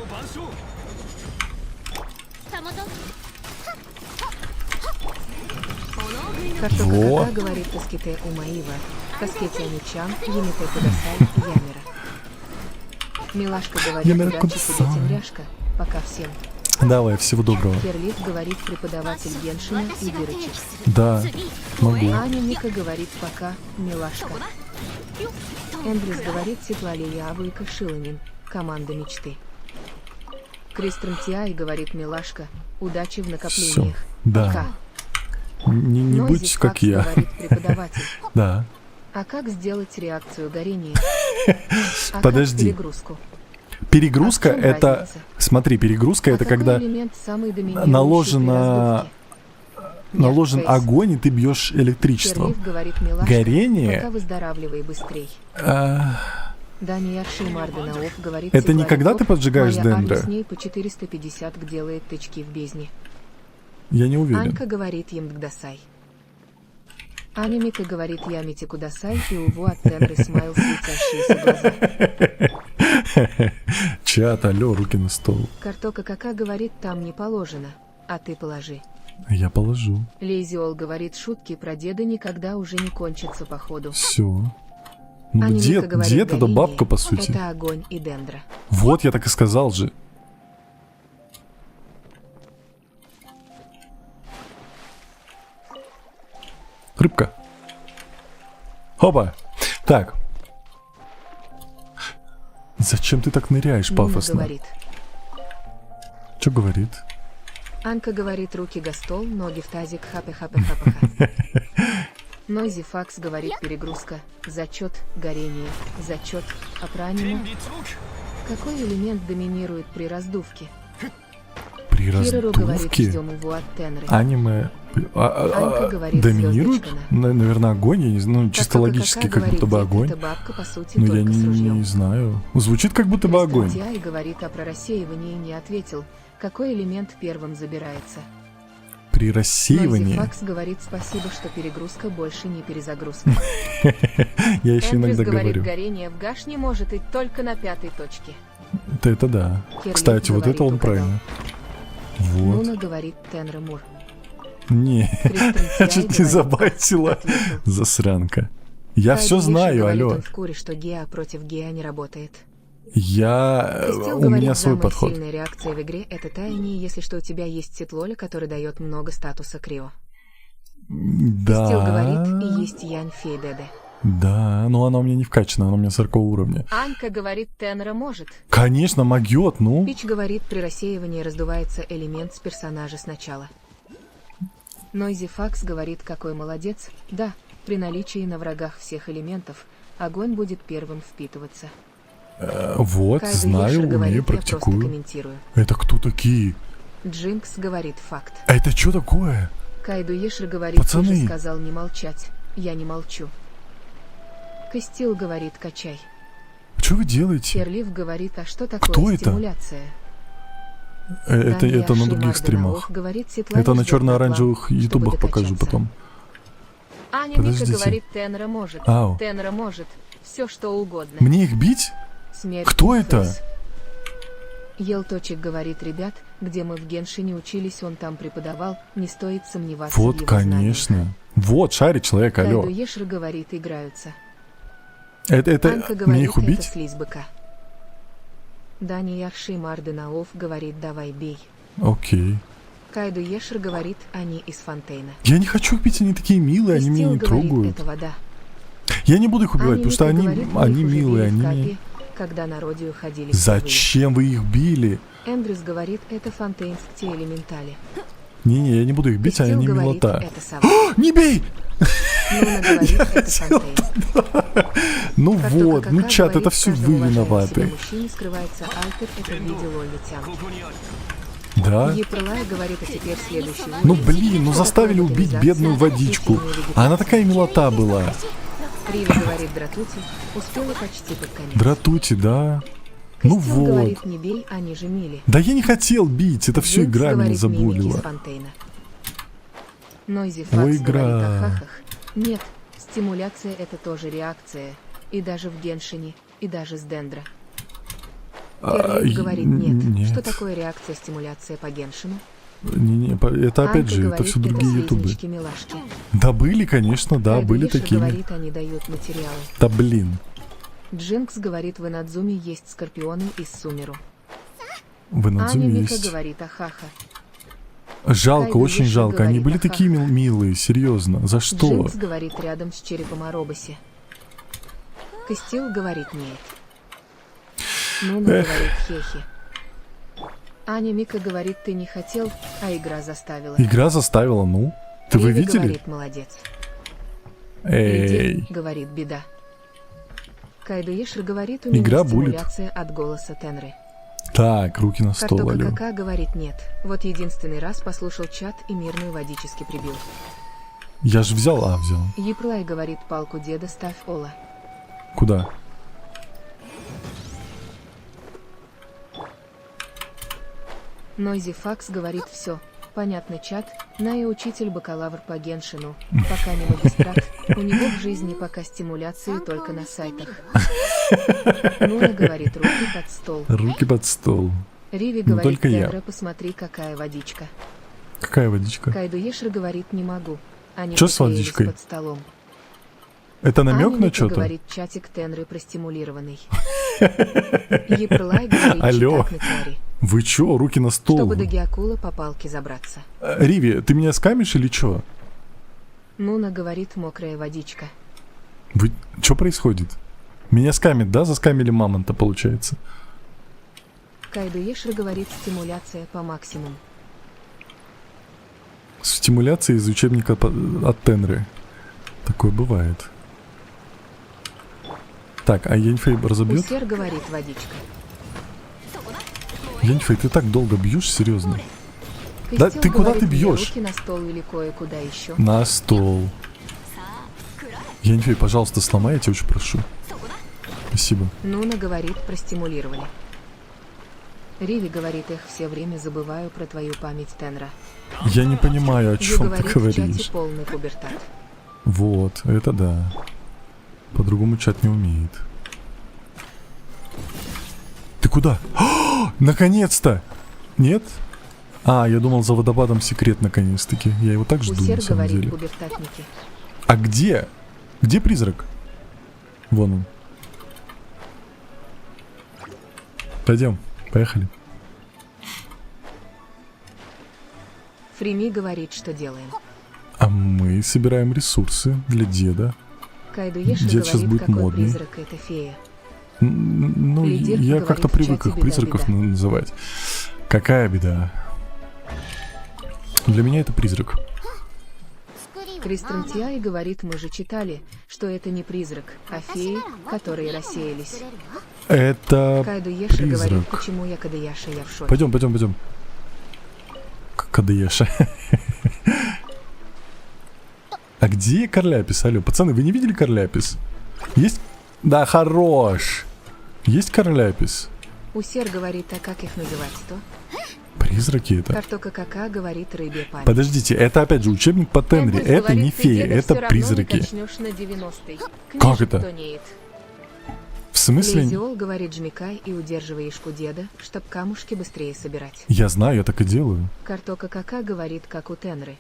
S2: Картока
S1: Во.
S2: Кака говорит Таските Умаива, Таскете Аничан, Емите Кудасай, Ямера. Милашка говорит,
S1: Ямера
S2: удачи
S1: Кудасай.
S2: тебе, темряшка, пока всем.
S1: Давай, всего доброго.
S2: Керлит говорит преподаватель Геншина и Дырочек.
S1: Да, могу.
S2: Аня Ника говорит пока, Милашка. Эндрюс говорит Светлалия Авыка Шиланин, команда мечты. Кристром Тиай говорит Милашка, удачи в
S1: Все,
S2: накоплениях.
S1: да.
S2: Пока.
S1: Не
S2: Нойзи
S1: будь как
S2: Факс
S1: я.
S2: говорит преподаватель.
S1: Да.
S2: А как сделать реакцию горения? А
S1: Подожди.
S2: как перегрузку?
S1: Перегрузка
S2: А в чем
S1: это...
S2: разница?
S1: Смотри, перегрузка
S2: А
S1: это
S2: какой
S1: когда
S2: элемент самый доминирующий
S1: наложено...
S2: при
S1: наложен
S2: Нет, Фейс.
S1: огонь, и ты бьешь электричеством.
S2: Керлиф говорит Милашка,
S1: Горение?
S2: пока выздоравливай быстрей.
S1: А,
S2: Дани Ярши Марденаов говорит
S1: Это не
S2: Светлане
S1: когда
S2: Коп,
S1: ты поджигаешь
S2: моя
S1: дендра?
S2: Аня с ней по 450 делает тычки в бездне.
S1: я не уверен.
S2: Анька говорит Емдгдасай. Аня Мика говорит Ямите Кудасай и уву от Тенры Смайл светящиеся глаза.
S1: Чат, алло, руки на стол.
S2: Картока Кака говорит там не положено, а ты положи.
S1: Я положу.
S2: Лейзиол говорит шутки про деда никогда уже не кончатся походу.
S1: Все. Ну,
S2: Аня
S1: дед,
S2: Мика говорит
S1: дед это
S2: горение,
S1: бабка, по сути.
S2: Это огонь и дендра.
S1: Вот, я так и сказал же. Рыбка. Опа. Так. Зачем ты так ныряешь
S2: Нина
S1: пафосно?
S2: говорит.
S1: Что говорит?
S2: Анка говорит руки гастол, ноги в тазик, хапе-хапе-хапе-ха. Нойзи Факс говорит перегрузка, зачет, горение, зачет, а про аниму? Какой элемент доминирует при раздувке?
S1: При
S2: Кирору говорит,
S1: раздувке
S2: ждем его от Тенры.
S1: аниме
S2: Анька говорит,
S1: доминирует?
S2: звездочка
S1: Наверное, огонь, я не знаю, ну, чисто
S2: Картока
S1: логически,
S2: Кака
S1: как будто бы
S2: говорит,
S1: огонь.
S2: Это бабка, по сути,
S1: Но я
S2: только с ружьем.
S1: не знаю. Звучит как будто бы огонь.
S2: Тиай говорит, а про рассеивание не ответил. Какой элемент первым забирается?
S1: При
S2: Нойзи
S1: рассеивании.
S2: Факс говорит спасибо, что перегрузка больше не перезагрузка.
S1: Я еще
S2: Эндрюс
S1: иногда
S2: говорит,
S1: говорю.
S2: горение в гашне может и только на 5-й точке.
S1: Это да.
S2: Кирлин
S1: Кстати, вот
S2: говорит,
S1: это он
S2: угадал.
S1: правильно. Вот.
S2: Нуна говорит Тенра Мур.
S1: Не,
S2: Кристен
S1: я
S2: Тиай
S1: чуть не
S2: говорит,
S1: забайтила.
S2: ответил.
S1: Засранка. Я
S2: Кайду
S1: все
S2: Еши
S1: знаю,
S2: говорит,
S1: алло.
S2: он в куре, что Геа против Геа не работает.
S1: У
S2: Костел говорит,
S1: меня свой
S2: самая
S1: подход.
S2: сильная реакция в игре — это таяние, если что у тебя есть сетлоля, который дает много статуса Крио. Костел говорит, и
S1: Да.
S2: есть Янь Фейдеде.
S1: Да, но она у меня не вкачана, она у меня 40 уровня.
S2: Анька говорит, Тенра может.
S1: Конечно, могет, ну.
S2: Пич говорит, при рассеивании раздувается элемент с персонажа сначала. Нойзи Факс говорит, какой молодец. Да, при наличии на врагах всех элементов, огонь будет первым впитываться.
S1: Вот,
S2: Кайду
S1: знаю,
S2: Ешер говорит,
S1: умею,
S2: я просто
S1: практикую.
S2: комментирую.
S1: Это кто такие?
S2: Джинкс говорит факт.
S1: А это что такое?
S2: Кайду Ешер говорит,
S1: Пацаны.
S2: ты же сказал не молчать. Я не молчу. Костил говорит, качай.
S1: Что вы делаете?
S2: Керлиф говорит, а что такое
S1: Кто это?
S2: стимуляция?
S1: Это
S2: Дани
S1: на
S2: Аши
S1: других
S2: Марденаов
S1: стримах.
S2: говорит, Светлане
S1: Это на
S2: ждет
S1: черно-оранжевых
S2: доклад,
S1: ютубах
S2: чтобы
S1: покажу
S2: докачаться.
S1: потом.
S2: Аня Мика
S1: Подождите.
S2: говорит, Тенра может.
S1: Ау.
S2: Тенра может. Все что угодно.
S1: Мне их бить?
S2: Смерть
S1: Кто
S2: и
S1: это?
S2: Фейс. Елточек говорит, ребят, где мы в Геншине учились, он там преподавал, не стоит сомневаться в
S1: Вот,
S2: его знаниях.
S1: конечно. Вот, шарит человек, алло.
S2: Кайду Ешер говорит, играются.
S1: Это
S2: Анка
S1: мне
S2: говорит,
S1: их убить?
S2: это слизь быка. Дани Ярши Марденаов говорит, давай бей.
S1: Окей.
S2: Кайду Ешер говорит, они из Фонтейна.
S1: Я не хочу их бить, они такие милые, они меня
S2: Кристил
S1: не
S2: говорит,
S1: трогают.
S2: это вода.
S1: Я не буду их убивать,
S2: Аня
S1: потому что
S2: Мика
S1: они,
S2: говорит, мы
S1: они
S2: их уже
S1: милые,
S2: били в
S1: они мне...
S2: Капе, когда на Родию ходили.
S1: Зачем вы их били?
S2: Эндрюс говорит, это фонтейнские элементали.
S1: Не-не, я не буду их бить,
S2: Костил
S1: они
S2: говорит,
S1: милота.
S2: это собака.
S1: Не бей!
S2: Нуна говорит, это Фонтейн.
S1: Ну
S2: Картока
S1: вот, ну
S2: Кака
S1: чат,
S2: говорит,
S1: это все
S2: каждом
S1: вы
S2: уважающем себя
S1: виноваты.
S2: мужчине скрывается альтер, это в виде Лолитян.
S1: Да?
S2: Епролай говорит, а теперь следующий
S1: Ну
S2: уровень.
S1: блин, ну заставили убить бедную водичку. А она такая милота была.
S2: Риви говорит Дратути, успела почти под конец.
S1: Дратути, да. Ну
S2: Костил
S1: вот.
S2: говорит, не бей, они же мили.
S1: Да я не хотел бить, это все
S2: Джинкс
S1: игра меня
S2: говорит, мимики
S1: забулила.
S2: с Фонтейна. Нойзи
S1: Ой,
S2: Факс
S1: игра.
S2: говорит о хахах. Нет, стимуляция это тоже реакция. И даже в Геншине, и даже с Дендра. Керлин говорит нет. Что такое реакция-стимуляция по Геншину?
S1: Не, это опять
S2: Анка
S1: же, это
S2: говорит,
S1: все другие ютубы.
S2: слизнячки-милашки.
S1: Да были, конечно, да,
S2: Кайдо
S1: были
S2: Еши
S1: такими.
S2: говорит, они дают материалы.
S1: Да блин.
S2: Джинкс говорит, в Инадзуме есть скорпионы из Сумеру.
S1: В
S2: Аня
S1: Инадзуме
S2: Мика
S1: есть.
S2: говорит о хаха.
S1: Жалко,
S2: Кайдо
S1: очень
S2: Еши
S1: жалко. Они
S2: говорит
S1: были
S2: о
S1: такие
S2: хахах.
S1: милые, серьезно. За что?
S2: Джинкс говорит рядом с черепом о Робосе. Костил говорит нет. Нуна говорит хехи. Аня Мика говорит, ты не хотел, а игра заставила.
S1: Игра заставила, ну. Ты вы
S2: Риви
S1: видели?
S2: говорит молодец.
S1: Эй.
S2: Лидия говорит беда. Кайдо Ешер говорит, у меня
S1: Игра булит.
S2: стимуляция от голоса Тенры.
S1: Так, руки на стол,
S2: Картока
S1: алло.
S2: Кака говорит нет. Вот единственный раз послушал чат и мирную водически прибил.
S1: Я же взял, взял.
S2: Еплай говорит палку деда ставь Ола.
S1: Куда?
S2: Нойзи Факс говорит все. Понятно, чат. Най учитель бакалавр по Геншину. Пока не магистрат. У него в жизни пока стимуляции только на сайтах. Нуна говорит руки под стол.
S1: Руки под стол.
S2: Риви
S1: Ну,
S2: говорит
S1: только я.
S2: Тенра, посмотри, какая водичка.
S1: Какая водичка?
S2: Кайдо Ешер говорит не могу. Они
S1: Чё с
S2: приклеились
S1: водичкой?
S2: под столом.
S1: Это намек
S2: Аня
S1: на
S2: Мика
S1: что-то?
S2: говорит чатик Тенры простимулированный. Епролай говорит
S1: Алло.
S2: читак на теории.
S1: Вы чё, руки на стол?
S2: Чтобы до Геакула по палке забраться.
S1: Риви, ты меня скамишь или чё?
S2: Нуна говорит мокрая водичка.
S1: Вы... Чё происходит? Меня скамит, да? Заскамили мамонта, получается.
S2: Кайдо Ешер говорит стимуляция по максимуму.
S1: Стимуляция из учебника от Тенры. Такое бывает. Так, а Яньфэй разобьет?
S2: Усер говорит водичка.
S1: Яньфэй, ты так долго бьешь, серьезно? Да
S2: Костил
S1: ты куда
S2: говорит,
S1: ты
S2: мне
S1: бьешь?
S2: руки на стол или кое-куда еще.
S1: На стол. Яньфэй, пожалуйста, сломай, я тебя очень прошу. Спасибо.
S2: Нуна говорит простимулировали. Риви говорит, их все время забываю про твою память, Тенра.
S1: Я не понимаю, о
S2: Ю
S1: чем ты
S2: говорит в
S1: говоришь.
S2: чате полный пубертат.
S1: Вот, это да. По-другому чат не умеет. Ты куда? О, наконец-то! Нет? Я думал, за водопадом секрет наконец-таки. Я его так жду,
S2: Усер
S1: на самом
S2: говорит
S1: деле.
S2: пубертатники.
S1: А где? Где призрак? Вон он. Пойдем, поехали.
S2: Фрими говорит, что делаем.
S1: А мы собираем ресурсы для деда.
S2: Кайдо Ешер
S1: Дед щас
S2: говорит,
S1: будет
S2: какой
S1: модный.
S2: призрак это фея.
S1: Ну,
S2: Лидер
S1: я
S2: говорит
S1: как-то
S2: в
S1: привык
S2: чате
S1: их
S2: беда,
S1: призраков
S2: беда.
S1: называть. Какая беда? Для меня это призрак.
S2: Кристен Тиай говорит, мы же читали, что это не призрак, а феи, которые рассеялись.
S1: Это
S2: Кайдо Ешер говорит,
S1: призрак.
S2: почему я Кадаяша, я в шоке.
S1: Пойдем. Кадееша. А где Карляпис? Алло, пацаны, вы не видели Карляпис? Есть? Да, хорош. Есть Карляпис?
S2: Усер говорит, а как их называть-то?
S1: Призраки это.
S2: Картока Кака говорит рыбья память.
S1: Подождите, это опять же учебник по Тенре.
S2: Эмберс
S1: Это
S2: говорит,
S1: не
S2: ты
S1: феи,
S2: деда
S1: это
S2: всё равно
S1: призраки.
S2: не качнёшь на 90-й.
S1: Как
S2: Книжек
S1: это?
S2: тонеет.
S1: В смысле?
S2: Лизиол говорит, жмякай и удерживай ишку деда, чтоб камушки быстрее собирать.
S1: Я знаю, я так и делаю.
S2: Картока Кака говорит, как у Тенры.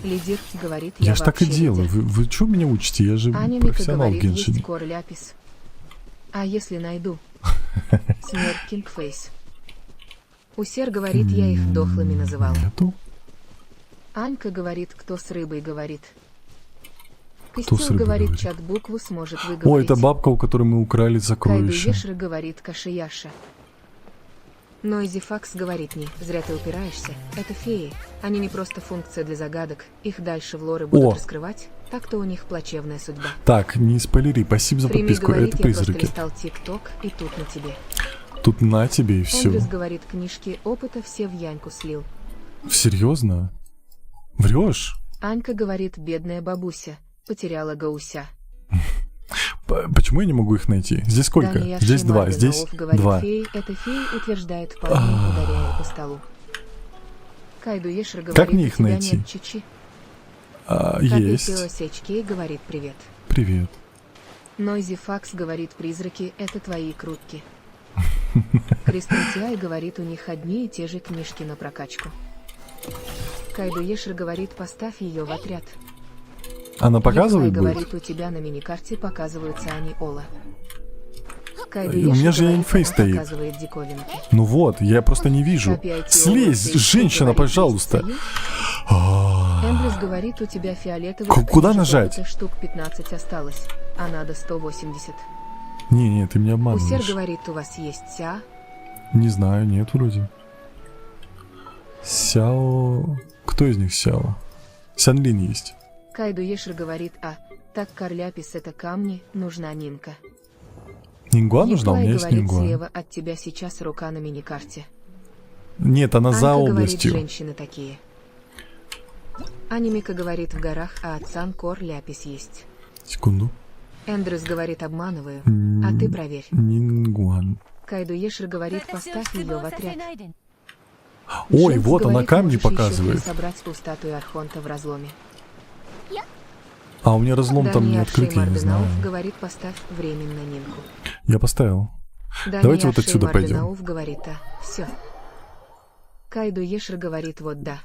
S2: Лидер говорит,
S1: Я ж так и
S2: вообще
S1: делаю.
S2: лидер.
S1: Вы что меня учите? Я же
S2: Аня Мика
S1: профессионал в
S2: говорит, есть
S1: Геншине.
S2: кор ляпис. А если найду? Смерть Кингфейс. Усер говорит, я их дохлыми называл.
S1: Нету?
S2: Анька говорит, кто с рыбой говорит.
S1: Кто с
S2: Костил
S1: рыбой
S2: говорит,
S1: говорит?
S2: чат букву сможет выговорить.
S1: О, это бабка, у которой мы украли
S2: Кайдо
S1: сокровища.
S2: Ешер говорит, кашияша. Нойзи Факс говорит не, зря ты упираешься. Это феи. Они не просто функция для загадок. Их дальше в лоры будут раскрывать. Так-то у них плачевная судьба.
S1: Так, не спойлери, спасибо за
S2: Прими,
S1: подписку.
S2: говорит,
S1: Это
S2: я просто
S1: призраки.
S2: листал ТикТок, и тут на тебе.
S1: Тут на тебе и все.
S2: Эндрюс говорит, книжки опыта все в Яньку слил.
S1: Серьезно? Врешь?
S2: Анька говорит, бедная бабуся, потеряла гауся.
S1: Почему я не могу их найти? Здесь сколько?
S2: Далее
S1: Здесь
S2: Шеймар
S1: 2, здесь
S2: Денаов говорит,
S1: 2.
S2: феи, это феи, утверждает парень, ударяя по столу. Кайду Ешер говорит,
S1: Как мне их
S2: у тебя
S1: найти?
S2: нет чичи.
S1: Есть.
S2: HK говорит, привет.
S1: Привет.
S2: Нойзи Факс говорит, призраки, это твои крутки. Кристен Тиай говорит, у них одни и те же книжки на прокачку. Кайду Ешер говорит, поставь ее в отряд.
S1: Она показывает
S2: Николай
S1: будет?
S2: говорит, у тебя на миникарте показываются они Ола. Кайду
S1: У меня
S2: Ешер
S1: же
S2: говорит,
S1: инфей
S2: она
S1: стоит.
S2: показывает диковинки.
S1: Ну вот, я просто не вижу.
S2: Копия
S1: Слезь,
S2: Тео
S1: женщина,
S2: говорит,
S1: пожалуйста.
S2: «Есть
S1: А,
S2: союз?» Эндрюс говорит, у тебя фиолетовых
S1: Куда
S2: книжек
S1: нажать?
S2: опыта штук 15 осталось, а надо 180.
S1: Не, ты меня
S2: Усер
S1: обманываешь.
S2: говорит, у вас есть ся.
S1: Не знаю, нет вроде. Сяо... Кто из них Сяо? Сянлин есть.
S2: Кайду Ешер говорит, так Карляпис это камни, нужна Нинка.
S1: Нингуа нужна? У
S2: Николай
S1: меня есть
S2: говорит,
S1: Нингуа.
S2: слева от тебя сейчас рука на миникарте.
S1: Нет, она за
S2: Анка говорит,
S1: областью.
S2: женщины такие. Анимика говорит, в горах, а от Санкор ляпис есть.
S1: Секунду.
S2: Эндрюс говорит, обманываю, а ты проверь.
S1: Нингуан.
S2: Кайду Ешер говорит, поставь ее в отряд.
S1: Ой,
S2: Джеймс
S1: вот она
S2: говорит,
S1: камни
S2: можешь еще
S1: показывает.
S2: собрать у статуи Архонта в разломе.
S1: А у меня разлом там не
S2: Даниэль
S1: открыт, я
S2: Шеймар
S1: не знаю.
S2: Денауф говорит, поставь временно Нинку.
S1: Я поставил. Давайте вот отсюда пойдем.
S2: Говорит, все. Кайду Ешер говорит, вот да.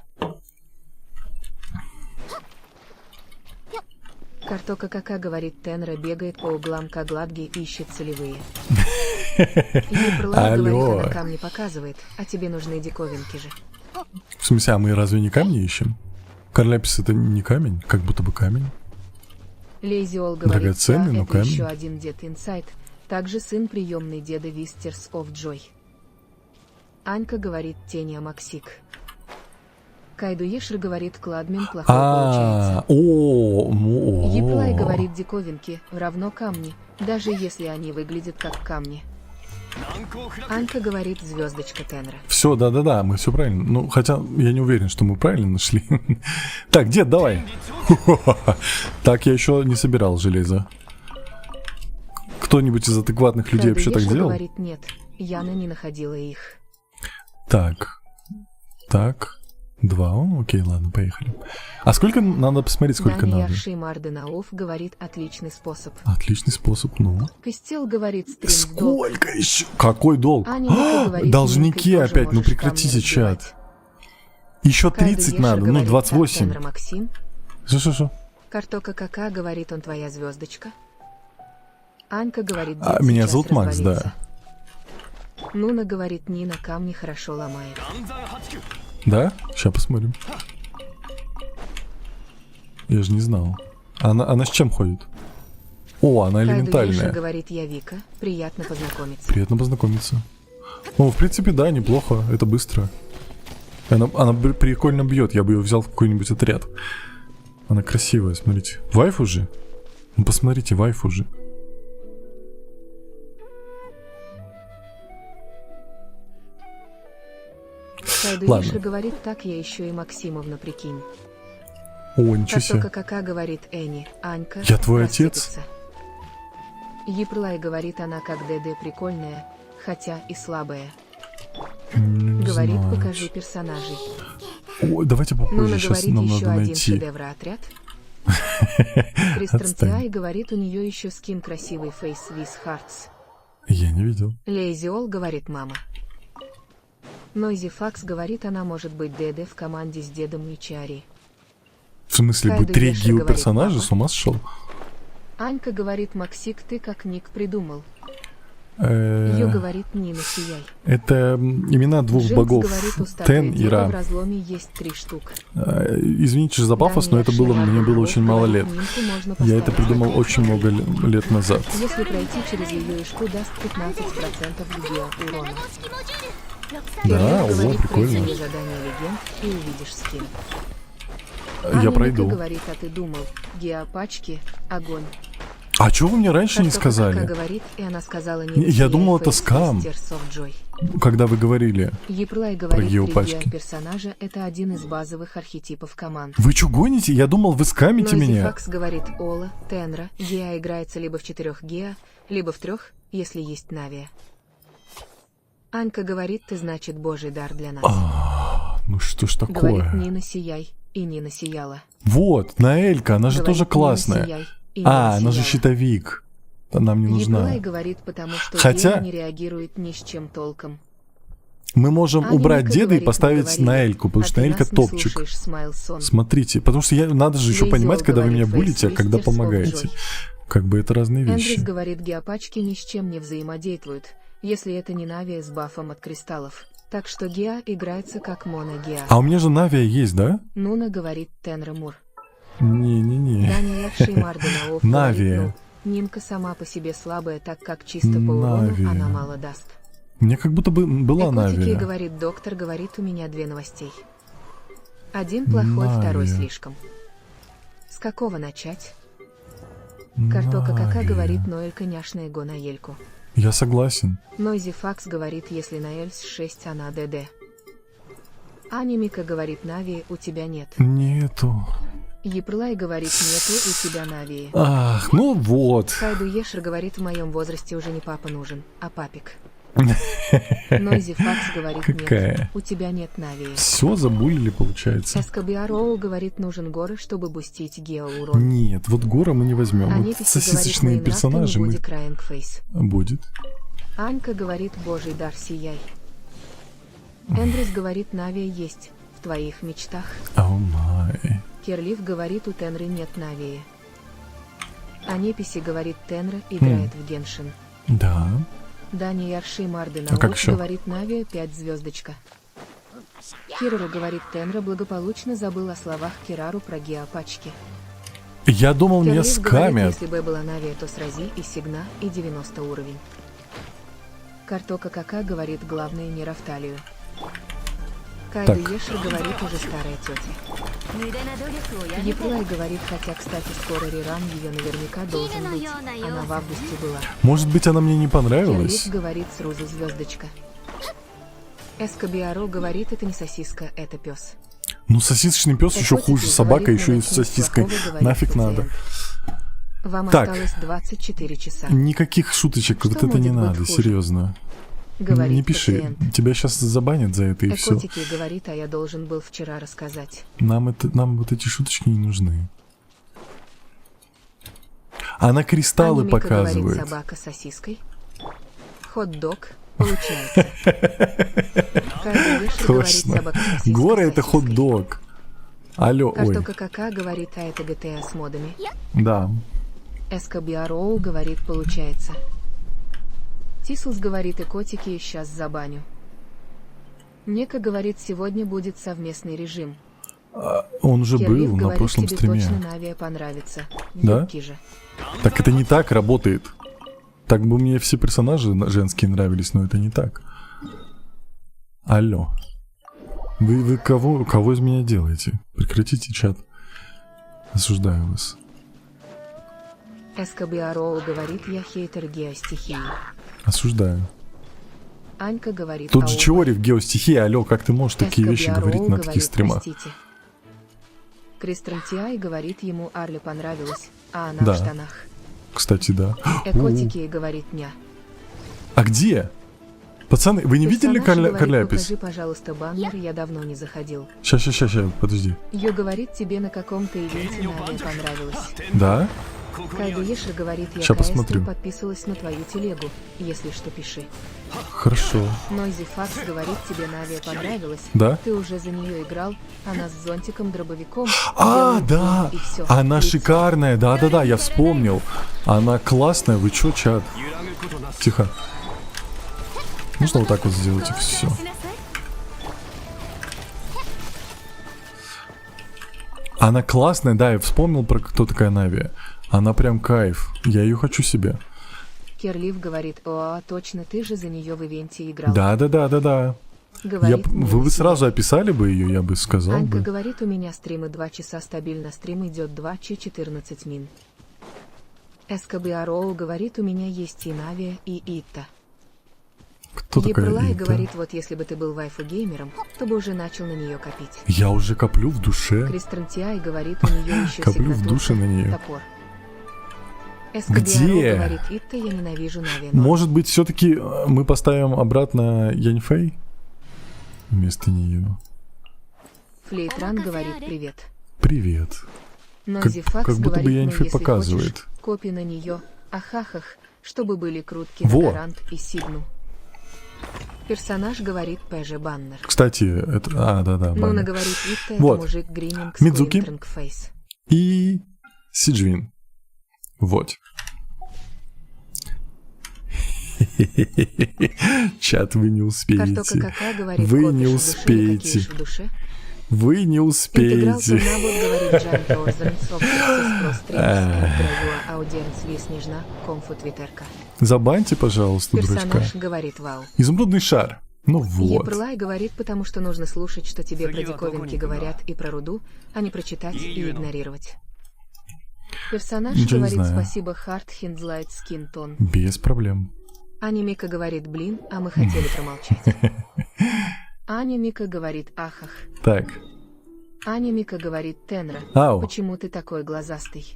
S2: Картока Кака говорит, Тенра бегает по углам Кагладги и ищет целевые. Епрола говорит,
S1: Алло.
S2: она камни показывает, а тебе нужны диковинки же.
S1: В смысле, а мы разве не камни ищем? Карляпис это не камень? Как будто бы камень.
S2: Лейзиол говорит,
S1: Драгоценный, но
S2: это
S1: камень.
S2: еще один дед Инсайт, также сын приемный деда Вистерс оф Джой. Анька говорит, Тения Максик. Кайду Ешер говорит, Кладмин плохой получается. Еплай говорит, диковинки равно камни, даже если они выглядят как камни. Анька говорит, звездочка Тенра.
S1: Все, да, мы все правильно. Ну, хотя я не уверен, что мы правильно нашли. Так, дед, давай. Так, я еще не собирал железо. Кто-нибудь из адекватных людей вообще так
S2: Ешер
S1: делал?
S2: говорит, нет, Яна не находила их.
S1: Так. 2. Окей, ладно, поехали. А сколько надо посмотреть, сколько
S2: Даниэль
S1: надо?
S2: Шеймар Денауф говорит, отличный способ.
S1: Отличный способ, ну.
S2: Костел говорит, стрим в долг.
S1: Сколько еще? Какой долг?
S2: Аня Ника говорит,
S1: Должники
S2: Нинкой тоже
S1: опять, ну
S2: можешь
S1: прекратите,
S2: камни
S1: чат.
S2: разбивать.
S1: Еще
S2: Кайду
S1: 30
S2: Ешер
S1: надо, ну
S2: говорит,
S1: 28.
S2: Тенра Максим.
S1: Что?
S2: Картока Кака говорит, он твоя звездочка. Анька говорит,
S1: А,
S2: дед
S1: меня
S2: сейчас
S1: зовут Макс,
S2: развалится.
S1: да.
S2: Нуна говорит, Нина камни хорошо ломает.
S1: Да? Сейчас посмотрим. Я же не знал. Она с чем ходит? О, она
S2: Кайду Ешер
S1: элементальная.
S2: говорит, я Вика, приятно познакомиться.
S1: Приятно познакомиться. Ну, в принципе, да, неплохо. Это быстро. Она прикольно бьет. Я бы ее взял в какой-нибудь отряд. Она красивая, смотрите. Вайфу же? Ну, посмотрите, вайфу же.
S2: Кайду
S1: Ладно.
S2: Ешер говорит, так я еще и Максимовна, прикинь.
S1: О, ничего себе.
S2: Картока Кака говорит, Энни, Анька.
S1: Я твой отец?
S2: рассыпется. Еплай говорит, она как ДД прикольная, хотя и слабая.
S1: Не
S2: Говорит,
S1: знаю.
S2: покажи персонажей.
S1: Ой, давайте попозже,
S2: Нуна
S1: сейчас
S2: говорит,
S1: нам
S2: еще
S1: надо
S2: один
S1: найти.
S2: шедевр отряд. Кристен
S1: Отстань.
S2: Тиай говорит, у нее еще скин красивый Face with Hearts.
S1: Я не видел.
S2: Лейзиол говорит, мама. Нойзи Факс говорит, она может быть ДД в команде с дедом и Чари.
S1: В смысле,
S2: Кайду
S1: будет 3
S2: Ешер
S1: гил
S2: говорит,
S1: персонажа?
S2: папа.
S1: С ума сошел?
S2: Анька говорит, Максик, ты как ник придумал. Ее говорит, Нина, сияй.
S1: Это имена двух
S2: Джимс
S1: богов.
S2: говорит, у статуи
S1: Тен и
S2: деда в
S1: Ра.
S2: разломе есть 3 штук.
S1: Извините за пафос, но это было, мне было очень мало лет. Я это придумал очень много лет назад.
S2: Если пройти через ее ишку, даст 15% урона.
S1: Да,
S2: Кирлиф
S1: о,
S2: говорит,
S1: прикольно.
S2: пройди задание легенд и увидишь скин.
S1: Я
S2: Аня
S1: пройду.
S2: Ника говорит, а ты думал, геопачки, огонь.
S1: А чего вы мне раньше не
S2: Картофель
S1: сказали?
S2: говорит, и она сказала
S1: Я
S2: не
S1: думал, это скам. Когда вы говорили.
S2: Еплай говорит,
S1: геопачки.
S2: персонажа это один из базовых архетипов команд.
S1: Вы что, гоните? Я думал, вы скамите меня.
S2: Факс говорит Ола, Тенра, Геа играется либо в 4 Геа, либо в 3, если есть Навия. Анька говорит, ты значит божий дар для нас.
S1: Ну что ж
S2: Говорит,
S1: такое?
S2: Нина сияй, и Нина сияла.
S1: Вот, Наэлька, она же
S2: Говорит,
S1: тоже
S2: Нина
S1: классная.
S2: сияй, и Нина
S1: Она же
S2: сияла.
S1: щитовик. Нам не нужна.
S2: Еплай говорит, потому что
S1: Хотя-
S2: Геа не реагирует ни с чем толком.
S1: Мы можем
S2: Аня
S1: убрать
S2: Ника
S1: деда и
S2: говорит,
S1: поставить
S2: говорили,
S1: Наэльку, потому
S2: а
S1: что
S2: ты
S1: Наэлька
S2: нас не
S1: топчик.
S2: слушаешь, Смайлсон.
S1: Смотрите, потому что надо же еще
S2: Лейзи
S1: понимать,
S2: Ол
S1: когда вы
S2: говорит,
S1: меня булите, а когда
S2: Фейс Твистер,
S1: помогаете.
S2: Свок
S1: Как бы это разные
S2: Эндрюс
S1: вещи.
S2: говорит, геопачки ни с чем не взаимодействуют, если это не Навия с бафом от кристаллов. Так что Геа играется как моно-Геа.
S1: А у меня же Навия есть, да?
S2: Нуна говорит Тенра Мур.
S1: Не-не-не.
S2: Даня Якши Мардена Офф
S1: Навия.
S2: говорит, ну, Нинка сама по себе слабая, так как чисто по урону
S1: Навия.
S2: она мало даст.
S1: Мне как будто бы была
S2: Экотики
S1: Навия.
S2: говорит, доктор говорит, у меня 2 новостей. Один плохой, второй
S1: Навия.
S2: слишком. С какого начать? Картока кака
S1: Навия.
S2: говорит, Ноэлька няшная го на Ельку.
S1: Я согласен.
S2: Нойзи Факс говорит, если на Эльс 6 она ДД. Аня Мика говорит, Нави, у тебя нет.
S1: Нету.
S2: Еплай говорит, нету у тебя Нави.
S1: Ах, ну вот.
S2: Кайду Ешер говорит, в моем возрасте уже не папа нужен, а папик. Нойзи Факс говорит,
S1: Какая?
S2: нет, у тебя нет Нави.
S1: Все забулили, получается.
S2: Эскобиароу говорит, нужен горы, чтобы бустить геоурон.
S1: Нет, вот Гора мы не возьмем. Вот
S2: Аниписи
S1: сосисочные
S2: говорит,
S1: персонажи мы...
S2: Будет Крайнгфейс.
S1: Будет.
S2: Анька говорит, божий дар сияй. Эндрюс говорит, Навия есть в твоих мечтах.
S1: О май.
S2: Кирлиф говорит, у Тенры нет Навии. Анеписи говорит, Тенра играет в Геншин.
S1: Да.
S2: Дани Ярши Мардена
S1: А как еще?
S2: говорит, Навия 5 звездочка. Кирару говорит, Тенра благополучно забыл о словах Кирару про геопачки.
S1: Я думал, меня
S2: Кирлиф говорит,
S1: скамят.
S2: если бы была Навия, то срази и Сигна, и 90 уровень. Картока Кака говорит, главное не Рафталию. Кайду
S1: Так.
S2: Ешер говорит, уже старая тетя. Еплай говорит, хотя, кстати, скоро Риран ее наверняка должен быть. Она в августе была.
S1: Может быть, она мне не
S2: Кирлиф
S1: понравилась?
S2: говорит, срузу звездочка. Эскобиаро говорит, это не сосиска, это пес.
S1: Ну, сосисочный пес еще
S2: Экотики
S1: хуже. Собака
S2: говорит,
S1: еще и
S2: «Ну,
S1: с
S2: начни с
S1: сосиской.
S2: плохого», говорит
S1: Нафиг
S2: пациент.
S1: надо.
S2: Вам
S1: Так.
S2: осталось 24 часа.
S1: Никаких шуточек,
S2: Что
S1: вот это не
S2: будет
S1: надо,
S2: хуже?
S1: серьезно.
S2: Говорит
S1: Не пиши.
S2: пациент.
S1: Тебя сейчас забанят за это и все.
S2: Экотики говорит, а я должен был вчера рассказать.
S1: Нам вот эти шуточки не нужны. Она кристаллы
S2: Анимика
S1: показывает.
S2: говорит, собака с сосиской. Хот-дог получается. Кайду Ешер говорит,
S1: Точно.
S2: собака с сосиской.
S1: Гора это
S2: сосиской.
S1: хот-дог. Алло, ой.
S2: Картока Кака говорит, а это GTA с модами.
S1: Да.
S2: Эскобиароу говорит, получается. Тислс говорит, и котики сейчас забаню. Нека говорит, сегодня будет совместный режим.
S1: Он уже
S2: Кирлиф
S1: был на
S2: говорит,
S1: прошлом
S2: тебе
S1: стриме.
S2: точно Навия понравится.
S1: Да?
S2: Юбки же.
S1: Так это не так работает. Так бы мне все персонажи женские нравились, но это не так. Алло. Вы кого из меня делаете? Прекратите чат. Осуждаю вас.
S2: Эскобиароу говорит, я хейтер геостихии.
S1: Осуждаю.
S2: Анька говорит,
S1: Тут же
S2: «Ау».
S1: Чиори в геостихии, алло, как ты можешь такие вещи
S2: Эскобиароу
S1: говорить на
S2: говорит,
S1: таких стримах?
S2: простите. Кристрантиай говорит, ему Арля понравилась, а она
S1: Да.
S2: в штанах.
S1: Кстати, да.
S2: Экотики говорит, ня.
S1: А где? Пацаны, вы не видели
S2: Персонаж говорит,
S1: Каляпис?
S2: покажи, пожалуйста, баннер, я давно не заходил.
S1: Ща, подожди.
S2: Ю говорит, тебе на каком-то ивенте Навия понравилось.
S1: Да?
S2: Кайду Ешер говорит, я
S1: Ща
S2: КС
S1: посмотрю.
S2: подписалась на твою телегу, если что, пиши.
S1: Хорошо.
S2: Нойзи Факс говорит, тебе Навия понравилась.
S1: Да?
S2: Ты уже за нее играл, она с зонтиком-дробовиком.
S1: А,
S2: делает
S1: да!
S2: бум, и всё.
S1: Она
S2: Лицо.
S1: шикарная, да, я вспомнил. Она классная, вы чё, чат? Тихо. Нужно вот так вот сделать и все. Она классная, да, я вспомнил про кто такая Навия. Она прям кайф. Я ее хочу себе.
S2: Кирлиф говорит, о, точно, ты же за нее в ивенте играл.
S1: Да.
S2: говорит...
S1: Вы бы сразу описали бы ее, я бы сказал
S2: Анька
S1: бы.
S2: говорит, у меня стримы 2 часа стабильно, стрим идет 2 ч 14 мин. СКБРО говорит, у меня есть и Навия, и Итта.
S1: Кто такая
S2: Ебрлай
S1: Ита?
S2: говорит, вот если бы ты был вайфу-геймером, то бы уже начал на нее копить.
S1: Я уже коплю в душе.
S2: Кристен Тиай говорит, у нее еще
S1: Коплю в душе на нее.
S2: топор.
S1: Где?
S2: СКБРО говорит, Итта, я ненавижу Навия.
S1: Может быть, все-таки мы поставим обратно Яньфэй вместо нее.
S2: Флейтран говорит, привет.
S1: Привет.
S2: Нозифакс
S1: как будто бы
S2: говорит,
S1: Яньфэй
S2: ну, если
S1: показывает.
S2: хочешь, копи на нее, ахахах, чтобы были крутки
S1: Во.
S2: на Тарант и Сигну. Персонаж говорит ПЖ Баннер.
S1: Кстати, это... да.
S2: Нуна
S1: баннер.
S2: говорит, Итта,
S1: Вот.
S2: это мужик Гриминг
S1: Мидзуки.
S2: Фейс.
S1: И Сиджвин. Вот. Чат, вы не
S2: Картока
S1: успеете.
S2: кака говорит,
S1: Вы
S2: копишь
S1: не
S2: в душе,
S1: успеете.
S2: какие ж в душе.
S1: Вы не
S2: Интеграл
S1: успеете.
S2: Турнабот говорит, Джан Торзен, Софтсис Простринс, Драгуа Аудиенс Виснежна, Комфу Твиттерка.
S1: Забаньте, пожалуйста, дурачка.
S2: Персонаж говорит, вау.
S1: Изумрудный шар. Ну вот.
S2: Ебрлай говорит, потому что нужно слушать, что тебе про диковинки говорят, и про руду, а не прочитать и игнорировать. Персонаж
S1: Ничего не
S2: говорит,
S1: знаю.
S2: спасибо, Харт Хиндлайт Скинтон.
S1: Без проблем.
S2: Аня Мика говорит, блин, а мы хотели промолчать. Аня Мика говорит, ахах.
S1: Так.
S2: Аня Мика говорит, Тенра,
S1: Ау.
S2: почему ты такой глазастый?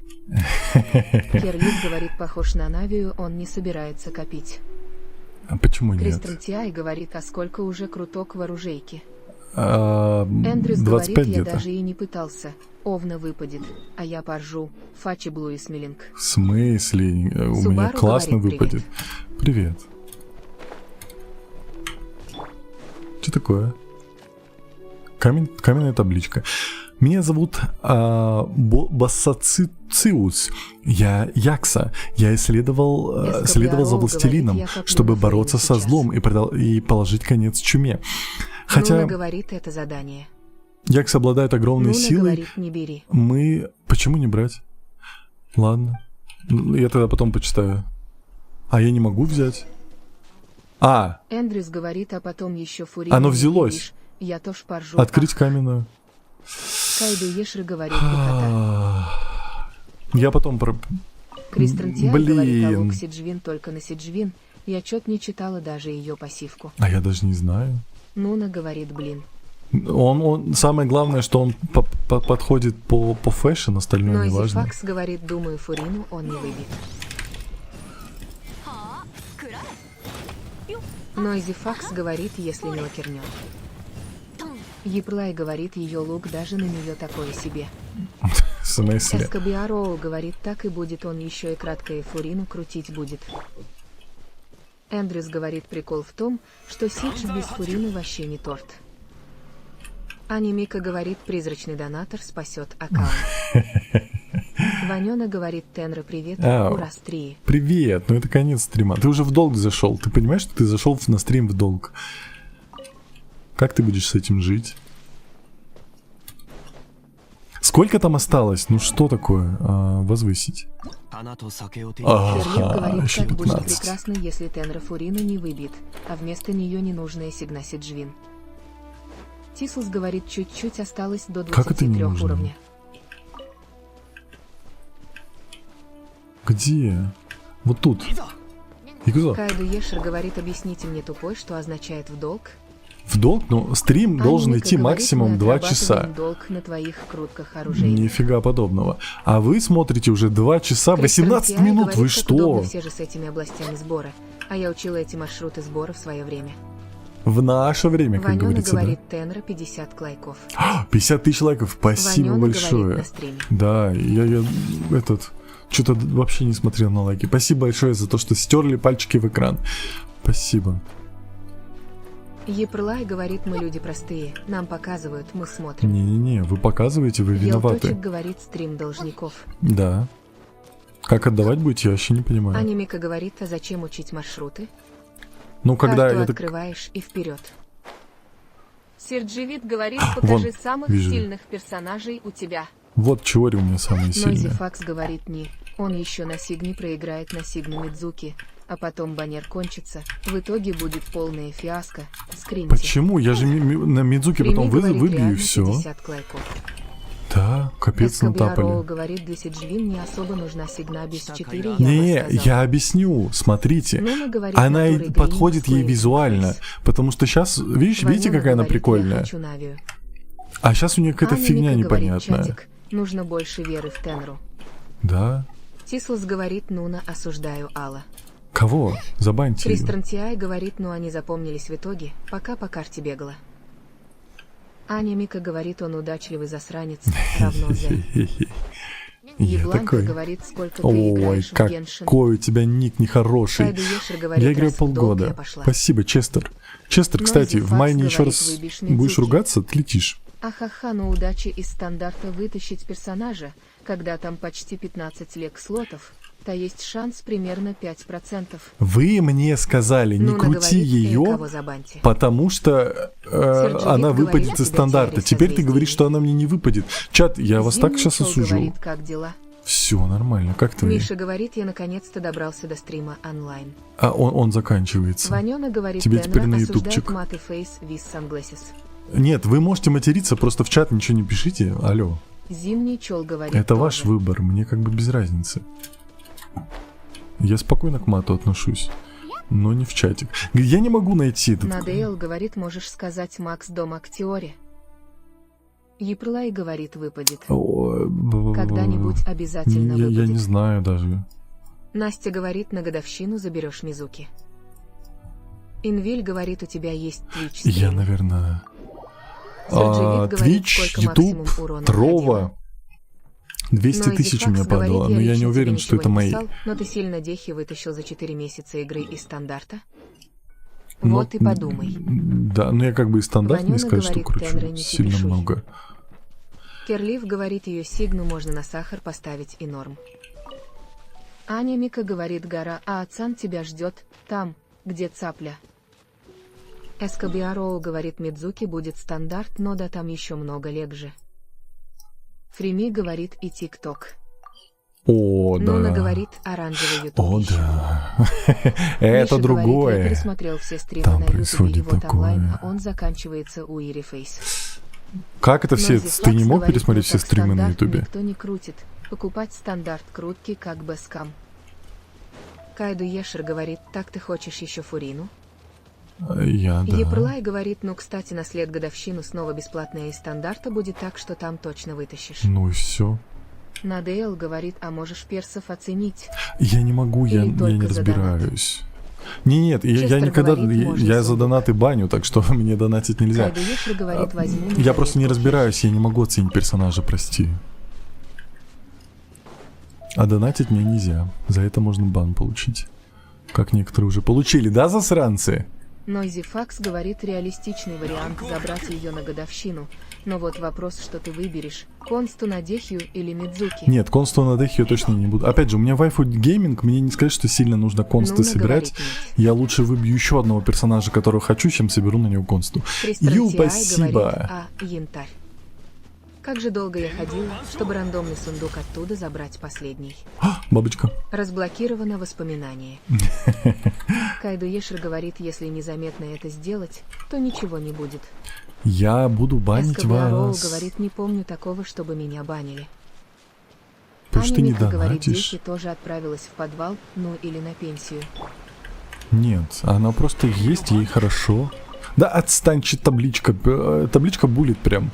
S2: Керлик говорит, похож на Навию, он не собирается копить.
S1: А почему нет?
S2: Кристен Тиай говорит, а сколько уже круток в оружейке? Эндрюс
S1: 25
S2: говорит, я
S1: где-то.
S2: даже и не пытался. Овна выпадет, а я поржу. Фачи Блу и Смилинг.
S1: В смысле? У меня
S2: Субару
S1: классно
S2: говорит,
S1: выпадет. Привет. Что такое? Каменная табличка. Меня зовут Бассацициус. Я Якса. Я следовал за властелином,
S2: говорит, я коплю
S1: чтобы
S2: на
S1: бороться
S2: Фейне
S1: со
S2: сейчас.
S1: злом и положить конец чуме. Хотя
S2: Нуна говорит, это задание.
S1: Якс обладает огромной
S2: Нуна
S1: силой.
S2: говорит, не бери.
S1: Мы... Почему не брать? Ладно. Я тогда потом почитаю. А я не могу взять?
S2: Эндрюс говорит, а потом еще Фурин.
S1: Оно взялось.
S2: Видишь, я тоже поржу.
S1: Открыть каменную.
S2: Кайду Ешры говорит, пикота.
S1: Я потом
S2: Кристен Тиай говорит, а
S1: Блин.
S2: лук Сиджвин только на Сиджвин. Я чё-то не читала даже ее пассивку.
S1: А я даже не знаю.
S2: Нуна говорит, блин.
S1: Он самое главное, что он подходит по фэшн, остальное не
S2: Нойзи
S1: важно.
S2: Факс говорит, думаю, Фурину он не выбит. Нойзи Факс говорит, если не лакернет. Еплай говорит, ее лук даже на нее такое себе.
S1: В смысле?
S2: СКБРО говорит, так и будет, он еще и кратко и Фурину крутить будет. Эндрюс говорит, прикол в том, что Сидж без Фурины вообще не торт. Аня Мика говорит, призрачный донатор спасет аккаунт. Ванёна говорит, Тенра, привет,
S1: Ау.
S2: ура, стрии.
S1: Привет, ну это конец стрима. Ты уже в долг зашел. Ты понимаешь, что ты зашел на стрим в долг? Как ты будешь с этим жить? Сколько там осталось? Ну что такое? Возвысить.
S2: Керлик
S1: Ага,
S2: говорит,
S1: еще
S2: как будет
S1: 15.
S2: прекрасно, если Тенра Фурина не выбьет, а вместо нее ненужная Сигна Сиджвин. Тислс говорит, чуть-чуть осталось до
S1: Как это
S2: 23
S1: ненужная?
S2: уровня.
S1: Где? Вот тут. Игзо.
S2: Кайду Ешер говорит, объясните мне, тупой, что означает в долг.
S1: В долг? Ну, стрим
S2: Аня
S1: должен
S2: Мика
S1: идти
S2: говорит,
S1: максимум
S2: мы
S1: 2
S2: отрабатываем
S1: часа.
S2: долг на твоих крутках оружейных.
S1: Нифига подобного. А вы смотрите уже 2 часа 18
S2: Кристен
S1: минут.
S2: Тиай
S1: Вы
S2: говорит, как удобно,
S1: что?
S2: все же с этими областями сбора. А я учила эти маршруты сбора в свое время.
S1: В наше время, как
S2: Ванёна
S1: говорится,
S2: говорит, Тенра 50 лайков.
S1: да? 50 тысяч лайков. Спасибо
S2: Ванёна говорит
S1: большое.
S2: на стриме.
S1: Да, я что-то вообще не смотрел на лайки. Спасибо большое за то, что стерли пальчики в экран. Спасибо.
S2: Еплай говорит, мы люди простые, нам показывают, мы смотрим.
S1: Не-не-не, вы показываете, вы виноваты.
S2: Елточек говорит, стрим должников.
S1: Да. Как отдавать будете, я вообще не понимаю.
S2: Аня Мика говорит, а зачем учить маршруты?
S1: Ну, когда
S2: Карту
S1: это...
S2: открываешь и вперед. Сердживит говорит, покажи
S1: Вон,
S2: самых
S1: вижу.
S2: сильных персонажей у тебя.
S1: Вот Чиори у меня самый
S2: Нойзи
S1: сильный.
S2: Факс говорит, не, он еще на Сигне проиграет на Сигну Мидзуки, а потом баннер кончится, в итоге будет полная фиаско. Скриньте.
S1: Почему? Я же на Мидзуки потом
S2: Фрими говорит,
S1: выбью и
S2: реально
S1: все.
S2: 50 лайков.
S1: Да, капец
S2: Эскобиароу
S1: натапали.
S2: говорит, для Сиджвин не особо нужна сигна без 4, я
S1: Не,
S2: бы сказал.
S1: я объясню, смотрите.
S2: Нуна говорит,
S1: Она и
S2: натурой
S1: подходит ей
S2: грин,
S1: визуально, потому что сейчас, видите,
S2: Ванюна
S1: какая она
S2: говорит, я
S1: прикольная.
S2: хочу Навию.
S1: А сейчас у нее какая-то
S2: Аня
S1: фигня
S2: Мика говорит,
S1: непонятная.
S2: чатик, нужно больше веры в Тенру.
S1: Да?
S2: Тислас говорит, Нуна, осуждаю Алла.
S1: Кого? Забаньте ее.
S2: Тристран Тиай говорит, ну они запомнились в итоге, пока по карте бегала. Аня Мика говорит, он удачливый засранец, равно Зе.
S1: Я
S2: Ебланка
S1: такой.
S2: говорит, сколько ты
S1: Ой,
S2: играешь в Геншин.
S1: какой у тебя ник нехороший.
S2: Кайду Ешер говорит,
S1: Я играю
S2: раз в долг я
S1: полгода.
S2: пошла.
S1: Спасибо, Честер. Честер,
S2: Нойзи
S1: кстати, в
S2: Факс
S1: майне еще
S2: говорит,
S1: раз
S2: выбьешь
S1: будешь
S2: Мидзуки.
S1: ругаться, отлетишь.
S2: Ахаха, но удачи из стандарта вытащить персонажа, когда там почти 15 лек-слотов, то есть шанс примерно 5%.
S1: Вы мне сказали, не
S2: Нуна
S1: крути
S2: говорит,
S1: ее,
S2: кого забаньте.
S1: потому что
S2: Серджи
S1: она
S2: Вик
S1: выпадет
S2: говорит,
S1: из
S2: тебя
S1: стандарта.
S2: теория
S1: Теперь ты говоришь,
S2: созвездий.
S1: что она мне не выпадет. Чат, я вас так
S2: Зимний
S1: сейчас
S2: Чел
S1: осужу.
S2: говорит, как дела?
S1: Все нормально, как ты?
S2: Миша говорит, я наконец-то добрался до стрима онлайн.
S1: А он заканчивается.
S2: Ванёна говорит,
S1: Тебе
S2: Тенра
S1: теперь на
S2: осуждает
S1: ютубчик.
S2: маты фейс with sunglasses.
S1: Нет, вы можете материться, просто в чат ничего не пишите. Алло.
S2: Зимний Чел говорит,
S1: Это ваш
S2: тоже.
S1: выбор, мне как бы без разницы. Я спокойно к мату отношусь, но не в чатик. Я не могу найти этот...
S2: Надейл говорит, можешь сказать Макс дом актёре. Еплай говорит, выпадет. Когда-нибудь обязательно
S1: Я
S2: выпадет.
S1: не знаю даже.
S2: Настя говорит, на годовщину заберешь Мизуки. Инвиль говорит, у тебя есть Twitch стрим.
S1: Я, наверное...
S2: Серджи Вик говорит,
S1: Twitch,
S2: сколько
S1: YouTube,
S2: максимум урона
S1: Трова. 200
S2: Нойзи
S1: тысяч у меня
S2: Факс говорит,
S1: падало, но я
S2: лично
S1: не
S2: тебе
S1: уверен, что
S2: ничего
S1: это
S2: не
S1: мои.
S2: писал, но ты сильно дехи вытащил за 4 месяца игры из стандарта.
S1: Но-
S2: Вот и подумай.
S1: Да, но я как бы и стандарт не
S2: Ванюна
S1: сказать, что
S2: говорит, Тенра,
S1: кручу
S2: не
S1: сильно
S2: кипишуй.
S1: много.
S2: Керлив говорит, ее сигну можно на сахар поставить и норм. Аня Мика говорит, гора, а Ацан тебя ждет, там, где цапля. Эскобиароу говорит, Мидзуки будет стандарт, но да там еще много легже. Фрими говорит, и ТикТок.
S1: О, да.
S2: Нуна говорит, оранжевый ютуб.
S1: О,
S2: ещё.
S1: да.
S2: Миша
S1: Это
S2: говорит, я
S1: другое.
S2: пересмотрел все стримы
S1: Там
S2: на ютубе,
S1: происходит
S2: и вот
S1: такое.
S2: онлайн, а он заканчивается у Ирифейс.
S1: Как это все?
S2: Нойзи
S1: Ты не
S2: Флакс
S1: мог
S2: говорит,
S1: пересмотреть
S2: ну
S1: все
S2: так
S1: стримы на
S2: стандарт
S1: ютубе?
S2: Никто не крутит. Покупать стандарт крутки как бы скам. Кайду Ешер говорит, так ты хочешь еще фурину?
S1: Я, да.
S2: Еплай говорит, ну кстати, на след годовщину снова бесплатная из стандарта будет, так что там точно вытащишь.
S1: Ну и все.
S2: Надейл говорит, а можешь персов оценить?
S1: Я не могу, я
S2: Или
S1: не
S2: только за
S1: разбираюсь. Нет, я
S2: Честер
S1: никогда...
S2: говорит, можно
S1: Я за
S2: сундук.
S1: донаты баню, так что мне донатить нельзя.
S2: Кайду Ешер говорит, возьму. на
S1: Я просто не
S2: заметку.
S1: разбираюсь, я не могу оценить персонажа, прости. А донатить мне нельзя. За это можно бан получить. Как некоторые уже получили, да, засранцы?
S2: Нойзи Факс говорит, реалистичный вариант забрать ее на годовщину. Но вот вопрос, что ты выберешь, Консту на Дехью или Мидзуки?
S1: Нет, консту на дехе я точно не буду. Опять же, у меня вайфу гейминг, мне не сказать, что сильно нужно консты
S2: Нуна
S1: собирать.
S2: говорит, нет.
S1: Я лучше выбью еще одного персонажа, которого хочу, чем соберу на него консту.
S2: Тристран
S1: Ю,
S2: Тиай
S1: спасибо.
S2: говорит, а, янтарь. Как же долго я ходила, чтобы рандомный сундук оттуда забрать последний.
S1: Бабочка.
S2: Разблокировано воспоминание. Кайду Ешер говорит, если незаметно это сделать, то ничего не будет.
S1: Я буду банить
S2: Эскобиароу
S1: вас.
S2: говорит, не помню такого, чтобы меня банили.
S1: Потому что
S2: Аня
S1: ты не
S2: Мика говорит,
S1: донатишь.
S2: Дехи тоже отправилась в подвал, ну или на пенсию.
S1: Нет, она просто есть, ей хорошо. Да отстань, че табличка. Табличка булит прям.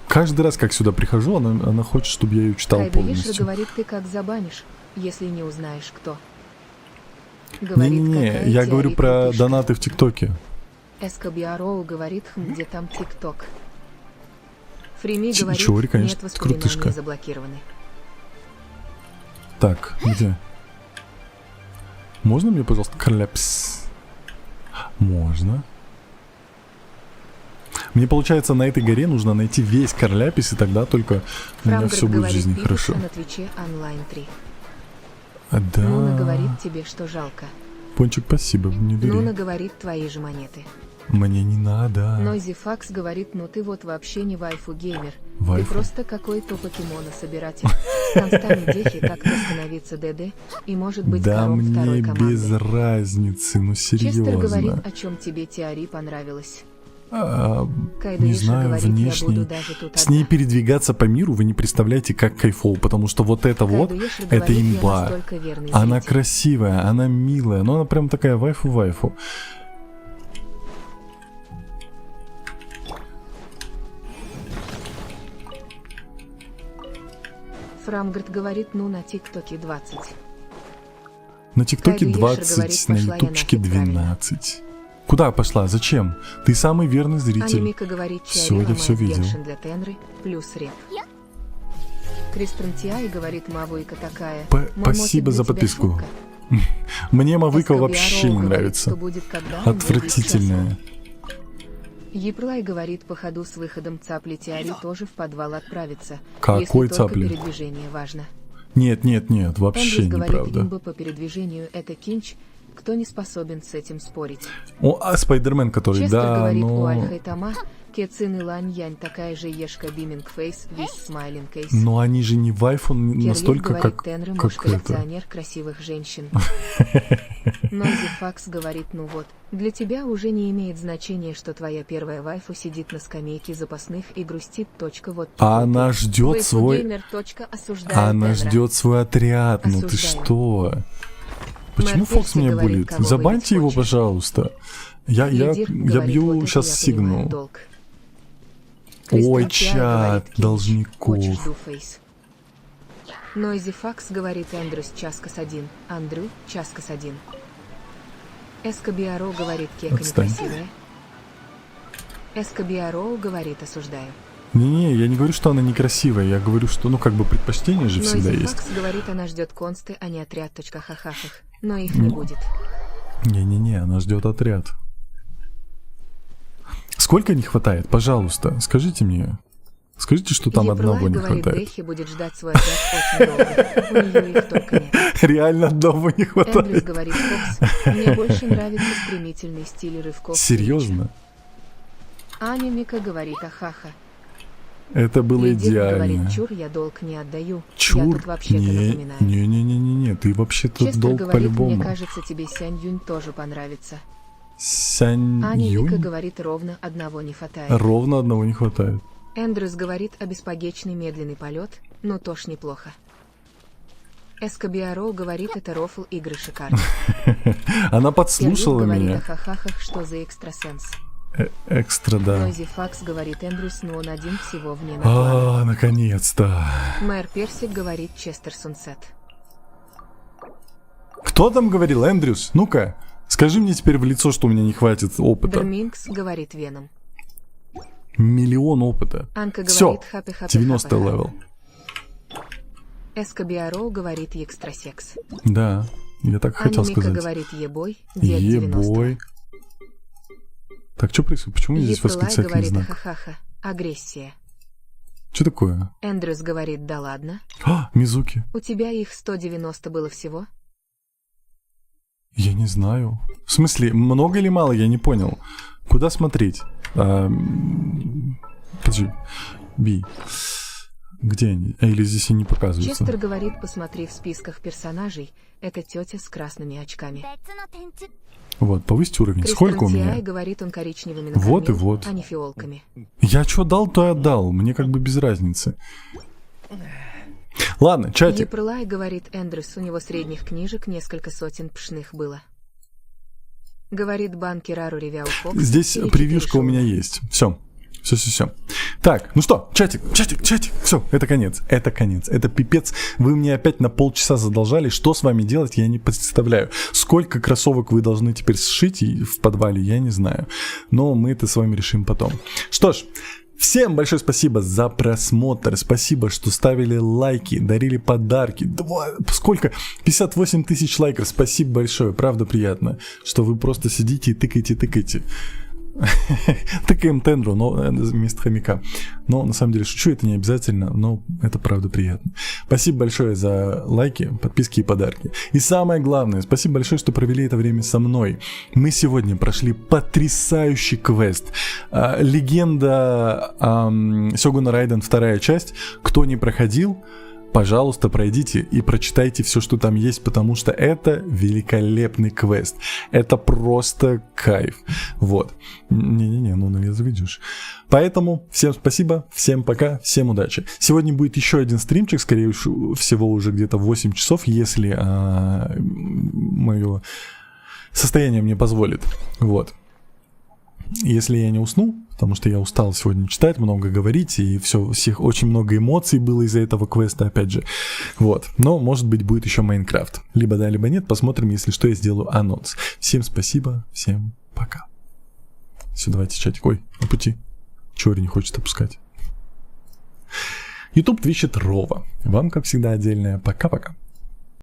S1: Каждый раз, как сюда прихожу, она хочет, чтобы я ее читал
S2: Кайду Ешер
S1: полностью.
S2: говорит, ты как забанишь, если не узнаешь кто. Говорит,
S1: Не-не-не,
S2: какая
S1: я
S2: теория
S1: говорю про
S2: крутишка.
S1: донаты в ТикТоке.
S2: Эскобиароу говорит, где там ТикТок. Фрими
S1: Ч-
S2: говорит,
S1: Чори, конечно,
S2: нет, воспоминания
S1: крутышка.
S2: заблокированы.
S1: Так, где? Можно мне, пожалуйста, кляпс? Можно. Мне получается, на этой горе нужно найти весь Карляпис, и тогда только у меня
S2: Фрамгард
S1: все будет в
S2: говорит,
S1: жизни
S2: пишется
S1: хорошо.
S2: на Твиче онлайн 3.
S1: Да.
S2: Нуна говорит тебе, что жалко.
S1: Пончик, спасибо, не дури.
S2: Нуна говорит твои же монеты.
S1: Мне не надо.
S2: Нойзи Факс говорит, ну ты вот вообще не вайфу-геймер. Ты
S1: Вайфу.
S2: просто какой-то покемона-собиратель. Константин Дехи как-то становиться ДД и может быть
S1: Да
S2: кором
S1: мне
S2: второй
S1: без
S2: команды.
S1: разницы, ну
S2: Честер говорит,
S1: серьезно.
S2: о чем тебе теория понравилась.
S1: Не
S2: Кайдуиша
S1: знаю,
S2: говорит, я
S1: внешне.
S2: буду даже тут
S1: С ней
S2: одна.
S1: передвигаться по миру вы не представляете, как кайфово, потому что вот это вот,
S2: Кайдуиша
S1: это
S2: говорит, я
S1: имба.
S2: настолько верный
S1: Она
S2: зритель.
S1: красивая, она милая, но она прям такая вайфу-вайфу.
S2: Фрамгард говорит, ну на ТикТоке 20.
S1: На ТикТоке
S2: Кайдуиша
S1: 20,
S2: говорит,
S1: на
S2: пошла я
S1: Ютубчике
S2: нафиг, правильно.
S1: 12. Куда пошла? Зачем? Ты самый верный зритель.
S2: Анимика говорит,
S1: Всё, я всё видел.
S2: Геншин для Тенры, плюс реп. Кристен Тиай говорит, Мавуйка такая.
S1: Спасибо за подписку. Мне Мавыка вообще не нравится. Отвратительная.
S2: Еплай говорит, по ходу с выходом цапли Тиари тоже в подвал отправиться.
S1: Какой
S2: если только
S1: цапли?
S2: передвижение важно.
S1: Нет, нет, нет, вообще
S2: Эндрюс говорит,
S1: неправда.
S2: имба по передвижению это кинч. Кто не способен с этим спорить?
S1: О, а Спайдермен, который,
S2: Честер
S1: да,
S2: говорит, у
S1: но...
S2: Альхайтама, Кецин и Лань Янь такая же ешка биминг фейс, вис смайлинг кейс.
S1: Но они же не вайфу
S2: Кирлип
S1: настолько,
S2: говорит,
S1: как
S2: Тенры муж
S1: это.
S2: коллекционер красивых женщин. Нойзи Факс говорит, ну вот, для тебя уже не имеет значения, что твоя первая вайфу сидит на скамейке запасных и грустит. Вот.
S1: А она ждет свой...
S2: Вайфу-геймер. Осуждаю
S1: Она
S2: Тенра.
S1: ждет свой отряд, ну ты
S2: Осуждаю.
S1: что? Почему
S2: Мэр
S1: Фокс
S2: Перси
S1: меня
S2: говорит,
S1: булит?
S2: кого
S1: Забаньте
S2: выбить
S1: его,
S2: хочешь.
S1: пожалуйста. Я
S2: Лидер говорит,
S1: бью
S2: вот это
S1: сейчас
S2: я понимаю
S1: сигну.
S2: долг.
S1: Ой,
S2: Кристен Тиай
S1: чат
S2: говорит, «Кинч,
S1: должников.
S2: хочешь дуфейс?» Нойзи Факс говорит, Эндрюс Часкас 1, Андрю Часкас 1. Эскобиаро говорит, кека
S1: Отстань.
S2: некрасивая. Эскобиаро говорит, осуждаю.
S1: Не-не, я не говорю, что она некрасивая, я говорю, что, ну, как бы предпочтение же всегда
S2: Нойзи
S1: есть.
S2: Факс говорит, она ждет консты, а не отряд. Хахахах. Но их не будет.
S1: Не-не-не, она ждет отряд. Сколько не хватает? Пожалуйста, скажите мне. Скажите, что там
S2: Еплай
S1: одного не
S2: говорит,
S1: хватает.
S2: Дехи будет ждать свой отряд очень долго. У нее их только нет.
S1: Реально одного не
S2: Эндрюс
S1: хватает.
S2: говорит, Фокс, мне больше нравится стремительный стиль рывков.
S1: Серьезно?
S2: Аня Мика говорит, ахаха.
S1: Это было
S2: Лидер
S1: идеально.
S2: говорит, чур, я долг не отдаю. Я
S1: Чур?
S2: тут вообще-то напоминаю.
S1: Не, ты вообще-то
S2: Честер
S1: долг
S2: говорит, мне
S1: по-любому.
S2: кажется, тебе Сянь Юнь тоже понравится.
S1: Сянь
S2: Аня Мика
S1: Юнь?
S2: говорит, ровно одного не хватает.
S1: Ровно одного не хватает.
S2: Эндрюс говорит, обеспогечный медленный полет, но тоже неплохо. Эскобиаро говорит, это рофл, игры шикарные.
S1: Она подслушала
S2: Кирлип говорит,
S1: меня.
S2: ахахахах, что за экстрасенс.
S1: Экстра, да.
S2: Нойзи Факс говорит, Эндрюс, но он один всего вне наклада.
S1: Наконец-то.
S2: Мэр Персик говорит, Честер Сунсет.
S1: Кто там говорил, Эндрюс? Ну-ка, скажи мне теперь в лицо, что у меня не хватит опыта.
S2: Дерминкс говорит, Веном.
S1: Миллион опыта.
S2: Анка
S1: Все,
S2: говорит, хаппи-хаппи.
S1: 90 левел.
S2: Эскобиаро говорит, Екстрасекс.
S1: Да, я так и хотел
S2: Анимика
S1: сказать.
S2: говорит, ебой, дед 90.
S1: Ебой. Так, что происходит? Почему здесь
S2: Еплай
S1: восклицательный
S2: говорит,
S1: знак?
S2: ахахаха, агрессия.
S1: Что такое?
S2: Эндрюс говорит, да ладно.
S1: Мизуки.
S2: У тебя их 190 было всего?
S1: Я не знаю. В смысле, много или мало, я не понял. Куда смотреть? Подожди. Би. Где они? Или здесь они не показываются?
S2: Честер говорит, посмотри в списках персонажей, это тетя с красными очками.
S1: Вот, повысить уровень. Сколько у
S2: Кристен
S1: меня?
S2: Тиай говорит, он коричневыми
S1: Вот и
S2: накормил,
S1: вот.
S2: а не фиолками.
S1: Я что дал, то и отдал. Мне как бы без разницы. Ладно, чатик.
S2: Еплай говорит, Эндрюс, у него средних книжек несколько сотен пшных было. Говорит банкир Ару Ревяу Фокс.
S1: Здесь
S2: или
S1: превьюшка
S2: теперь
S1: у меня есть. Все. Все. Так, ну что, чатик. Все, это конец. Это пипец. Вы мне опять на полчаса задолжали. Что с вами делать, я не представляю. Сколько кроссовок вы должны теперь сшить в подвале, я не знаю. Но мы это с вами решим потом. Что ж, всем большое спасибо за просмотр. Спасибо, что ставили лайки, дарили подарки. Сколько? 58 тысяч лайков. Спасибо большое. Правда приятно, что вы просто сидите и тыкаете. ТКМ Тендру, но вместо хомяка. Но на самом деле шучу, это не обязательно, но это правда приятно. Спасибо большое за лайки, подписки и подарки. И самое главное, спасибо большое, что провели это время со мной. Мы сегодня прошли потрясающий квест. Легенда Сёгуна Райден 2 часть. Кто не проходил, пожалуйста, пройдите и прочитайте все, что там есть, потому что это великолепный квест. Это просто кайф. Вот. Не-не-не, ну на заведешь. Поэтому всем спасибо, всем пока, всем удачи. Сегодня будет еще один стримчик, скорее всего уже где-то в 8 часов, если мое состояние мне позволит. Вот. Если я не усну, потому что я устал сегодня читать, много говорить, и всех очень много эмоций было из-за этого квеста, опять же. Вот. Но, может быть, будет еще Майнкрафт. Либо да, либо нет. Посмотрим, если что, я сделаю анонс. Всем спасибо, всем пока. Все, давайте чатик. Ой, на пути. Чори не хочет опускать. YouTube, Twitch, Рова. Вам, как всегда, отдельное пока-пока.